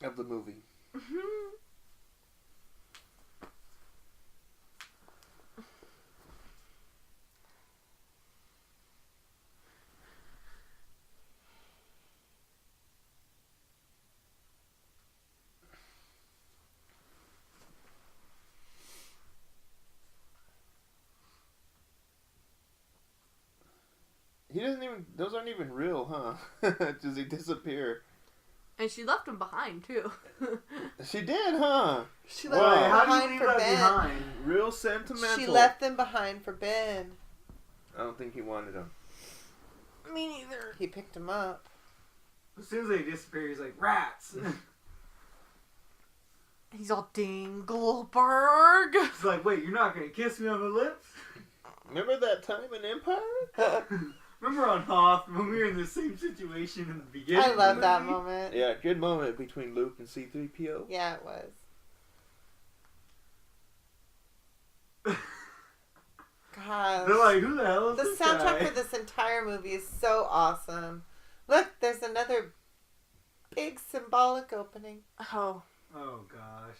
Of the movie. He doesn't even. Those aren't even real, huh? Does he disappear? And she left him behind, too. She did, huh? She left Wow. them How do you behind leave for that Ben. behind? Real sentimental. She left them behind for Ben. I don't think he wanted them. Me neither. He picked him up. As soon as they disappear, he's like rats. He's all Dingleberg. He's like, wait, you're not gonna kiss me on the lips? Remember that time in Empire? Remember on Hoth when we were in the same situation in the beginning? I love of the that movie? moment. Yeah, good moment between Luke and C-3PO. Yeah, it was. Gosh. They're like, who the hell is The this soundtrack guy? for this entire movie is so awesome. Look, there's another big symbolic opening. Oh. Oh gosh.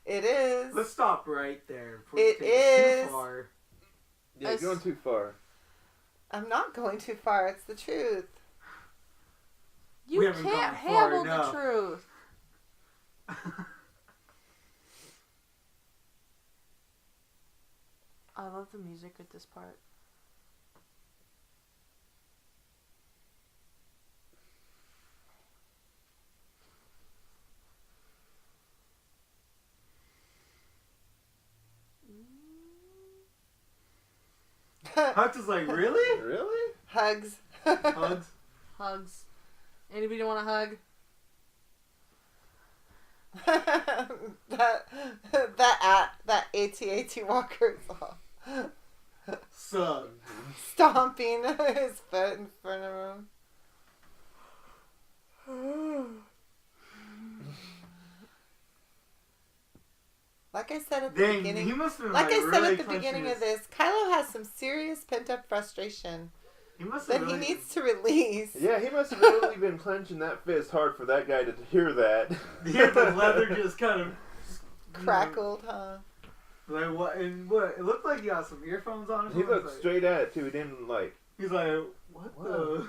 It is. Let's stop right there. Before It we take it is. too far. Yeah, you're going too far. I'm not going too far. It's the truth. You We haven't can't gone far handle the enough. truth. I love the music at this part. Hux is like, really? Really? Hugs. Hugs? Hugs. Anybody want a hug? that AT-AT walker is all Suck. stomping his foot in front of him. Like I said at the Dang, beginning, he must have been like I said really at the beginning of this, Kylo has some serious pent-up frustration He must that have really... he needs to release. Yeah, he must have really been clenching that fist hard for that guy to hear that. Yeah, the leather just kind of Crackled, huh? Like what? And what? It looked like he got some earphones on. Or He something. looked Like, straight at it too. He didn't like. he's like, what the?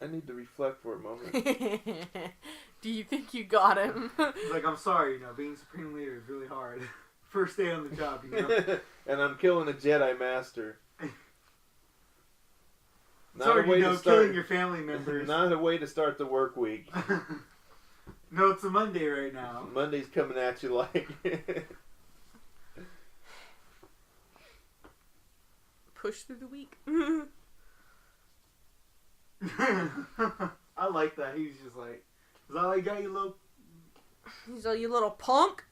I need to reflect for a moment. Do you think you got him? He's like, I'm sorry, you know, being Supreme Leader is really hard. First day on the job, you know. And I'm killing a Jedi Master. It's hard, you know, killing your family members. Not a way to start the work week. No, it's a Monday right now. Monday's coming at you like. Push through the week. I like that. He's just like, is that all you got, you little... He's like, you little punk.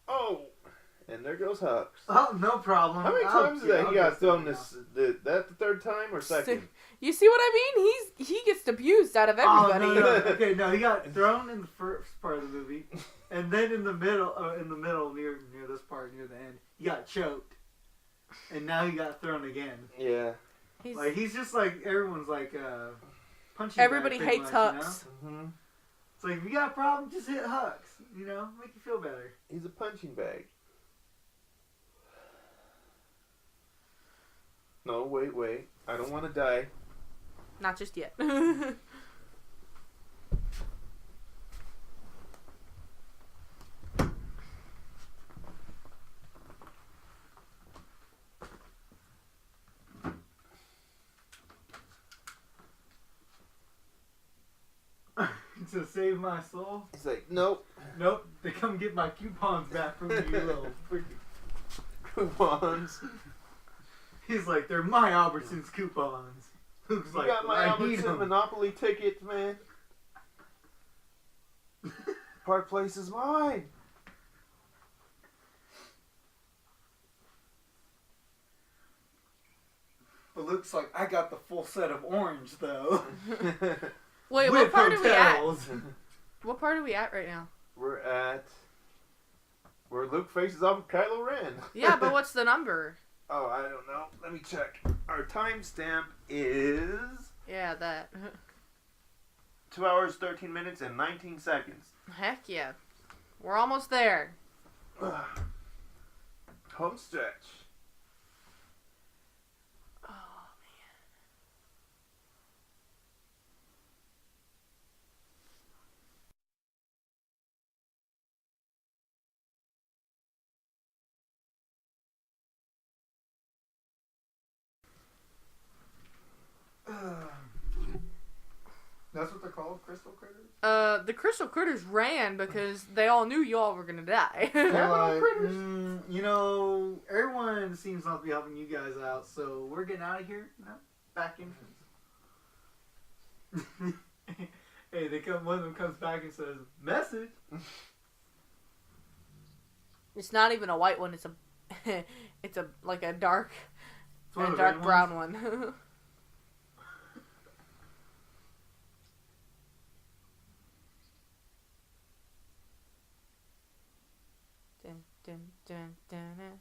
Oh! And there goes Hux. Oh, no problem. How many times did that he got thrown this? That the third time or second? You see what I mean? He gets abused out of everybody. Oh, no. Okay, no, he got thrown in the first part of the movie, and then in the middle near this part near the end, he got choked, and now he got thrown again. Yeah. He's just like everyone's like punching. Everybody bag, hates much, Hux. You know? It's like if you got a problem, just hit Hux. You know, make you feel better. He's a punching bag. No, wait. I don't want to die. Not just yet. To save my soul. He's like, nope. Nope. They come get my coupons back from you, little freaking Coupons. He's like, they're my Albertsons coupons. Luke's You like, got my I need Albertson them. Monopoly tickets, man. Park Place is mine. But Luke's like, I got the full set of orange though. Wait, With what part hotels. are we at? What part are we at right now? We're at where Luke faces off Kylo Ren. Yeah, but what's the number? Oh, I don't know. Let me check. Our timestamp is Yeah, that. 2 hours, 13 minutes, and 19 seconds. Heck yeah. We're almost there. Home stretch. Oh, That's what they're called, crystal critters? The crystal critters ran because they all knew y'all were gonna die. They're like, you know, everyone seems not to be helping you guys out, so we're getting out of here. No, back entrance. Hey, one of them comes back and says, "Message." It's not even a white one. It's a, it's a like a dark, It's one of a the dark red brown ones. one. Dun, dun, dun, dun, dun.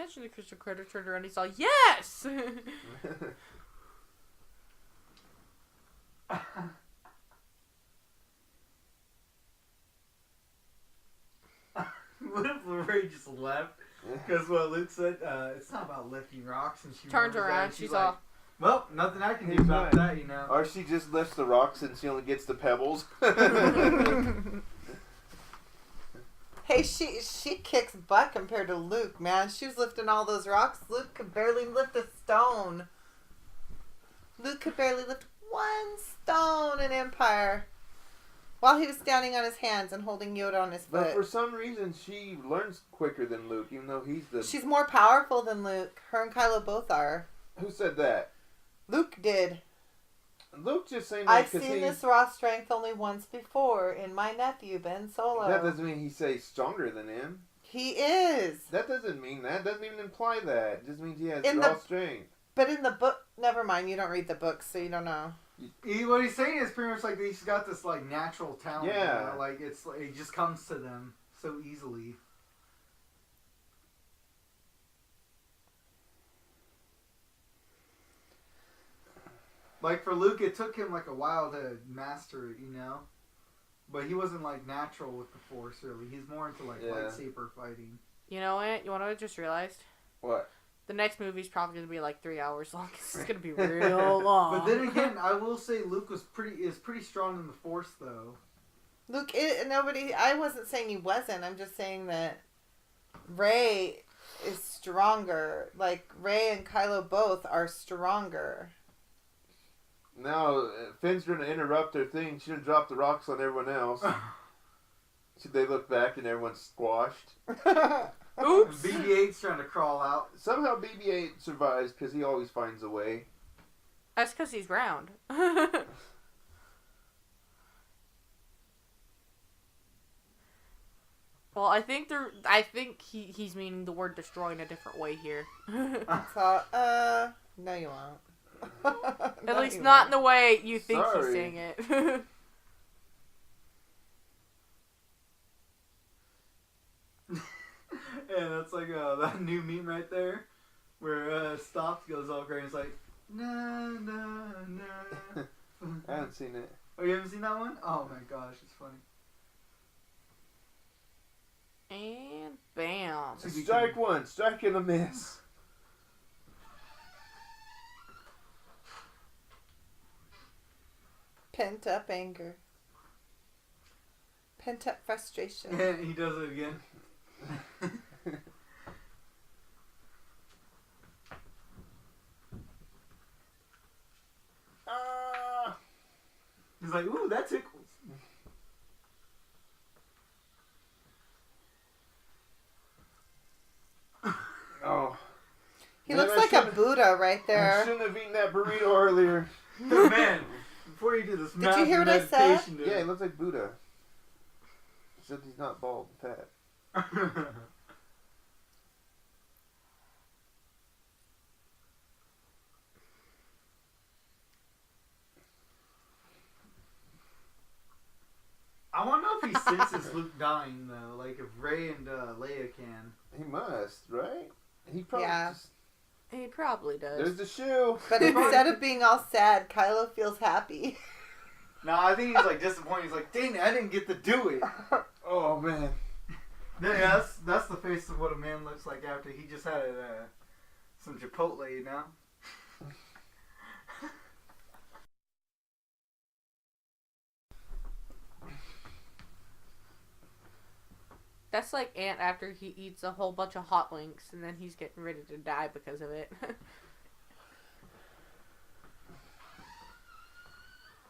mention the crystal critter turned around. He's all, yes! What if Ray just left? Because what Luke said, it's not about lifting rocks, and she Turns remembers that, around, and she's like, all, well, nothing I can do He's about right. that, you know. Or she just lifts the rocks and she only gets the pebbles. Hey, she kicks butt compared to Luke, man. She was lifting all those rocks. Luke could barely lift a stone. Luke could barely lift one stone in Empire. While he was standing on his hands and holding Yoda on his But foot. for some reason, she learns quicker than Luke, even though he's the... She's more powerful than Luke. Her and Kylo both are. Who said that? Luke did. Luke just saying that I've seen this raw strength only once before in my nephew, Ben Solo. That doesn't mean he's stronger than him. He is. That doesn't mean that. Doesn't even imply that. It just means he has In raw the- strength. But in the book, never mind, you don't read the books, so you don't know. What he's saying is pretty much like he's got this like natural talent. Yeah. You know? Like it just comes to them so easily. Like for Luke, it took him like a while to master it, you know. But he wasn't like natural with the Force really. He's more into like lightsaber fighting. you know what? You know what I just realized? What? The next movie's probably going to be like 3 hours long. It's going to be real long. But then again, I will say Luke is pretty strong in the Force though. Luke, I wasn't saying he wasn't. I'm just saying that Rey is stronger. Like, Rey and Kylo both are stronger. Now, Finn's going to interrupt their thing. She should drop the rocks on everyone else. Should they look back and everyone's squashed? Oops. BB-8's trying to crawl out. Somehow BB-8 survives because he always finds a way. That's because he's round. Well, I think he's meaning the word destroy in a different way here. So, no you won't. At least not in the way you think he's Sorry. saying it. And that's like that new meme right there, where Stops goes all crazy. It's like, na na na. I haven't seen it. Oh, you haven't seen that one? Oh my gosh, it's funny. And bam. Strike one, strike and a miss. Pent up anger. Pent up frustration. And he does it again. He's like, ooh, that tickles. Oh. He Man, looks I like a shouldn't- Buddha right I there. shouldn't have eaten that burrito earlier. Man, before you do this Did you hear what I said? meditation, dude. Yeah, he looks like Buddha. Except he's not bald and fat. I want to know if he senses Luke dying, though. Like, if Rey and Leia can. He must, right? He probably Yeah. just... He probably does. There's the shoe. But instead of being all sad, Kylo feels happy. No, I think he's, like, disappointed. He's like, dang it, I didn't get to do it. Oh, man. Yeah, that's the face of what a man looks like after he just had some Chipotle, you know? That's like Ant after he eats a whole bunch of hot links and then he's getting ready to die because of it.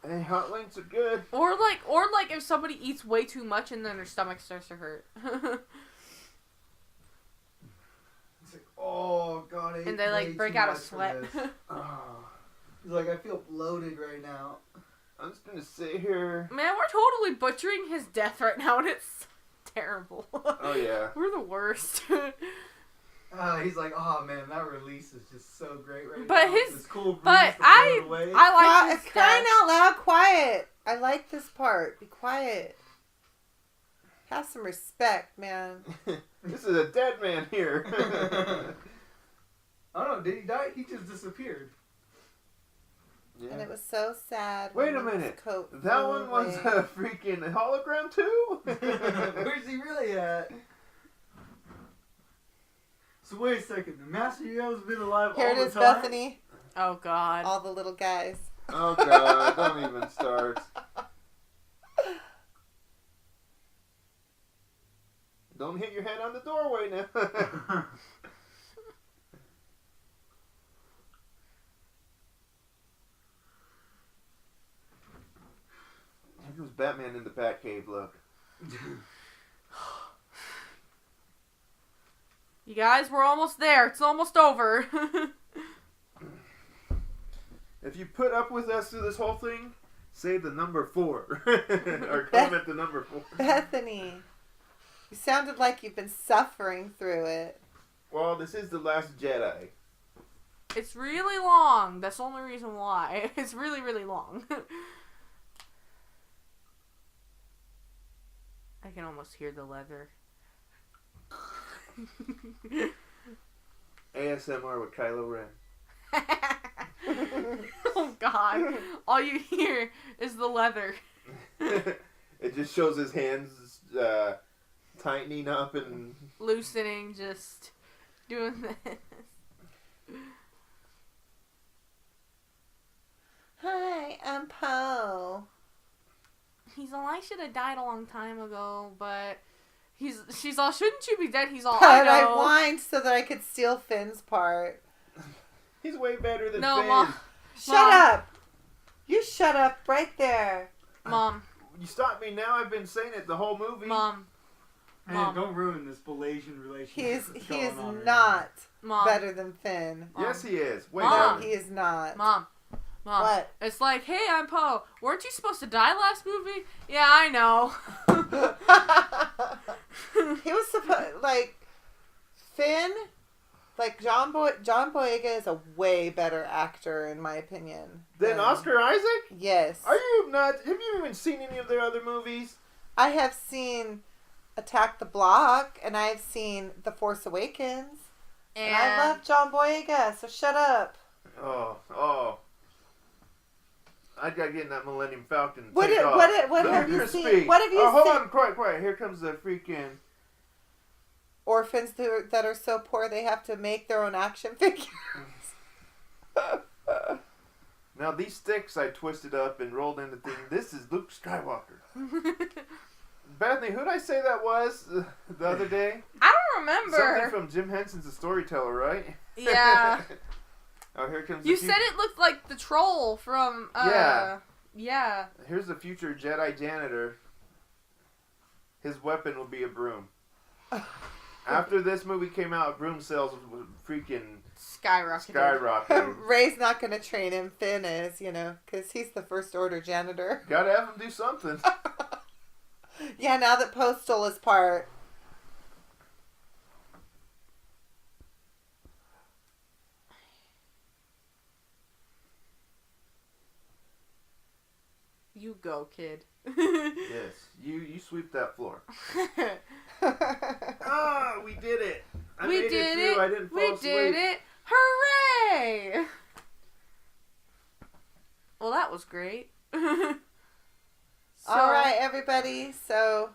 Hey, hot links are good. or like if somebody eats way too much and then their stomach starts to hurt. He's like, oh, God, I ate And they way like break too out a much for sweat. this." Oh, He's like, I feel bloated right now. I'm just going to sit here. Man, we're totally butchering his death right now and it's terrible. Oh, yeah. We're the worst. He's like, oh, man, that release is just so great right But now. his- This cool breeze but to blow it away. I like his Crying death. out loud, quiet. I like this part. Be quiet. Have some respect, man. This is a dead man here. I don't know, did he die? He just disappeared. Yeah. And it was so sad. Wait when a his minute. coat That flew one was away. a freaking hologram too? Where's he really at? So wait a second, the Master Yoda's been alive Here all it the is, time? Bethany. Oh God. All the little guys. Oh God, don't even start. Don't hit your head on the doorway now. Here comes Batman in the Batcave, look. You guys, we're almost there. It's almost over. If you put up with us through this whole thing, say the number 4. Or comment the number 4. Bethany, you sounded like you've been suffering through it. Well, this is The Last Jedi. It's really long. That's the only reason why. It's really, really long. I can almost hear the leather. ASMR with Kylo Ren. Oh God. All you hear is the leather. It just shows his hands tightening up and... Loosening, just doing this. Hi, I'm Poe. He's all, I should have died a long time ago, but she's all, shouldn't you be dead? He's all, But I I know. whined so that I could steal Finn's part. He's way better than No, Finn. Mom. Shut Mom. up! You shut up right there. Mom. You stop me now. I've been saying it the whole movie. Mom. Man, Mom. don't ruin this Malaysian relationship. He is going on right not Mom. better than Finn. Yes, he is. Wait, Mom. No, he is not. Mom. Mom. What? It's like, hey, I'm Poe. Weren't you supposed to die last movie? Yeah, I know. He was supposed, like, Finn, like, John Boyega is a way better actor, in my opinion. Then than- Oscar Isaac? Yes. Are you not? Have you even seen any of their other movies? I have seen Attack the Block, and I've seen The Force Awakens. And I love John Boyega, so shut up. Oh. I gotta get in that Millennium Falcon. What take off. what Let have her you seen? speak. What have you hold seen? on, quiet. Here comes the freaking... Orphans that are so poor they have to make their own action figures. Now, these sticks I twisted up and rolled into things. This is Luke Skywalker. Bethany, who did I say that was the other day? I don't remember. Something from Jim Henson's The Storyteller, right? Yeah. Oh, here comes You the said it looked like the troll from, Yeah. Yeah. Here's the future Jedi janitor. His weapon will be a broom. After this movie came out, broom sales was freaking skyrocketed. Ray's not going to train him. Finn is, because he's the First Order janitor. Gotta have him do something. Yeah, now that Poe stole his part. You go, kid. Yes, you sweep that floor. Ah, we did it. I We made did it. Through. it. I didn't fall We asleep. did it. Hooray! Well, that was great. All right, everybody. So,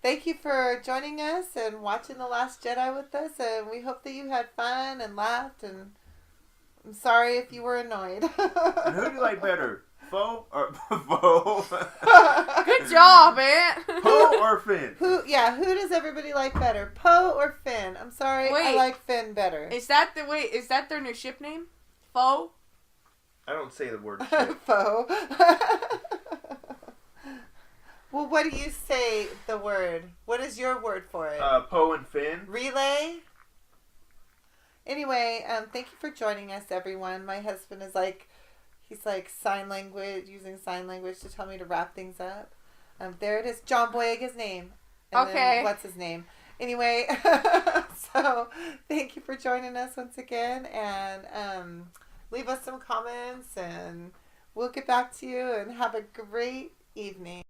thank you for joining us and watching The Last Jedi with us. And we hope that you had fun and laughed. And I'm sorry if you were annoyed. And who do you like better? Foe or Foe? Good job, man. Poe or Finn? Who does everybody like better? Poe or Finn? I'm sorry, I Wait. like Finn better. Is that their new ship name? Foe? I don't say the word shit. Poe. Well, what do you say the word? What is your word for it? Poe and Finn. Relay? Anyway, thank you for joining us, everyone. My husband is he's using sign language to tell me to wrap things up. There it is, John Boyega's name. And Okay. then what's his name? Anyway, so thank you for joining us once again, and leave us some comments, and we'll get back to you, and have a great evening.